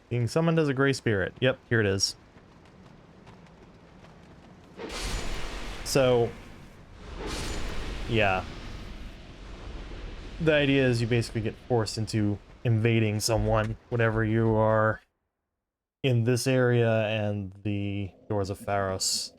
Being summoned as a gray spirit. Yep, here it is. So, yeah. The idea is you basically get forced into invading someone whenever you are in this area and the Doors of Pharos.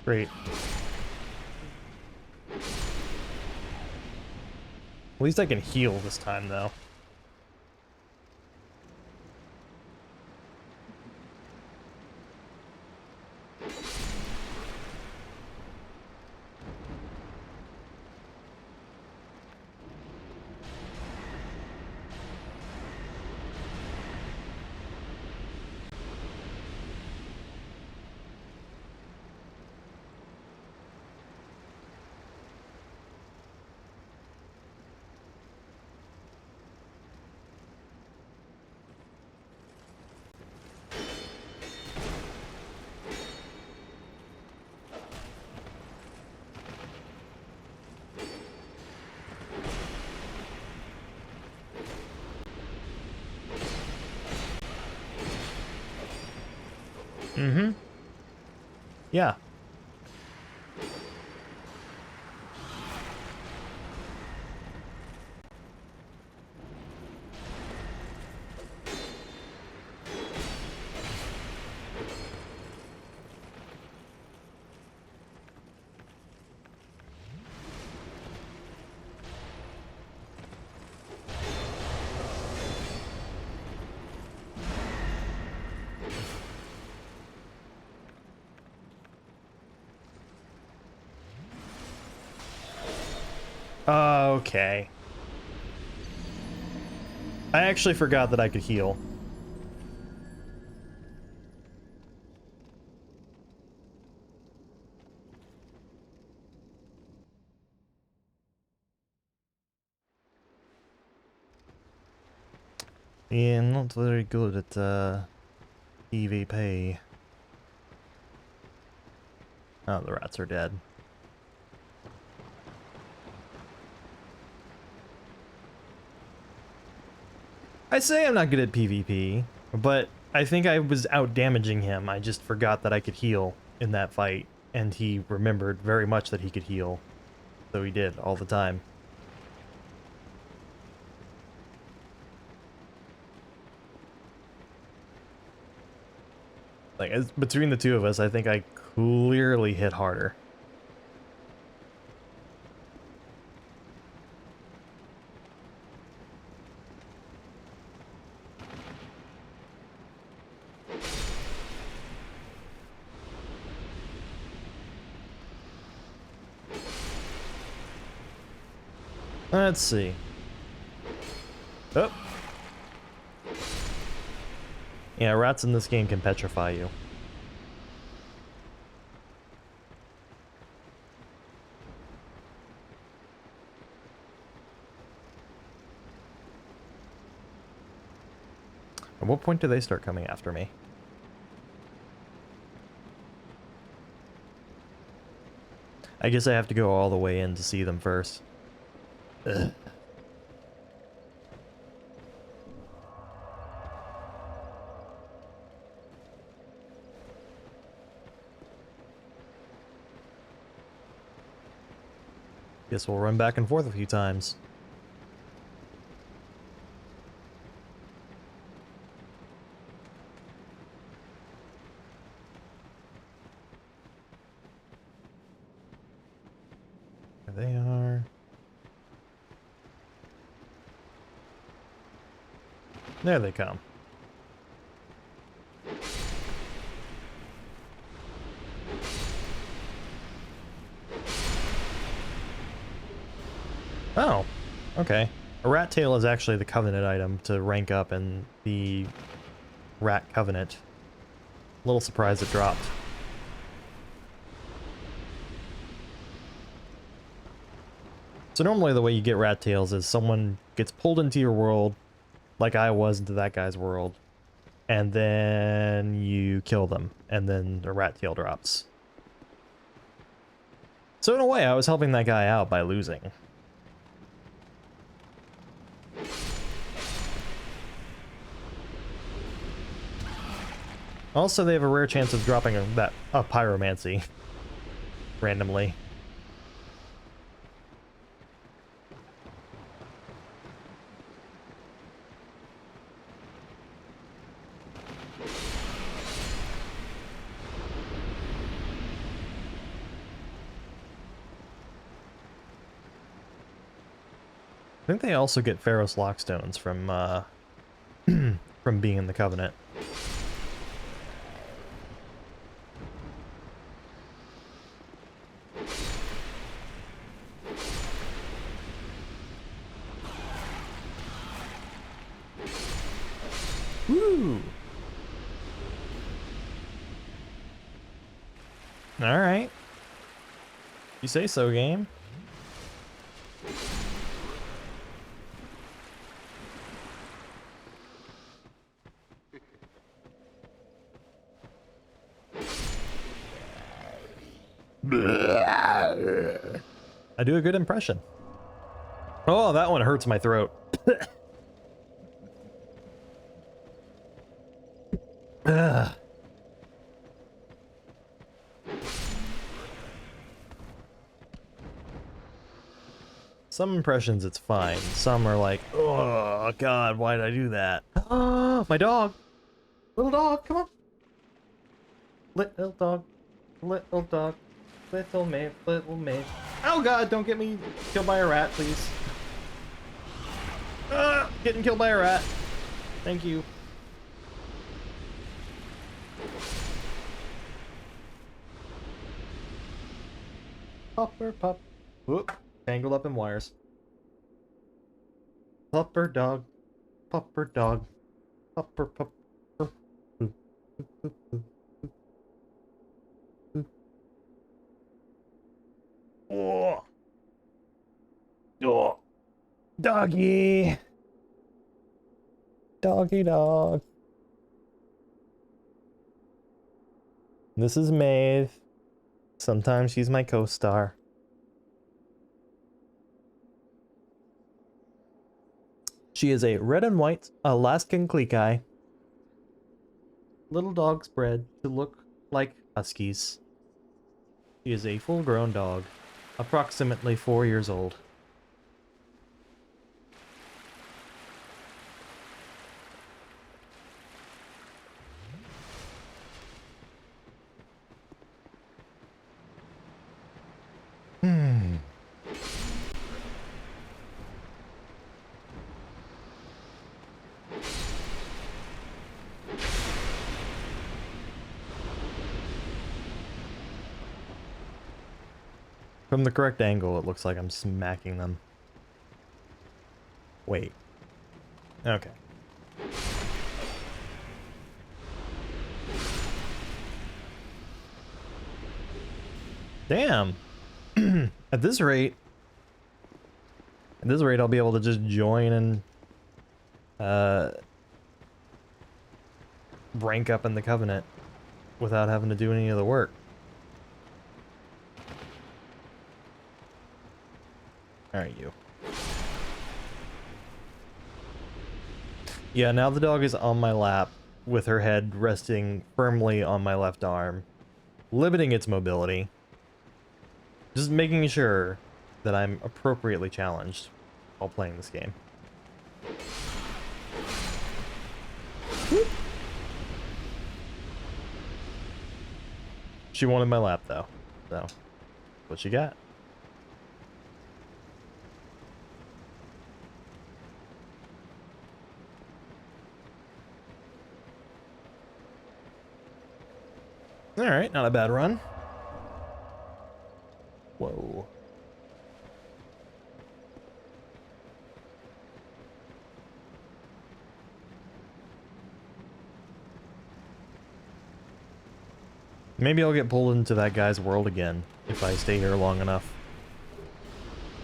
Great. At least I can heal this time, though. Mm-hmm. Yeah. Okay. I actually forgot that I could heal. Yeah, not very good at PvP. Oh, the rats are dead. I say I'm not good at PvP, but I think I was out damaging him. I just forgot that I could heal in that fight, and he remembered very much that he could heal. So he did all the time. Like, between the two of us, I think I clearly hit harder. Let's see. Oh. Yeah, rats in this game can petrify you. At what point do they start coming after me? I guess I have to go all the way in to see them first. Ugh. Guess we'll run back and forth a few times. There they are. There they come. Oh, okay. A rat tail is actually the covenant item to rank up in the rat covenant. A little surprised it dropped. So normally the way you get rat tails is someone gets pulled into your world, like I was into that guy's world, and then you kill them, and then a rat tail drops. So in a way, I was helping that guy out by losing. Also, they have a rare chance of dropping a pyromancy randomly. I think they also get Pharaoh's Lockstones from from being in the Covenant. Woo! All right. You say so, game. I do a good impression. Oh, that one hurts my throat. Ugh. Some impressions it's fine. Some are like, oh god, why did I do that? Oh, my dog. Little dog, come on. Little dog. Little dog. Little Maeve, little Maeve. Oh god, don't get me killed by a rat, please. Getting killed by a rat. Thank you. Pupper pup. Whoop. Tangled up in wires. Pupper dog. Pupper dog. Pupper pup. Oh. Oh. Doggy. Doggy dog. This is Maeve. Sometimes she's my co-star. She is a red and white Alaskan Klekai. Little dogs bred to look like huskies. She is a full-grown dog, approximately 4 years old. From the correct angle, it looks like I'm smacking them. Wait. Okay. Damn. At this rate, I'll be able to just join and rank up in the Covenant without having to do any of the work. Alright, you. Yeah, now the dog is on my lap with her head resting firmly on my left arm, limiting its mobility. Just making sure that I'm appropriately challenged while playing this game. Whoop. She wanted my lap though, so what you got? Alright, not a bad run. Whoa. Maybe I'll get pulled into that guy's world again if I stay here long enough.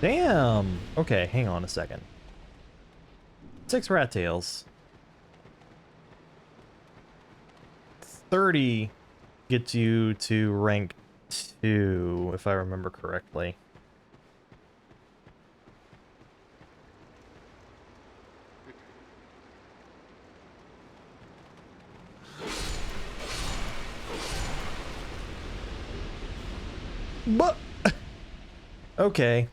Damn! Okay, hang on a second. 6 rat tails. 30 gets you to rank 2, if I remember correctly. But okay.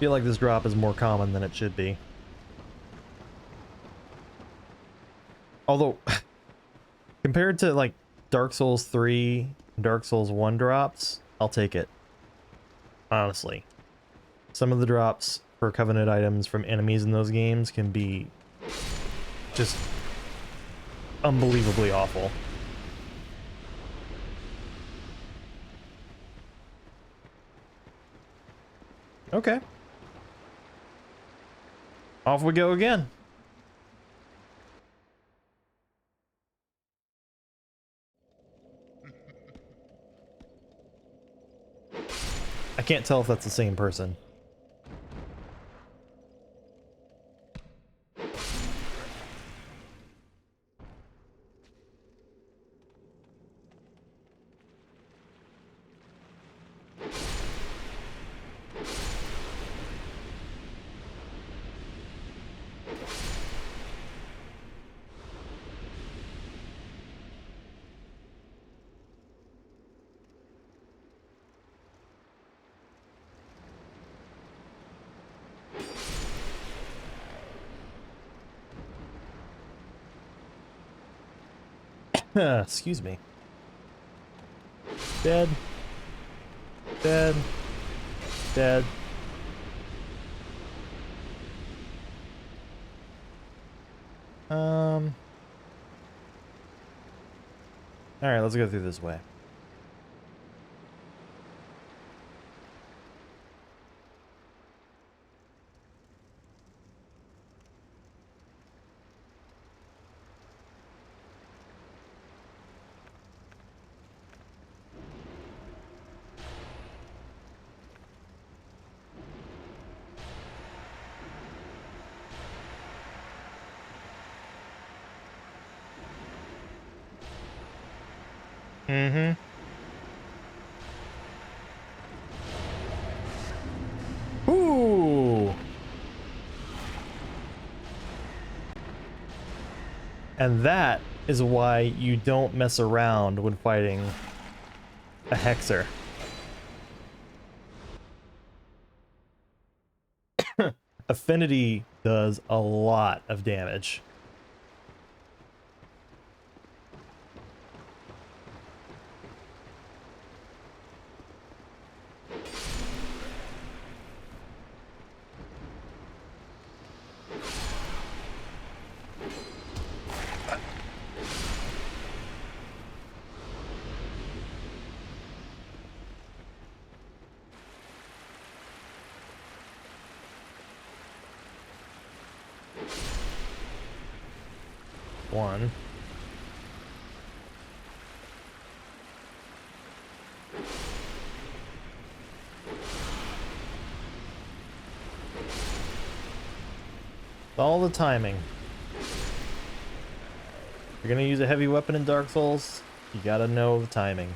Feel like this drop is more common than it should be. Although, compared to like Dark Souls 3, Dark Souls 1 drops, I'll take it. Honestly. Some of the drops for Covenant items from enemies in those games can be just unbelievably awful. Okay. Off we go again. I can't tell if that's the same person. Excuse me. Dead. Dead. Dead. Alright, let's go through this way. Mm-hmm. And that is why you don't mess around when fighting a hexer. Affinity does a lot of damage. One. All the timing. If you're gonna use a heavy weapon in Dark Souls, you gotta know the timing.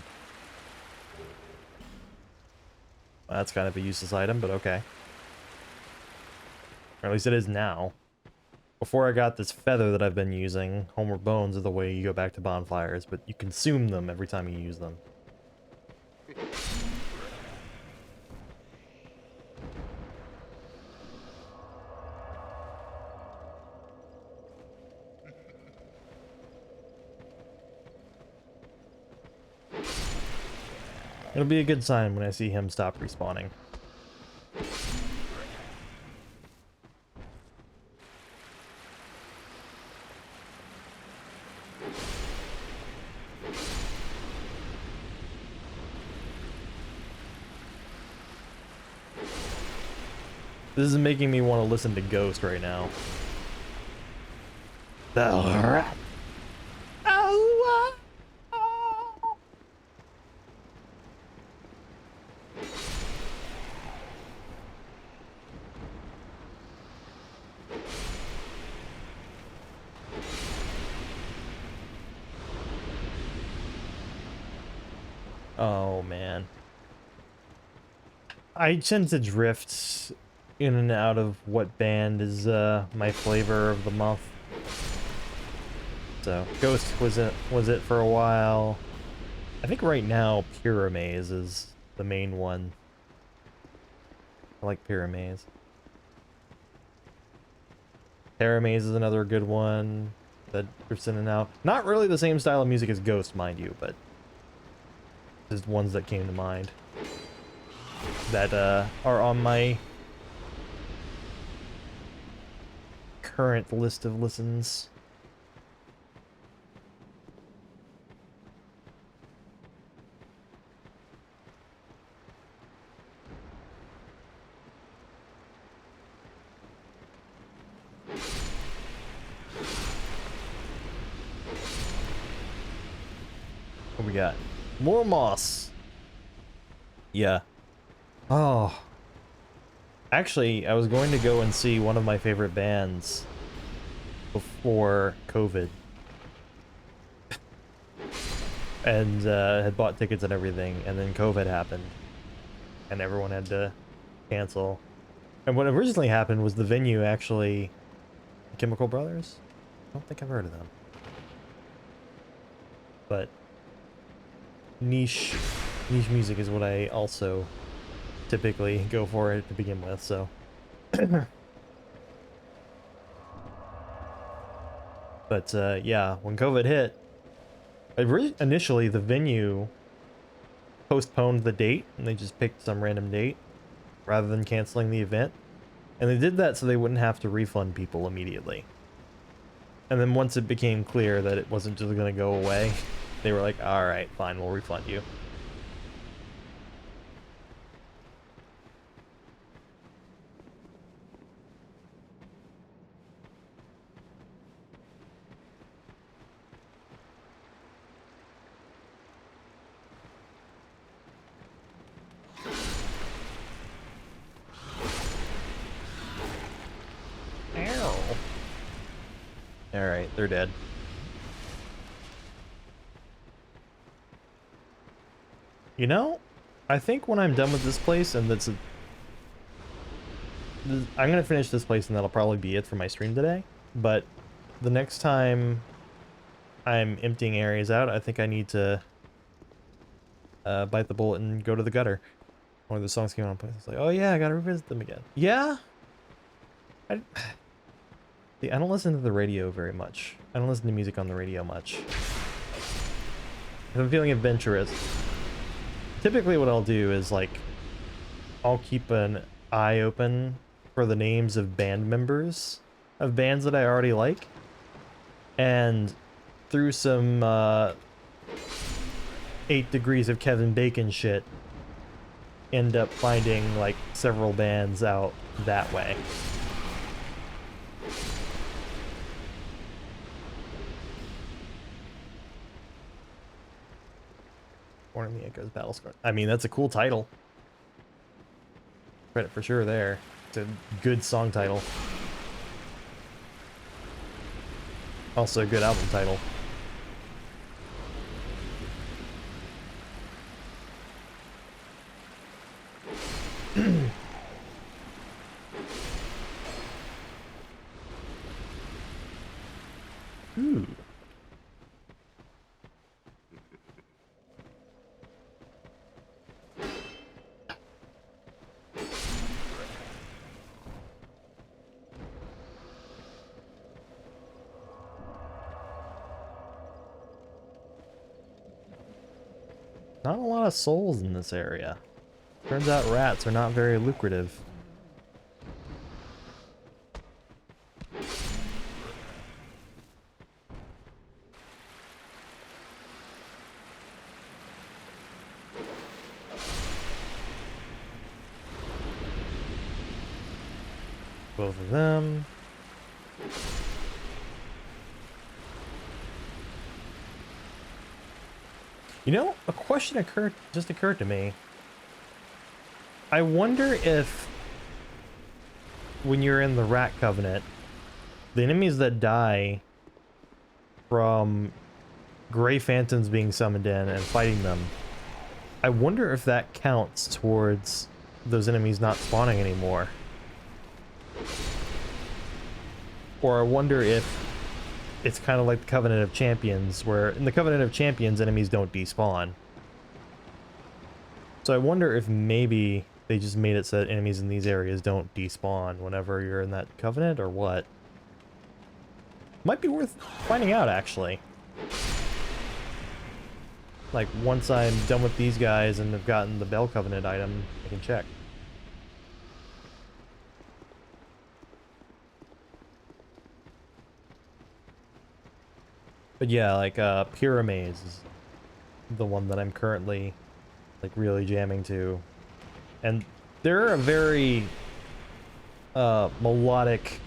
Well, that's kind of a useless item, but okay. Or at least it is now. Before I got this feather that I've been using, Homeward Bones are the way you go back to bonfires, but you consume them every time you use them. It'll be a good sign when I see him stop respawning. This is making me want to listen to Ghost right now. Alright. Oh man. I tend to drift in and out of what band is my flavor of the month. So Ghost was it for a while. I think right now Pyramaze is the main one. I like Pyramaze. Terramaze is another good one that drifts in and out. Not really the same style of music as Ghost, mind you, but just ones that came to mind that are on my current list of listens. What we got? More moss. Yeah. Oh. Actually, I was going to go and see one of my favorite bands before COVID. And had bought tickets and everything, and then COVID happened. And everyone had to cancel. And what originally happened was the venue actually... Chemical Brothers? I don't think I've heard of them. But... niche music is what I also typically go for it to begin with, so. But yeah, when COVID hit, initially the venue postponed the date, and they just picked some random date rather than canceling the event. And they did that so they wouldn't have to refund people immediately. And then once it became clear that it wasn't just going to go away, they were like, alright, fine, we'll refund you. Alright, they're dead. You know, I think when I'm done with this place, and I'm gonna finish this place and that'll probably be it for my stream today, but the next time I'm emptying areas out, I think I need to bite the bullet and go to the gutter. One of the songs came on, it's like, oh yeah, I gotta revisit them again. Yeah? See, I don't listen to the radio very much. I don't listen to music on the radio much. If I'm feeling adventurous, typically what I'll do is like, I'll keep an eye open for the names of band members of bands that I already like. And through some 8 Degrees of Kevin Bacon shit, end up finding like several bands out that way. Born in the Echoes Battle Scar. I mean, that's a cool title. Credit for sure there. It's a good song title. Also a good album title. Ooh. Not a lot of souls in this area. Turns out rats are not very lucrative. Both of them. You know, a question just occurred to me. I wonder if when you're in the Rat Covenant, the enemies that die from Gray Phantoms being summoned in and fighting them, I wonder if that counts towards those enemies not spawning anymore. Or I wonder if it's kind of like the Covenant of Champions, where in the Covenant of Champions, enemies don't despawn. So I wonder if maybe they just made it so that enemies in these areas don't despawn whenever you're in that Covenant, or what. Might be worth finding out, actually. Like, once I'm done with these guys and have gotten the Bell Covenant item, I can check. But yeah, like, Pyramaze is the one that I'm currently, like, really jamming to. And they're a very, melodic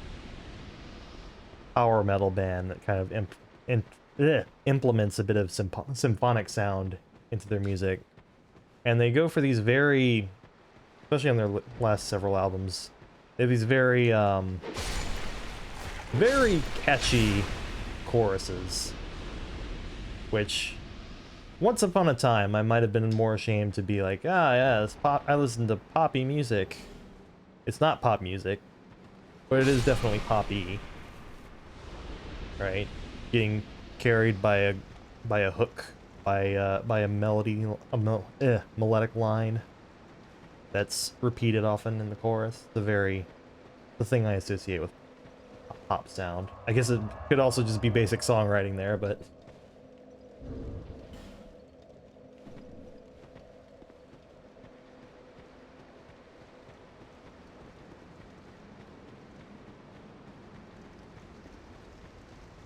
power metal band that kind of implements a bit of symphonic sound into their music. And they go for these very, especially on their last several albums, they have these very, very catchy choruses. Which, once upon a time, I might have been more ashamed to be like, ah, yeah, it's pop. I listen to poppy music. It's not pop music, but it is definitely poppy, right? Getting carried by a hook, by a melody, melodic line that's repeated often in the chorus. The thing I associate with pop sound. I guess it could also just be basic songwriting there, but.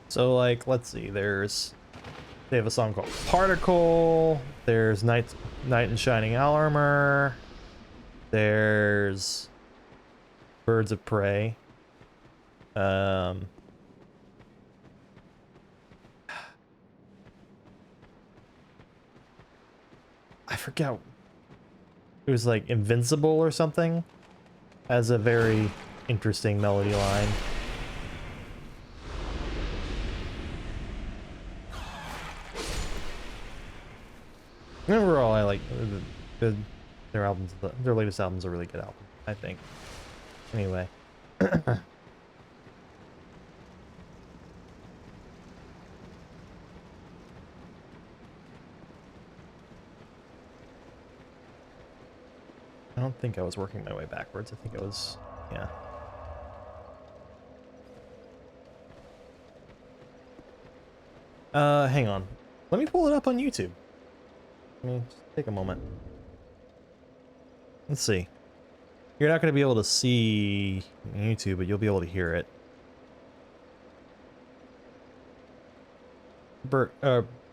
So, like, let's see, they have a song called Particle, there's Knight in Shining Armor, there's Birds of Prey, I forget, it was like Invincible or something, has a very interesting melody line. Overall, I like their albums. Their latest album's a really good album, I think. Anyway. I don't think I was working my way backwards. I think I was, yeah. Hang on. Let me pull it up on YouTube. Let me just take a moment. Let's see. You're not going to be able to see YouTube, but you'll be able to hear it.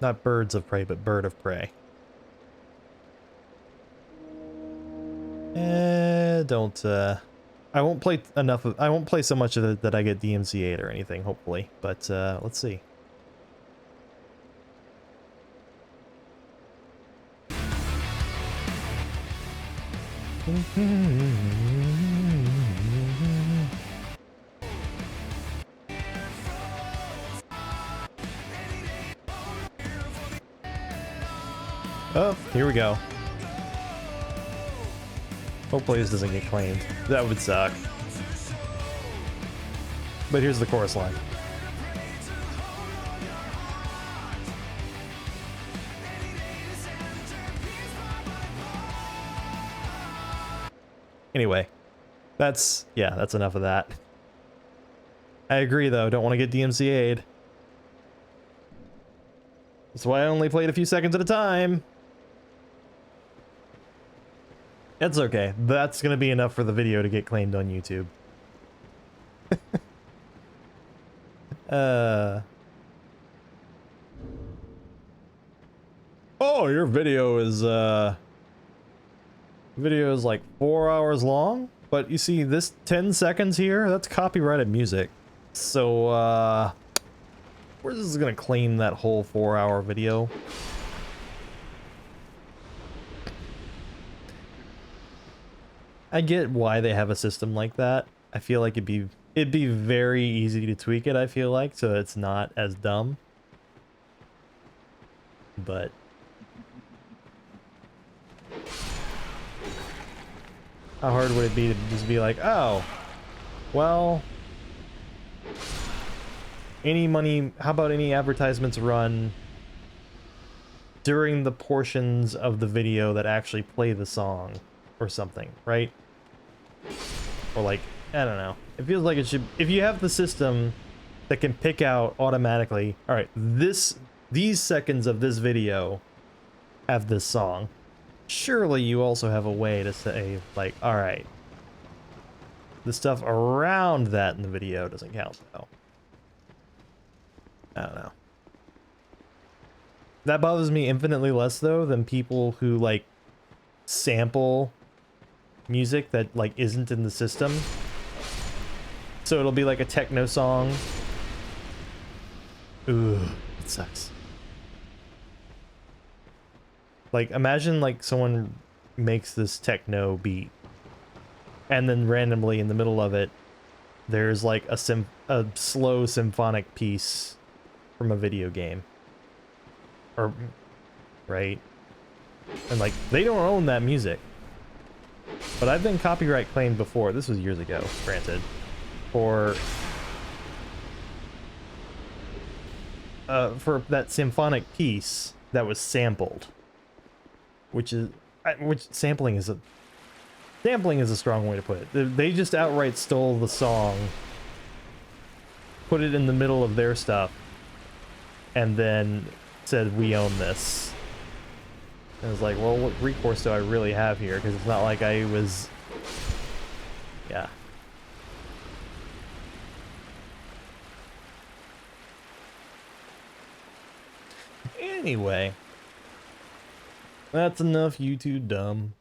Not Birds of Prey, but Bird of Prey. Don't, I won't play enough of, I won't play so much of it that I get DMCA'd or anything, hopefully, but, let's see. Oh, here we go. Hopefully this doesn't get claimed. That would suck. But here's the chorus line. Anyway, that's enough of that. I agree though, don't want to get DMCA'd. That's why I only played a few seconds at a time. It's okay. That's gonna be enough for the video to get claimed on YouTube. Oh, your video is like 4 hours long, but you see this 10 seconds here, that's copyrighted music. So where's this gonna claim that whole 4-hour video? I get why they have a system like that. I feel like it'd be very easy to tweak it, I feel like, so it's not as dumb. But how hard would it be to just be like, oh, well, how about any advertisements run during the portions of the video that actually play the song or something, right? Or like, I don't know. It feels like it should, if you have the system that can pick out automatically, all right, these seconds of this video have this song. Surely you also have a way to say, like, all right, the stuff around that in the video doesn't count, though. I don't know. That bothers me infinitely less, though, than people who, like, sample music that, like, isn't in the system. So it'll be, like, a techno song. Ooh, it sucks. Like, imagine, like, someone makes this techno beat, and then randomly in the middle of it, there's, like, a slow symphonic piece from a video game. Or, right? And, like, they don't own that music. But I've been copyright claimed before. This was years ago, granted. For that symphonic piece that was sampled. Which sampling is a strong way to put it. They just outright stole the song, put it in the middle of their stuff, and then said, we own this. And I was like, well, what recourse do I really have here? Because it's not like I was... Yeah. Anyway. That's enough, you two dumb.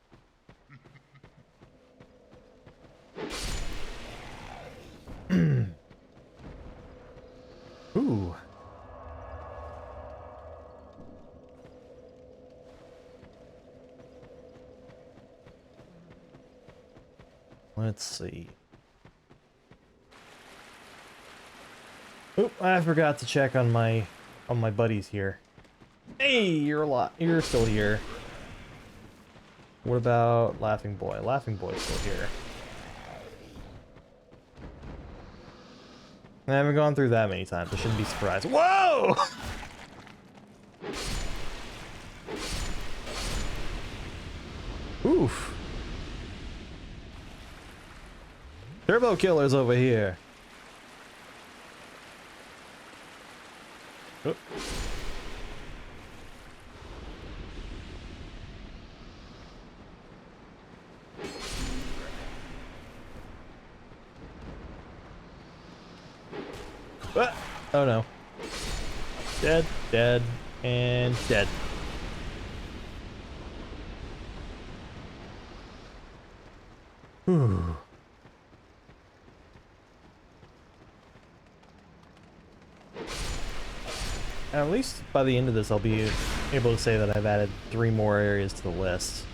Ooh. Let's see. Oop, I forgot to check on my buddies here. Hey, you're still here. What about Laughing Boy? Laughing Boy's still here. I haven't gone through that many times. I shouldn't be surprised. Whoa! Oof. Turbo killer's over here. Oh. Ah! Oh no. Dead, dead, and dead. Whew. At least by the end of this, I'll be able to say that I've added 3 more areas to the list.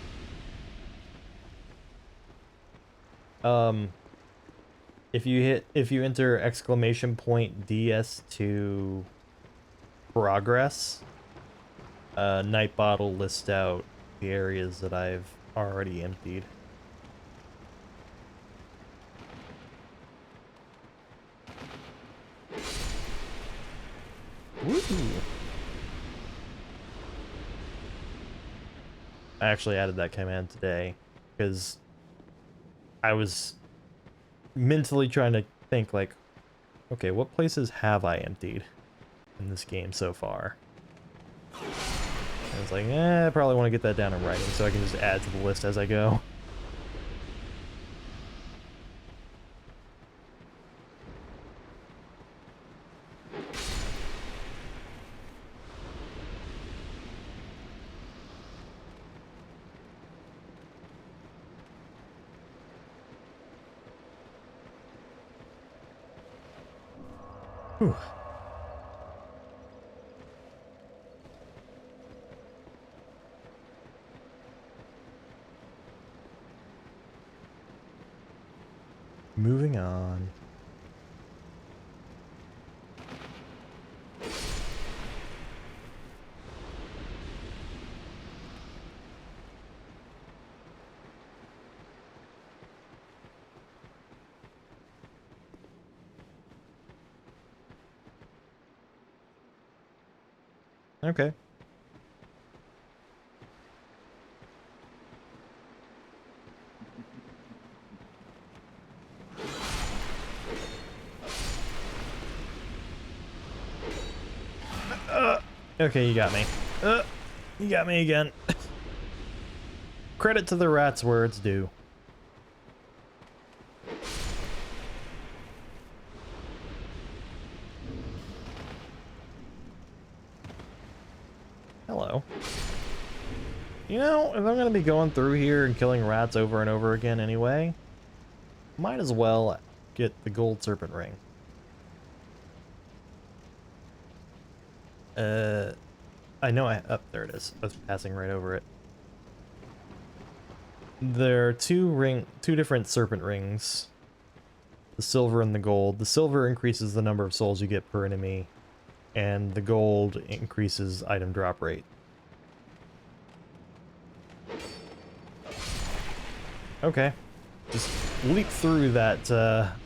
If you enter exclamation point DS2 progress, Nightbot will list out the areas that I've already emptied. Woo! I actually added that command today because I was mentally trying to think like, okay, what places have I emptied in this game so far? And I was like, I probably want to get that down in writing so I can just add to the list as I go. Whew. Moving on. Okay. Okay, you got me. You got me again. Credit to the rats where it's due. Hello. You know, if I'm gonna be going through here and killing rats over and over again anyway, might as well get the gold serpent ring. I know there it is. I was passing right over it. There are two different serpent rings. The silver and the gold. The silver increases the number of souls you get per enemy, and the gold increases item drop rate. Okay. Just leap through that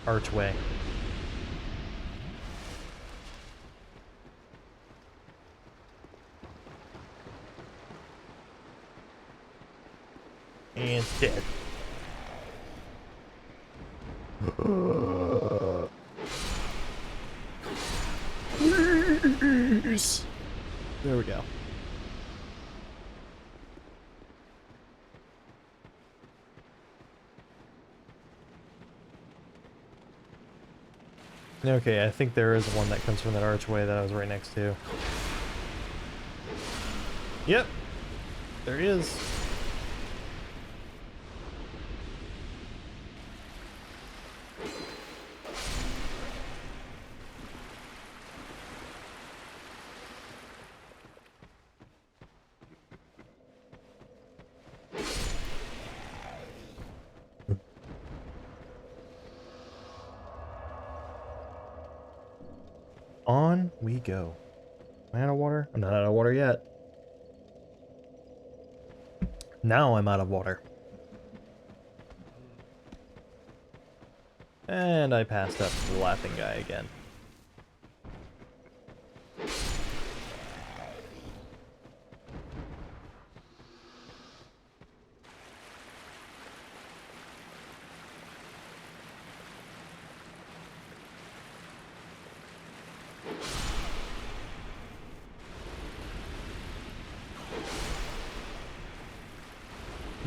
archway. And dead. There we go. Okay, I think there is one that comes from that archway that I was right next to. Yep. There he is. On we go. Am I out of water? I'm not out of water yet. Now I'm out of water. And I passed up the laughing guy again.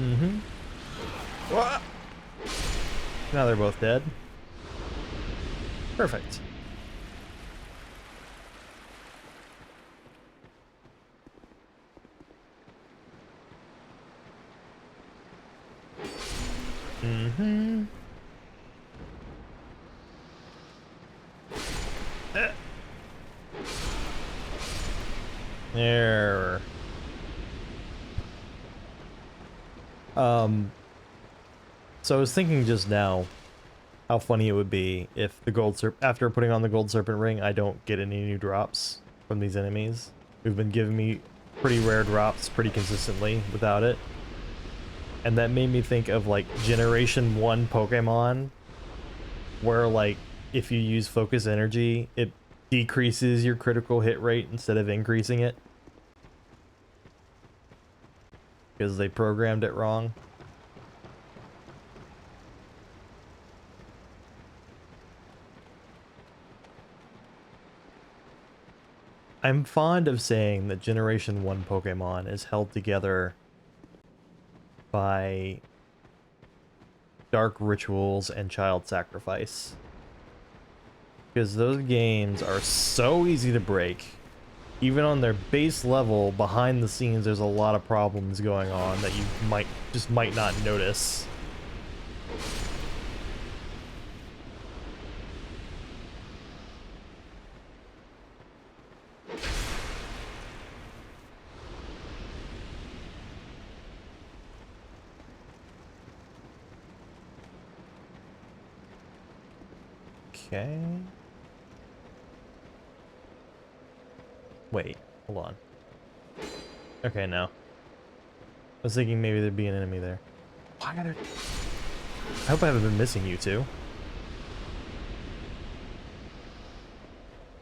Mm-hmm. Now they're both dead. Perfect. Mm-hmm. There. So I was thinking just now how funny it would be if the after putting on the gold serpent ring, I don't get any new drops from these enemies who've been giving me pretty rare drops pretty consistently without it. And that made me think of like Generation 1 Pokemon, where like if you use focus energy, it decreases your critical hit rate instead of increasing it. Because they programmed it wrong. I'm fond of saying that Generation 1 Pokemon is held together by dark rituals and child sacrifice. Because those games are so easy to break. Even on their base level, behind the scenes, there's a lot of problems going on that you might not notice. Okay. Wait, hold on. Okay, no. I was thinking maybe there'd be an enemy there. Why are there... I hope I haven't been missing you two.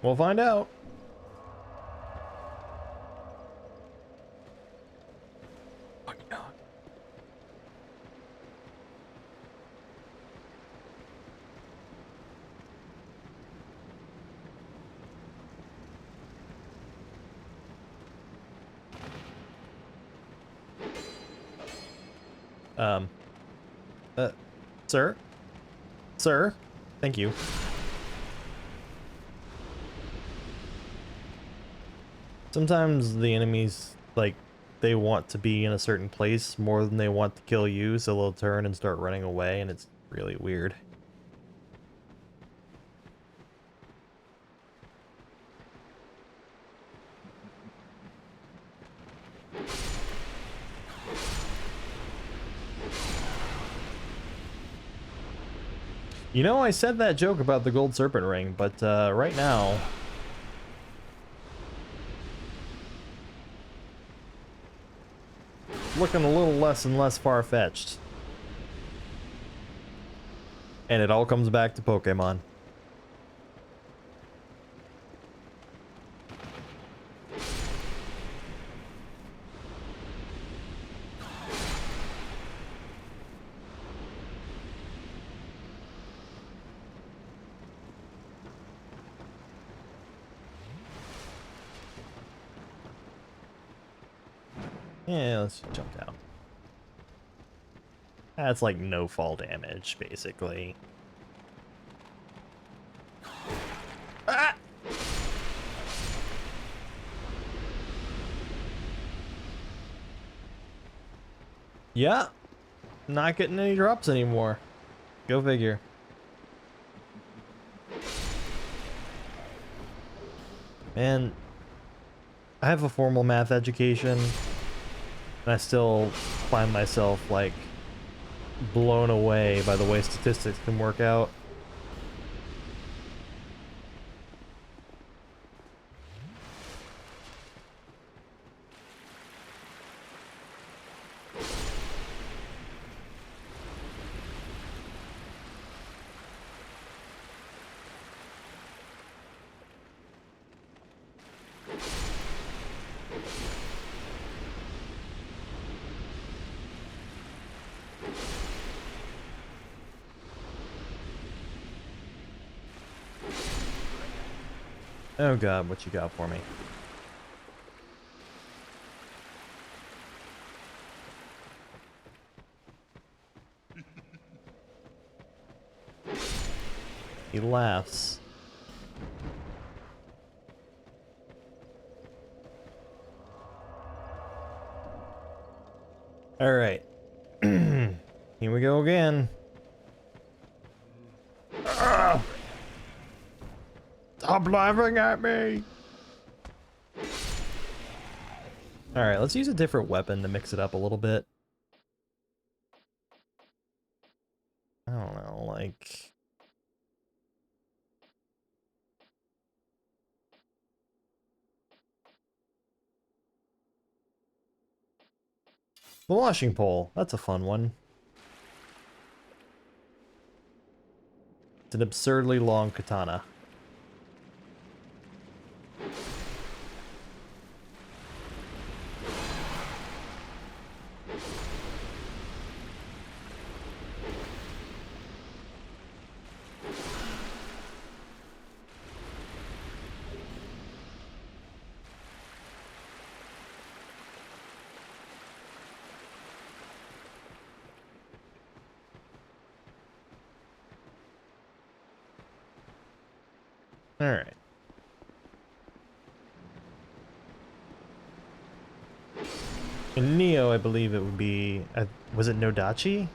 We'll find out. Sir? Sir? Thank you. Sometimes the enemies, like, they want to be in a certain place more than they want to kill you, so they'll turn and start running away, and it's really weird. You know, I said that joke about the gold serpent ring, but right now... looking a little less and less far-fetched. And it all comes back to Pokemon. Yeah, let's jump down. That's like no fall damage, basically. Ah! Yeah, not getting any drops anymore. Go figure. Man, I have a formal math education, and I still find myself, like, blown away by the way statistics can work out. Oh god, what you got for me? He laughs. All right. Here we go again. Stop laughing at me! All right, let's use a different weapon to mix it up a little bit. I don't know, like... The washing pole. That's a fun one. It's an absurdly long katana. Alright. In Neo, I believe it would be... was it Nodachi?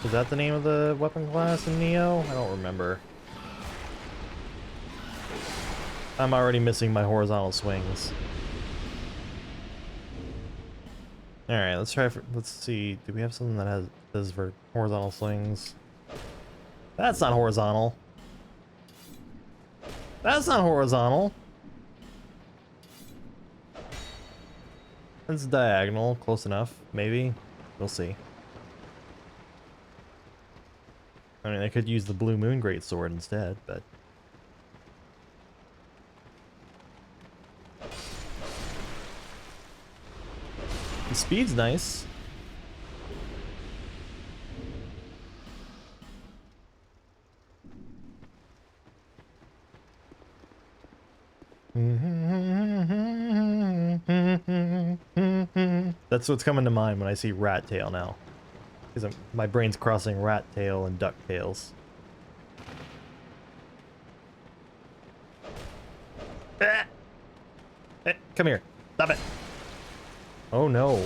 Was that the name of the weapon class in Neo? I don't remember. I'm already missing my horizontal swings. Alright, let's try for... let's see. Do we have something that does for horizontal swings? That's not horizontal. That's not horizontal. That's diagonal. Close enough. Maybe. We'll see. I mean, I could use the Blue Moon Greatsword instead, but... the speed's nice. That's what's coming to mind when I see rat tail now. Because my brain's crossing rat tail and duck tails. Ah! Eh, come here. Stop it. Oh no.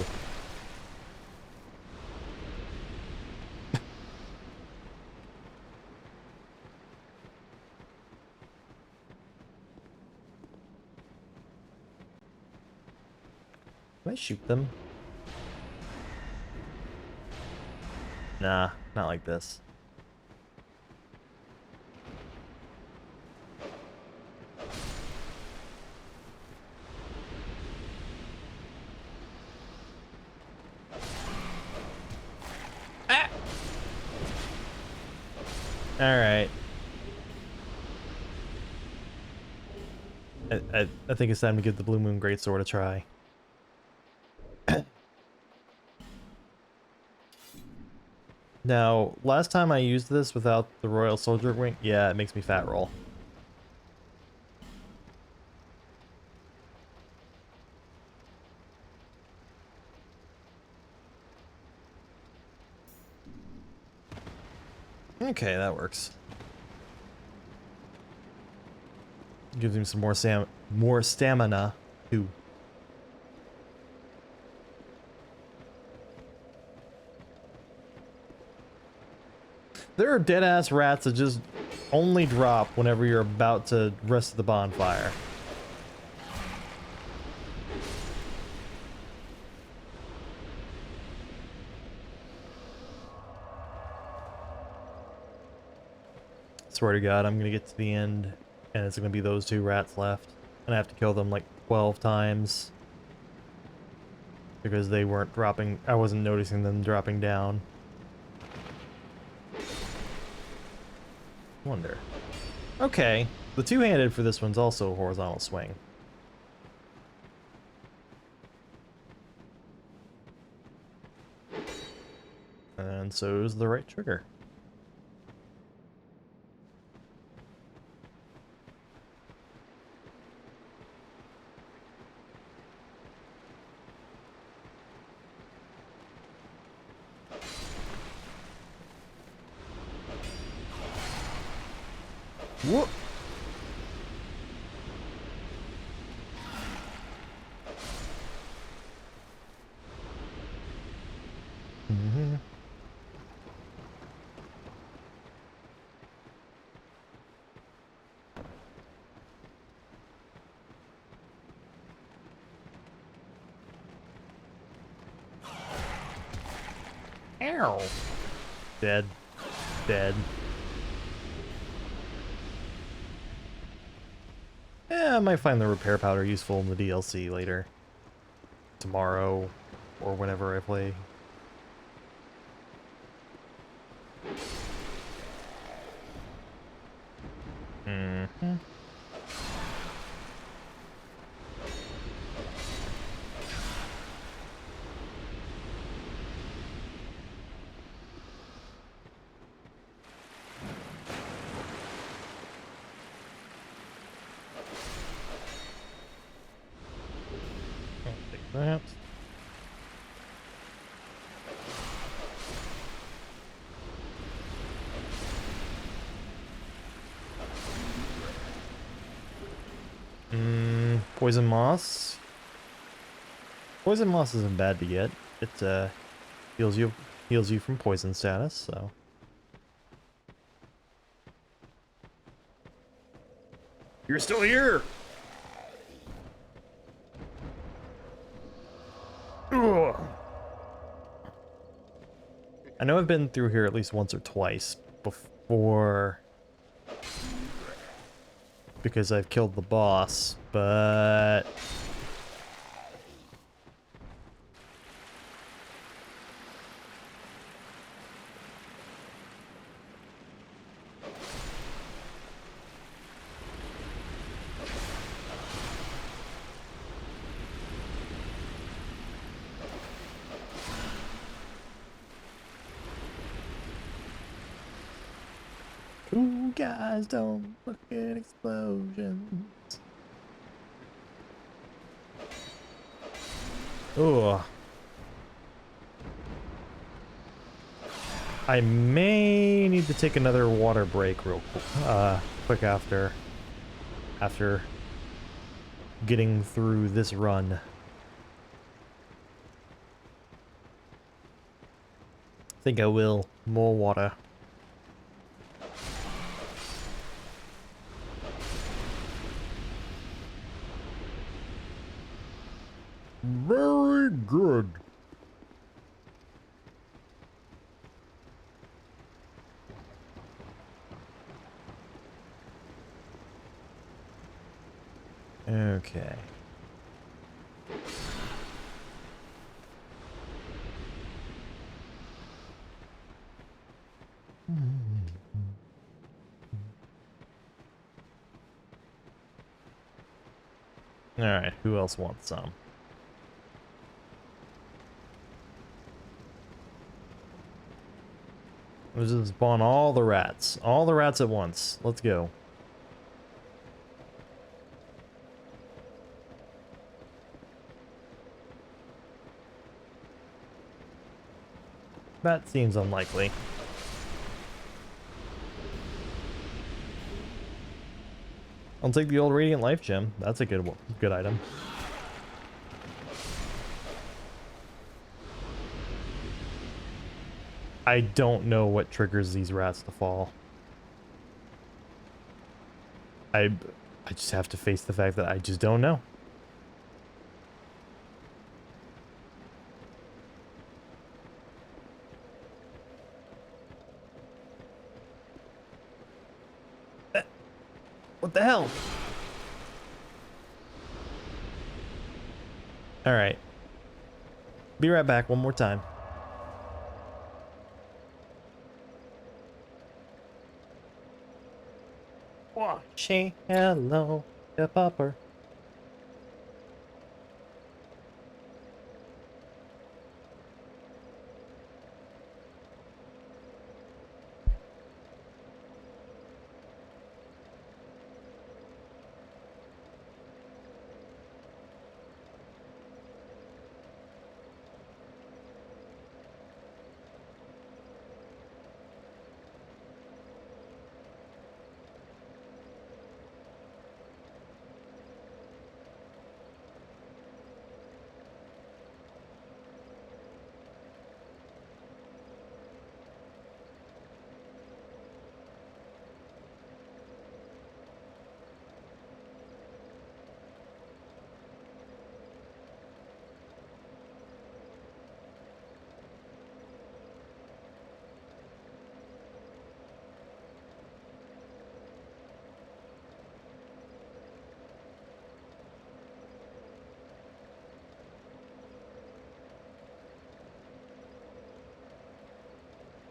Can I shoot them? Nah, not like this. Ah! Alright. I think it's time to give the Blue Moon Greatsword a try. Now, last time I used this without the Royal Soldier Wing, yeah, it makes me fat roll. Okay, that works. Gives him some more stamina too. There are dead-ass rats that just only drop whenever you're about to rest the bonfire. Swear to God, I'm gonna get to the end, and it's gonna be those two rats left. And I have to kill them like 12 times. Because they weren't dropping, I wasn't noticing them dropping down. Wonder. Okay, the two-handed for this one's also a horizontal swing. And so is the right trigger. Whoop. Mm-hmm. Ow. Dead. Dead. Yeah, I might find the repair powder useful in the DLC later. Tomorrow, or whenever I play. Mm-hmm. I'll take that. Poison moss. Poison moss isn't bad to get. It heals you from poison status, so. You're still here. Ugh. I know I've been through here at least once or twice before because I've killed the boss, but cool guys don't look at explosions. Ugh. I may need to take another water break real quick after getting through this run. I think I will. More water. Very good. Okay. Alright, who else wants some? Let's just spawn all the rats. All the rats at once. Let's go. That seems unlikely. I'll take the old Radiant Life Gem. That's a good item. I don't know what triggers these rats to fall. I just have to face the fact that I just don't know. What the hell? Alright. Be right back one more time. Say hello to Popper.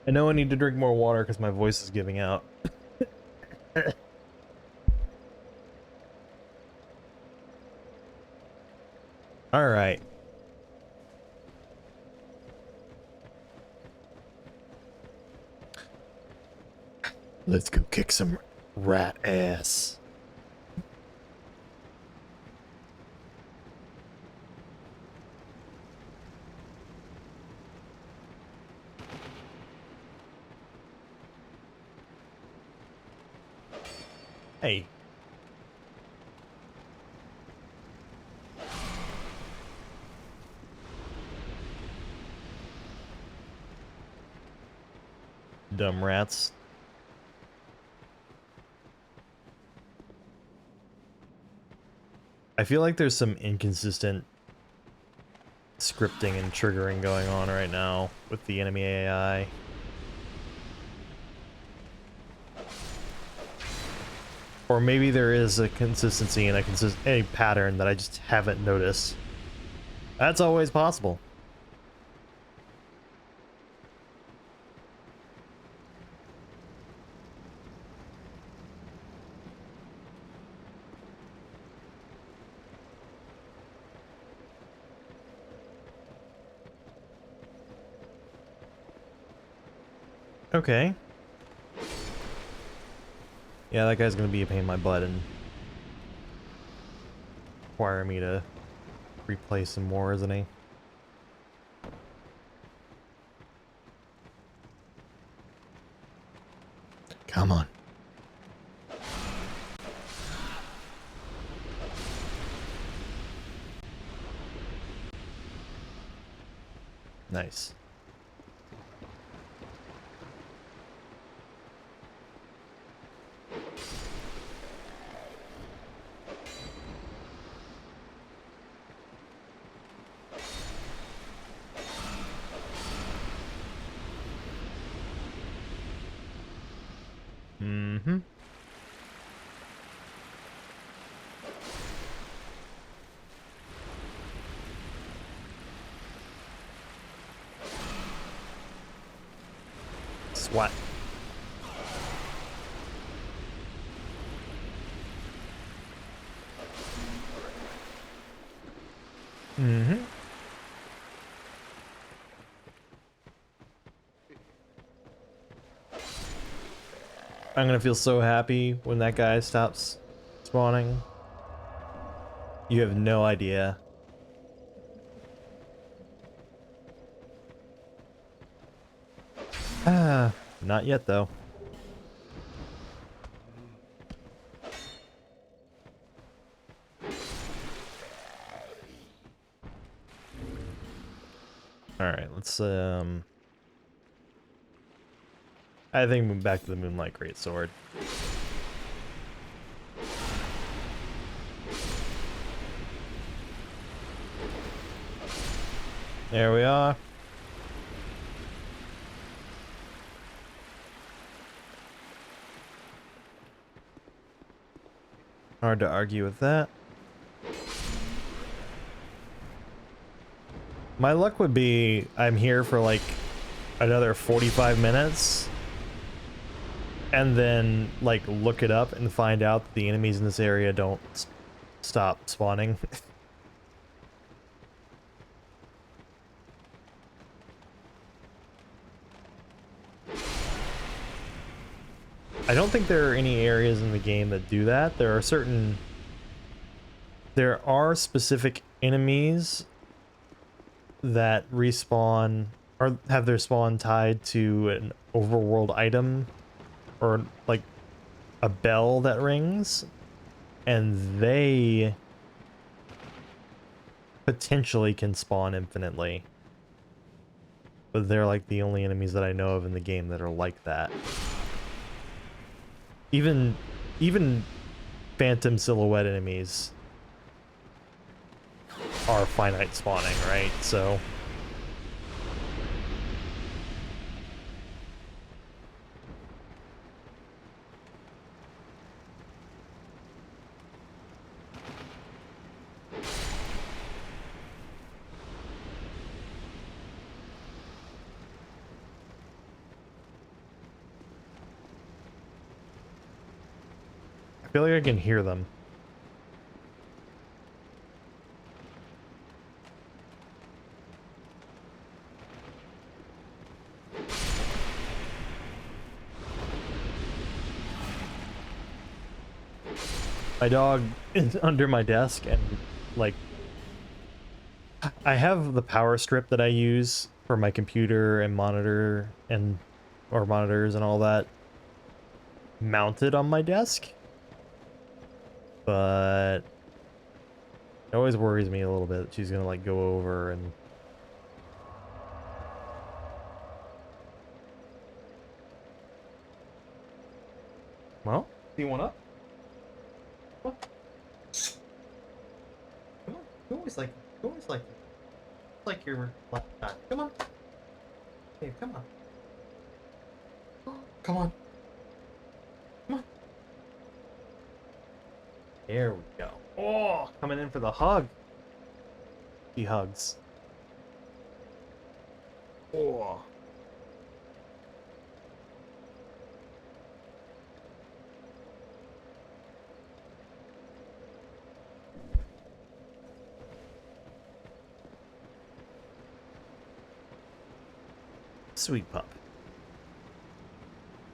I know I need to drink more water because my voice is giving out. All right. Let's go kick some rat ass. Hey. Dumb rats. I feel like there's some inconsistent scripting and triggering going on right now with the enemy AI. Or maybe there is a consistency and a pattern that I just haven't noticed. That's always possible. Okay. Yeah, that guy's gonna be a pain in my butt and require me to replay some more, isn't he? Come on. Nice. Mm-hmm. Swat. Mm-hmm. I'm gonna feel so happy when that guy stops spawning. You have no idea. Ah, not yet though. All right, let's I think move back to the Moonlight Greatsword. There we are. Hard to argue with that. My luck would be I'm here for like another 45 minutes and then like look it up and find out that the enemies in this area don't stop spawning. I don't think there are any areas in the game that do that. There are specific enemies that respawn or have their spawn tied to an overworld item or like a bell that rings, and they potentially can spawn infinitely. But they're like the only enemies that I know of in the game that are like that. Even phantom silhouette enemies are finite spawning, right? So feel like I can hear them. My dog is under my desk, and like I have the power strip that I use for my computer and monitor and or monitors and all that mounted on my desk, but it always worries me a little bit that she's gonna like go over and well, do you want up? Come on, you always like your left side. Come on. Hey, come on. Come on. Come on. There we go. Oh, coming in for the hug. He hugs. Oh. Sweet pup.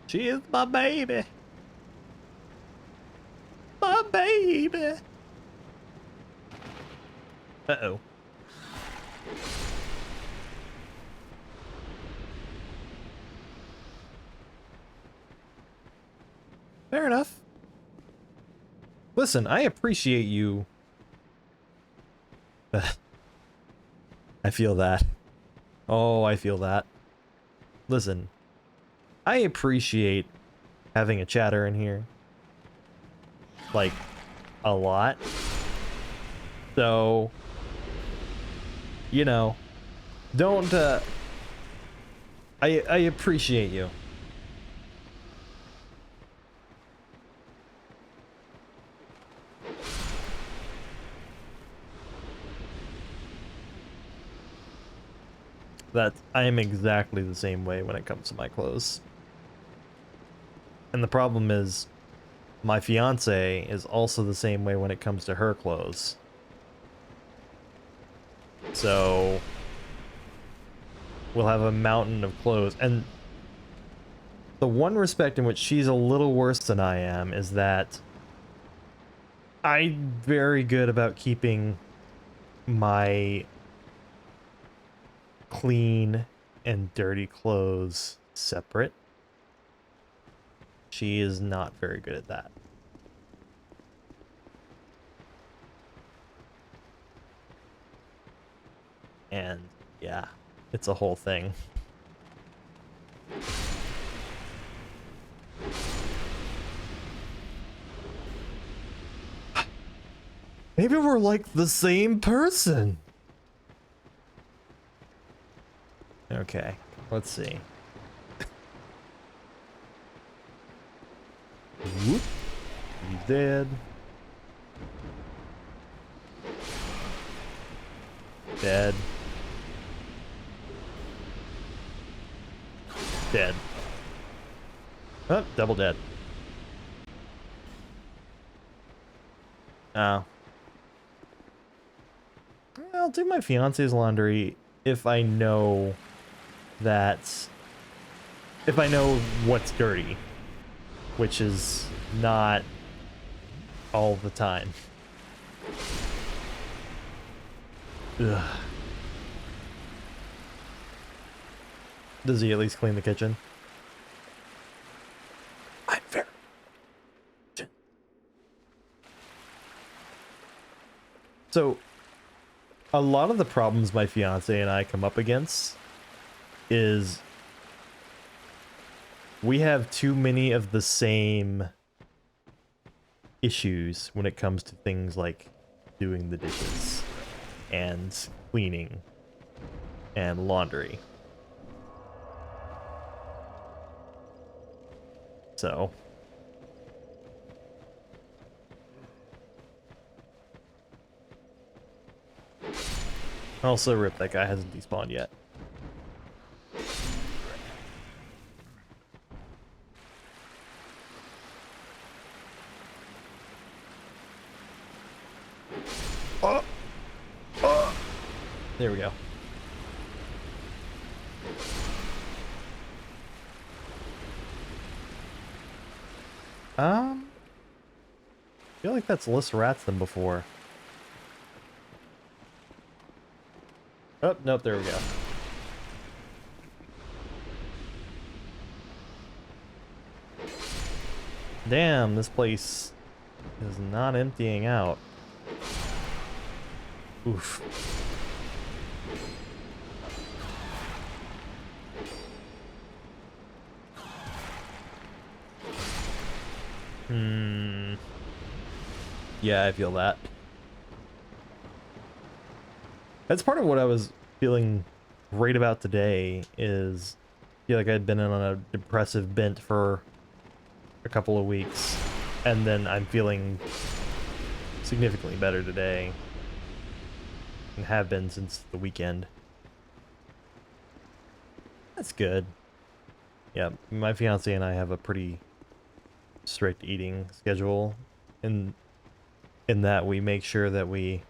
She is my baby. My baby. Uh-oh. Fair enough. Listen, I appreciate you. I feel that. Oh, I feel that. Listen, I appreciate having a chatter in here. Like, a lot. So, you know, don't, I appreciate you. That I am exactly the same way when it comes to my clothes. And the problem is, my fiance is also the same way when it comes to her clothes. So, we'll have a mountain of clothes. And the one respect in which she's a little worse than I am is that I'm very good about keeping my clean and dirty clothes separate. She is not very good at that. And yeah, it's a whole thing. Maybe we're like the same person. Okay, let's see. Whoop. He's dead. Dead. Dead. Oh, double dead. Oh. I'll do my fiance's laundry if I know that... if I know what's dirty. Which is not all the time. Ugh. Does he at least clean the kitchen? I'm very... So, a lot of the problems my fiance and I come up against is we have too many of the same issues when it comes to things like doing the dishes and cleaning and laundry. So also rip, that guy hasn't despawned yet. Oh! Oh! There we go. I feel like that's less rats than before. Oh, nope, there we go. Damn, this place is not emptying out. Oof. Yeah, I feel that. That's part of what I was feeling great about today is I feel like I'd been on a depressive bent for a couple of weeks, and then I'm feeling significantly better today and have been since the weekend. That's good. Yeah, my fiance and I have a pretty strict eating schedule in that we make sure that we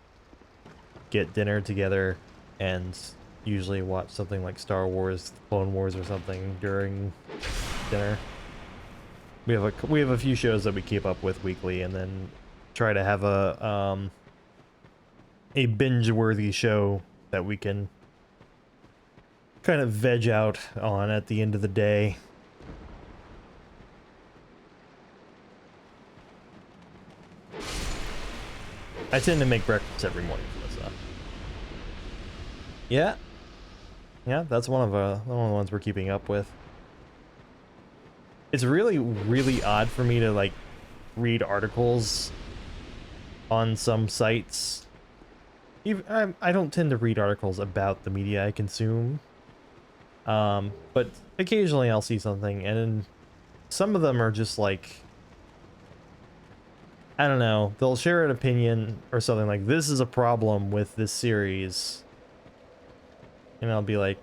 get dinner together and usually watch something like Star Wars, Clone Wars or something during dinner. We have a few shows that we keep up with weekly, and then try to have a binge-worthy show that we can kind of veg out on at the end of the day. I tend to make breakfast every morning for myself. Yeah. Yeah, that's one of the ones we're keeping up with. It's really, really odd for me to, like, read articles on some sites. Even, I don't tend to read articles about the media I consume. But occasionally I'll see something, and some of them are just like, I don't know, they'll share an opinion or something like, this is a problem with this series. And I'll be like,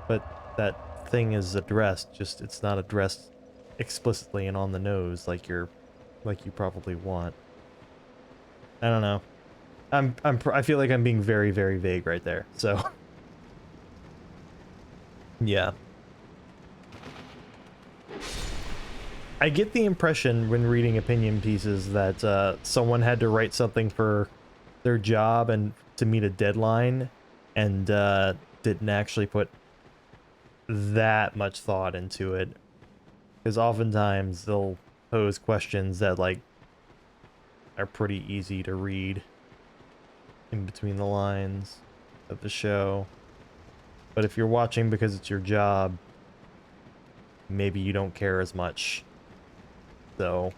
but that thing is addressed, just it's not addressed explicitly and on the nose like you probably want. I don't know. I feel like I'm being very, very vague right there. So yeah. I get the impression when reading opinion pieces that someone had to write something for their job and to meet a deadline, and didn't actually put that much thought into it. Because oftentimes they'll pose questions that, like, are pretty easy to read in between the lines of the show. But if you're watching because it's your job, maybe you don't care as much. So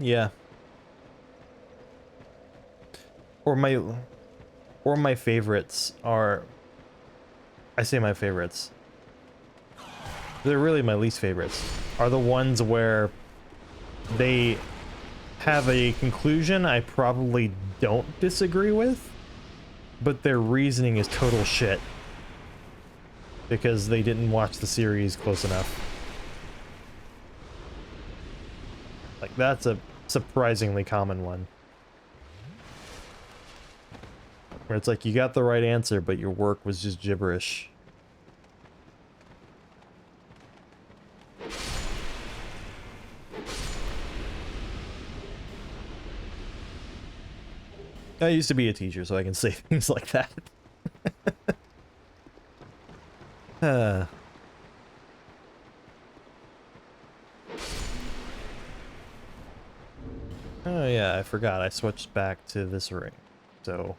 yeah. Or my favorites are, I say my favorites, they're really my least favorites, are the ones where they have a conclusion I probably don't disagree with, but their reasoning is total shit because they didn't watch the series close enough. Like, that's a surprisingly common one. Where it's like, you got the right answer, but your work was just gibberish. I used to be a teacher, so I can say things like that. Oh yeah, I forgot. I switched back to this ring. So...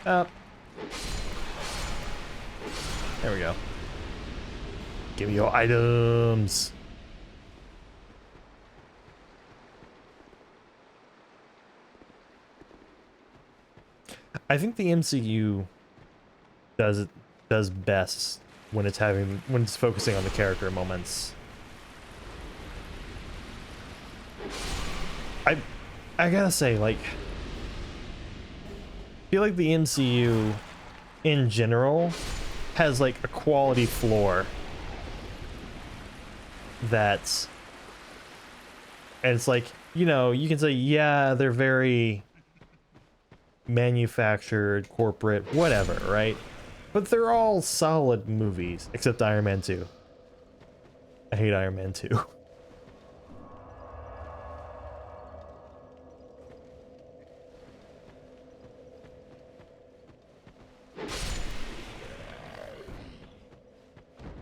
there we go. Give me your items! I think the MCU does best when it's focusing on the character moments. I gotta say, like, I feel like the MCU in general has like a quality floor that's, and it's like, you know, you can say, yeah, they're very manufactured, corporate, whatever, right? But they're all solid movies, except Iron Man 2. I hate Iron Man 2.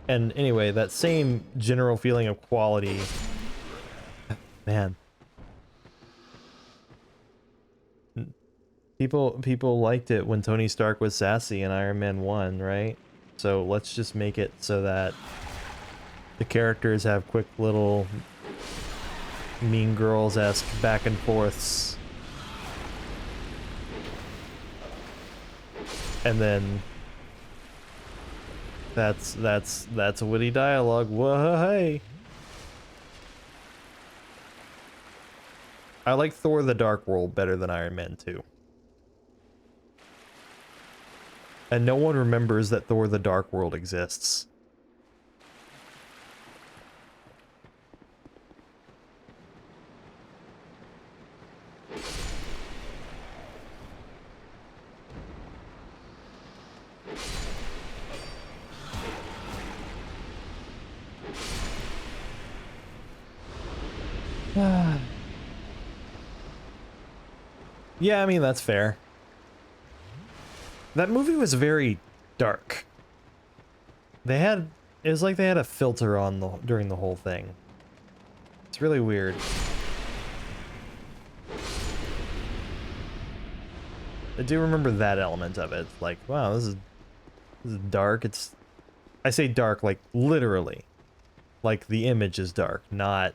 And anyway, that same general feeling of quality, man. People liked it when Tony Stark was sassy in Iron Man 1, right? So let's just make it so that the characters have quick little Mean Girls-esque back and forths. And then that's witty dialogue. Whoa, hey. I like Thor the Dark World better than Iron Man 2. And no one remembers that Thor the Dark World exists. Yeah, I mean, that's fair. That movie was very dark. It was like they had a filter on during the whole thing. It's really weird. I do remember that element of it. Like, wow, this is dark. I say dark like literally. Like the image is dark, not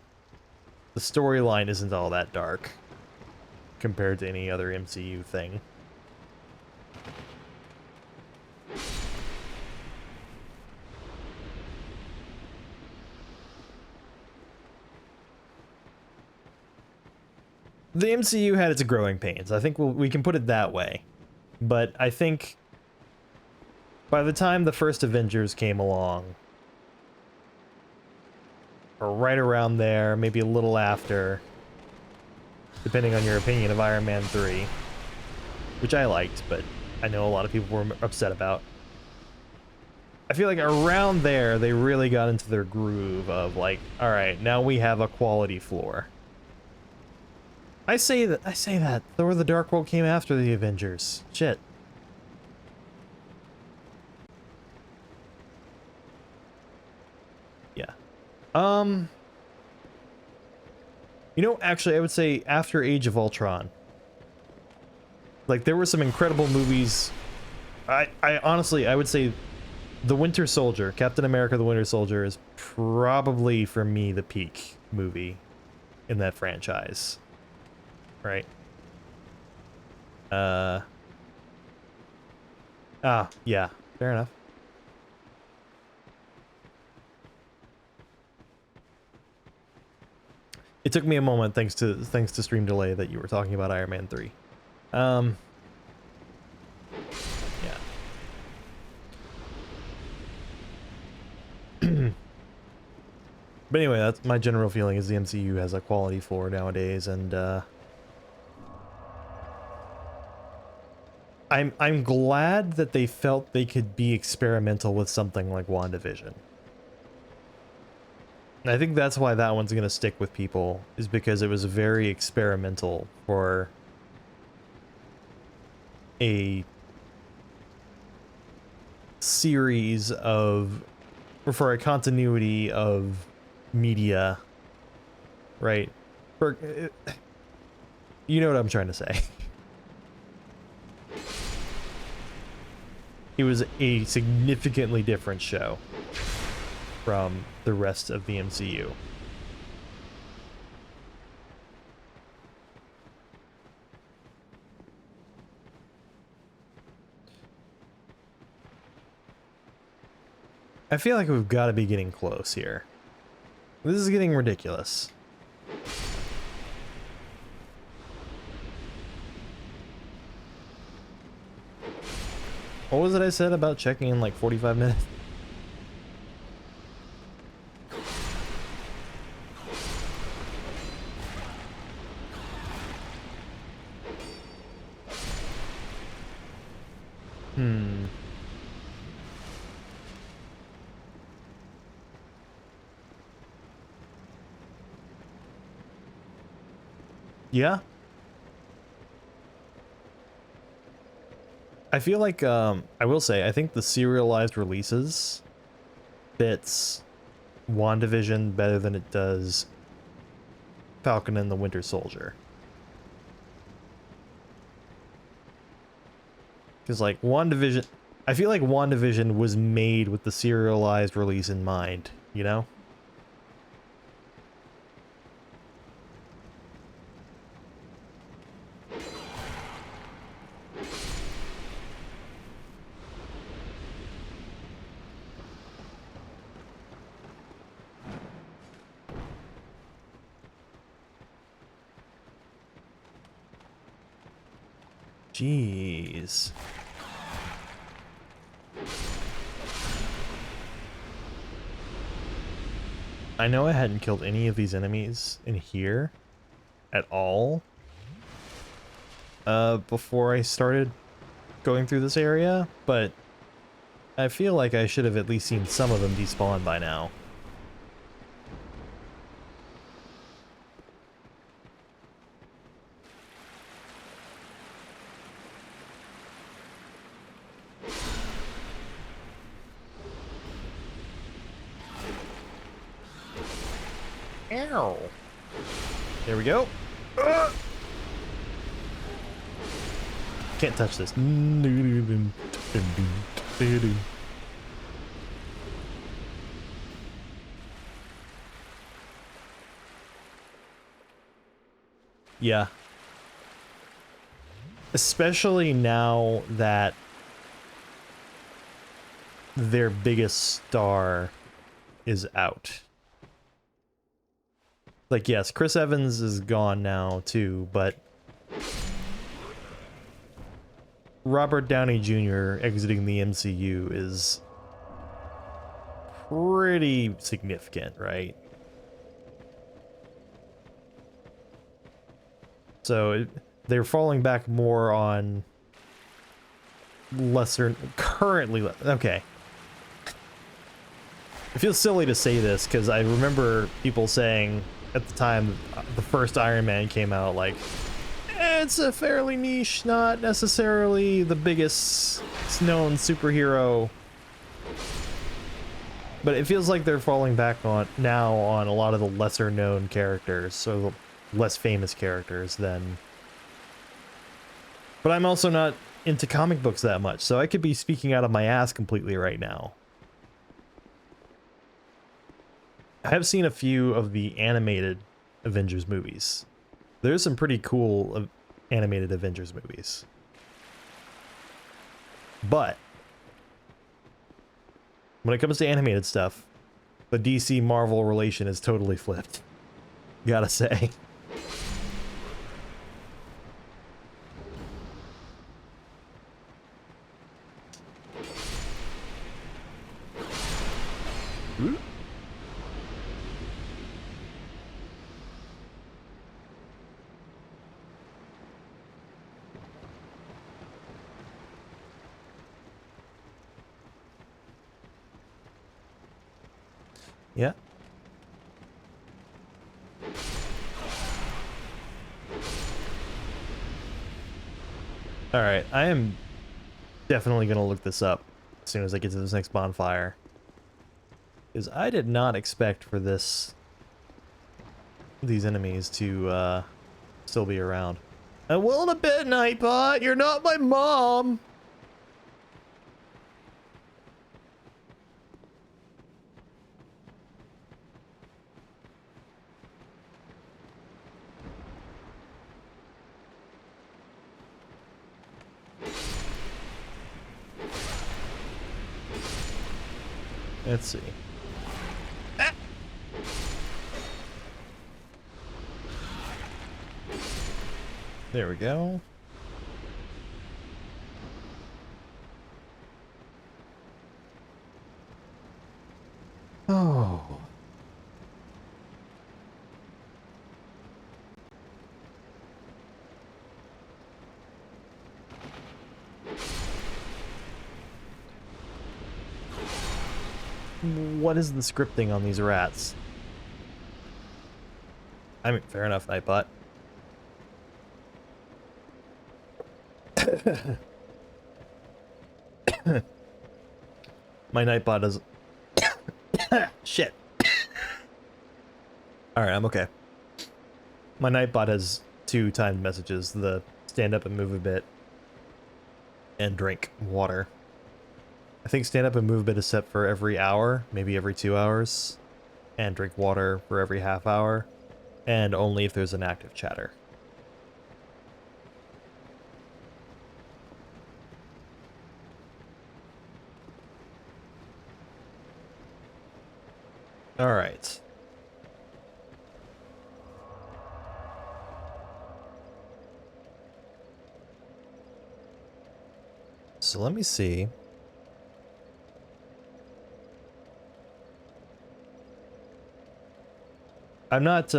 the storyline isn't all that dark compared to any other MCU thing. The MCU had its growing pains. I think we can put it that way. But I think by the time the first Avengers came along, or right around there, maybe a little after, depending on your opinion of Iron Man 3, which I liked, but I know a lot of people were upset about. I feel like around there, they really got into their groove of like, all right, now we have a quality floor. I say that Thor the Dark World came after the Avengers. Shit. Yeah. You know, actually, I would say after Age of Ultron. Like, there were some incredible movies. I honestly, I would say The Winter Soldier, Captain America the Winter Soldier, is probably, for me, the peak movie in that franchise. Right. Yeah, fair enough. It took me a moment, thanks to stream delay, that you were talking about Iron Man 3. Yeah. But anyway, that's my general feeling, is the MCU has a quality floor nowadays, and I'm glad that they felt they could be experimental with something like WandaVision. And I think that's why that one's gonna stick with people, is because it was very experimental for a series of, or for a continuity of media, right? For, you know what I'm trying to say. It was a significantly different show from the rest of the MCU. I feel like we've got to be getting close here. This is getting ridiculous. What was it I said about checking in like 45 minutes? Yeah. I feel like, I will say, I think the serialized releases fits WandaVision better than it does Falcon and the Winter Soldier. Because, like, WandaVision... I feel like WandaVision was made with the serialized release in mind, you know? Jeez. I know I hadn't killed any of these enemies in here at all before I started going through this area, but I feel like I should have at least seen some of them despawn by now. Ow. There we go. Can't touch this. Yeah. Especially now that their biggest star is out. Like, yes, Chris Evans is gone now, too, but Robert Downey Jr. exiting the MCU is pretty significant, right? So they're falling back more on lesser... Currently... Okay. It feels silly to say this, because I remember people saying at the time the first Iron Man came out, like, it's a fairly niche, not necessarily the biggest known superhero. But it feels like they're falling back on now on a lot of the lesser known characters, so the less famous characters than... But I'm also not into comic books that much, so I could be speaking out of my ass completely right now. I have seen a few of the animated Avengers movies. There's some pretty cool animated Avengers movies. But when it comes to animated stuff, the DC Marvel relation is totally flipped. Gotta say. Ooh. Yeah. Alright, I am definitely going to look this up as soon as I get to this next bonfire. Because I did not expect for these enemies to still be around. I'm willing a bit, Nightbot. You're not my mom. Let's see. Ah! There we go. what is the scripting on these rats? I mean, fair enough, Nightbot. My Nightbot is... Shit. Alright, I'm okay. My Nightbot has 2 timed messages, the stand up and move a bit, and drink water. I think stand up and move a bit is set for every hour, maybe every 2 hours, and drink water for every half hour, and only if there's an active chatter. Alright. So let me see. I'm not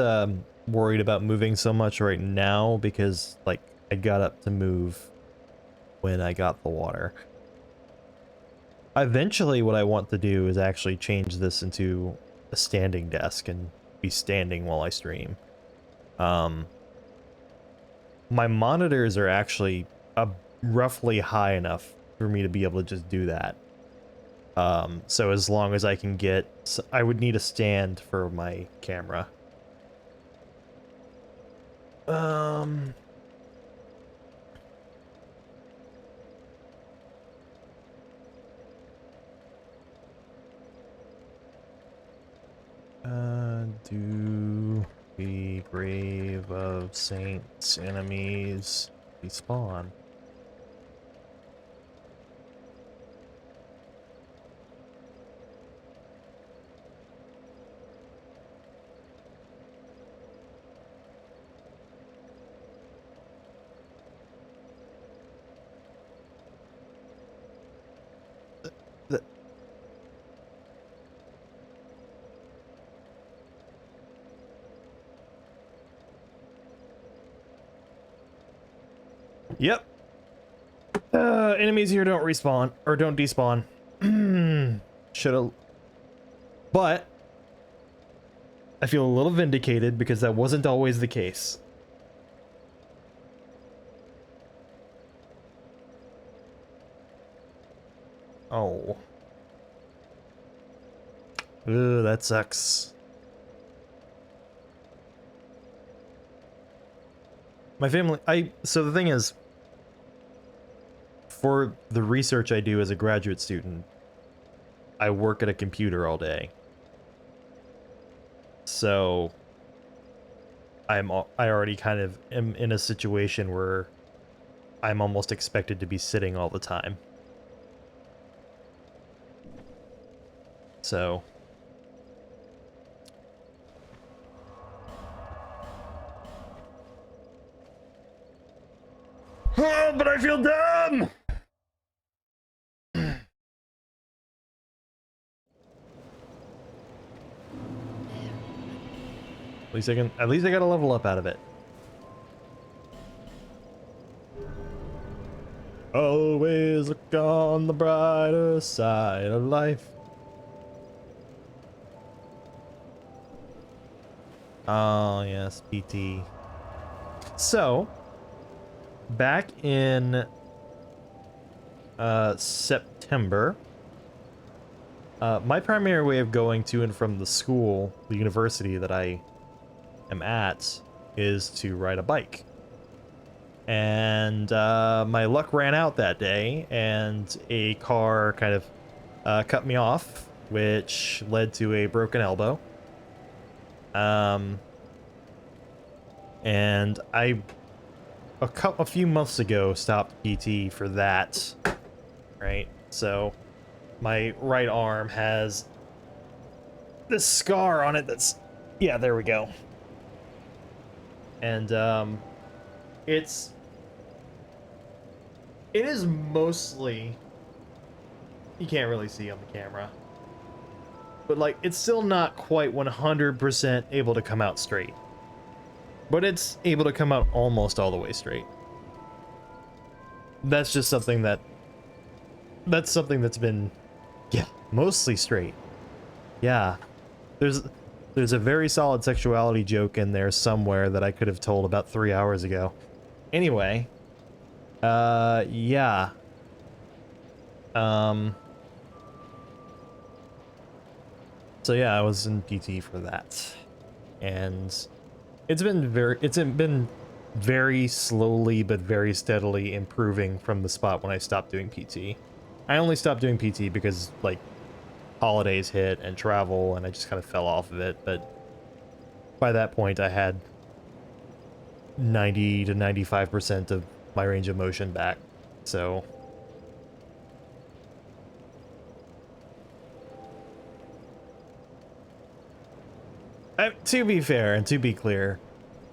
worried about moving so much right now because, like, I got up to move when I got the water. Eventually, what I want to do is actually change this into a standing desk and be standing while I stream. My monitors are actually roughly high enough for me to be able to just do that. So as long as I can get... I would need a stand for my camera. Do the grave of saints enemies despawn? Yep. Enemies here don't respawn, or don't despawn. Should've... But, I feel a little vindicated because that wasn't always the case. Oh. Ugh, that sucks. My family... So the thing is... For the research I do as a graduate student, I work at a computer all day. So I already kind of am in a situation where I'm almost expected to be sitting all the time. So oh, but I feel dumb. At least I got a level up out of it. Always look on the brighter side of life. Oh, yes, PT. So, back in September, my primary way of going to and from the school, the university that I am at, is to ride a bike. And my luck ran out that day, and a car kind of cut me off, which led to a broken elbow. And I, a few months ago, stopped PT for that, right? So my right arm has this scar on it that's, yeah, there we go. And it is mostly, you can't really see on the camera, but like it's still not quite 100% able to come out straight, but it's able to come out almost all the way straight. That's just something that's been, yeah, mostly straight. Yeah. There's there's a very solid sexuality joke in there somewhere that I could have told about 3 hours ago. Anyway, yeah. Um, so yeah, I was in PT for that. And it's been very slowly but very steadily improving from the spot when I stopped doing PT. I only stopped doing PT because like holidays hit and travel and I just kind of fell off of it, but by that point I had 90 to 95% of my range of motion back. So to be fair and to be clear,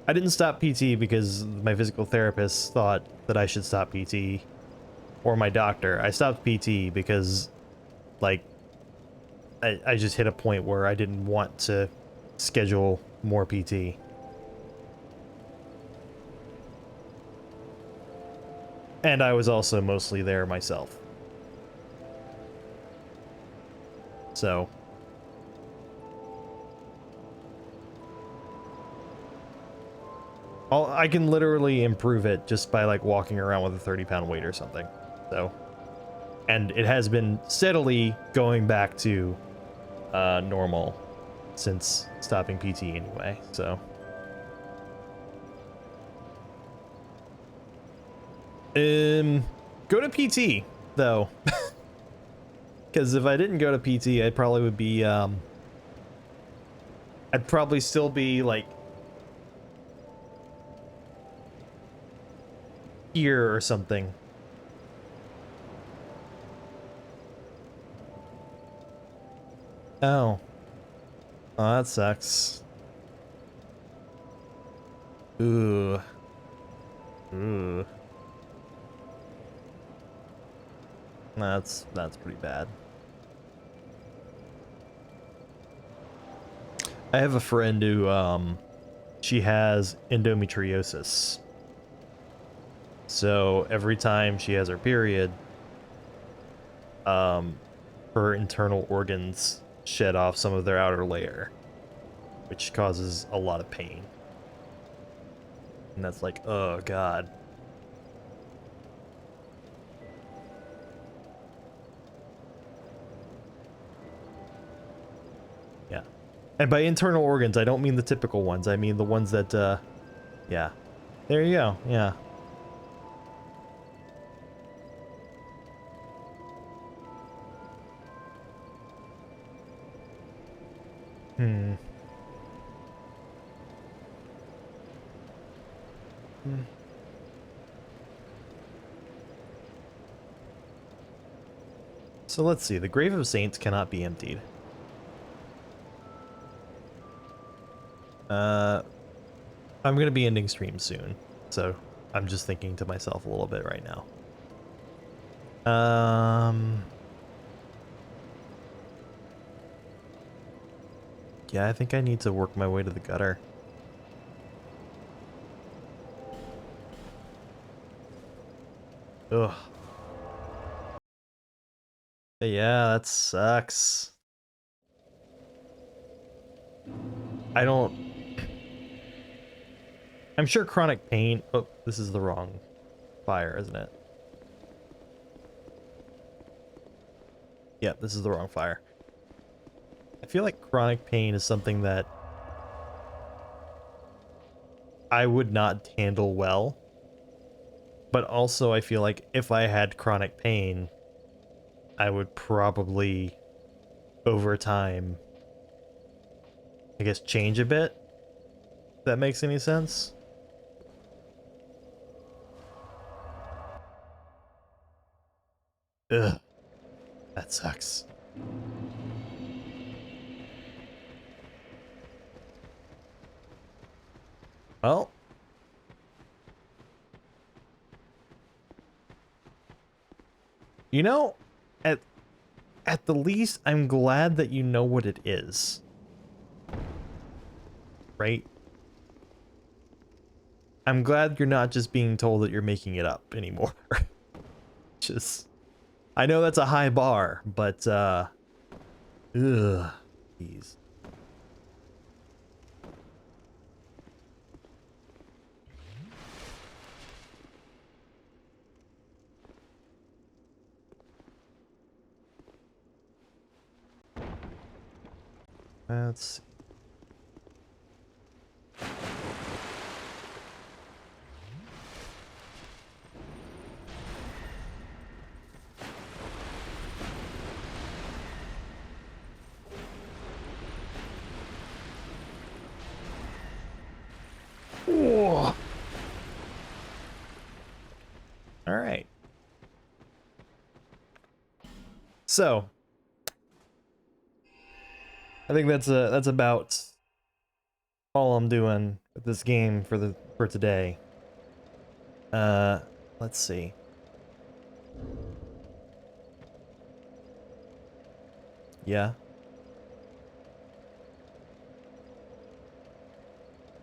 I didn't stop PT because my physical therapist thought that I should stop PT, or my doctor. I stopped PT because, like, I just hit a point where I didn't want to schedule more PT. And I was also mostly there myself. So I can literally improve it just by like walking around with a 30-pound weight or something. So, and it has been steadily going back to normal since stopping PT anyway. So, go to PT though, because if I didn't go to PT, I'd probably would be I'd probably still be like here or something. Oh. Oh, that sucks. Ooh. Ooh. That's pretty bad. I have a friend who she has endometriosis. So every time she has her period, her internal organs shed off some of their outer layer, which causes a lot of pain. And that's like, oh god. Yeah. And by internal organs, I don't mean the typical ones. I mean the ones that, yeah. There you go, yeah. Hmm. So let's see. The Grave of Saints cannot be emptied. I'm gonna be ending stream soon, so I'm just thinking to myself a little bit right now. Yeah, I think I need to work my way to the gutter. Ugh. Yeah, that sucks. I don't... I'm sure chronic pain... Oh, this is the wrong fire, isn't it? Yeah, this is the wrong fire. I feel like chronic pain is something that I would not handle well. But also I feel like if I had chronic pain, I would probably, over time, I guess, change a bit. If that makes any sense? Ugh. That sucks. Well. You know, at the least, I'm glad that you know what it is. Right? I'm glad you're not just being told that you're making it up anymore. Just... I know that's a high bar, but, ugh. these. Let's see. Whoa. All right. So, I think that's about all I'm doing with this game for today. Let's see. Yeah.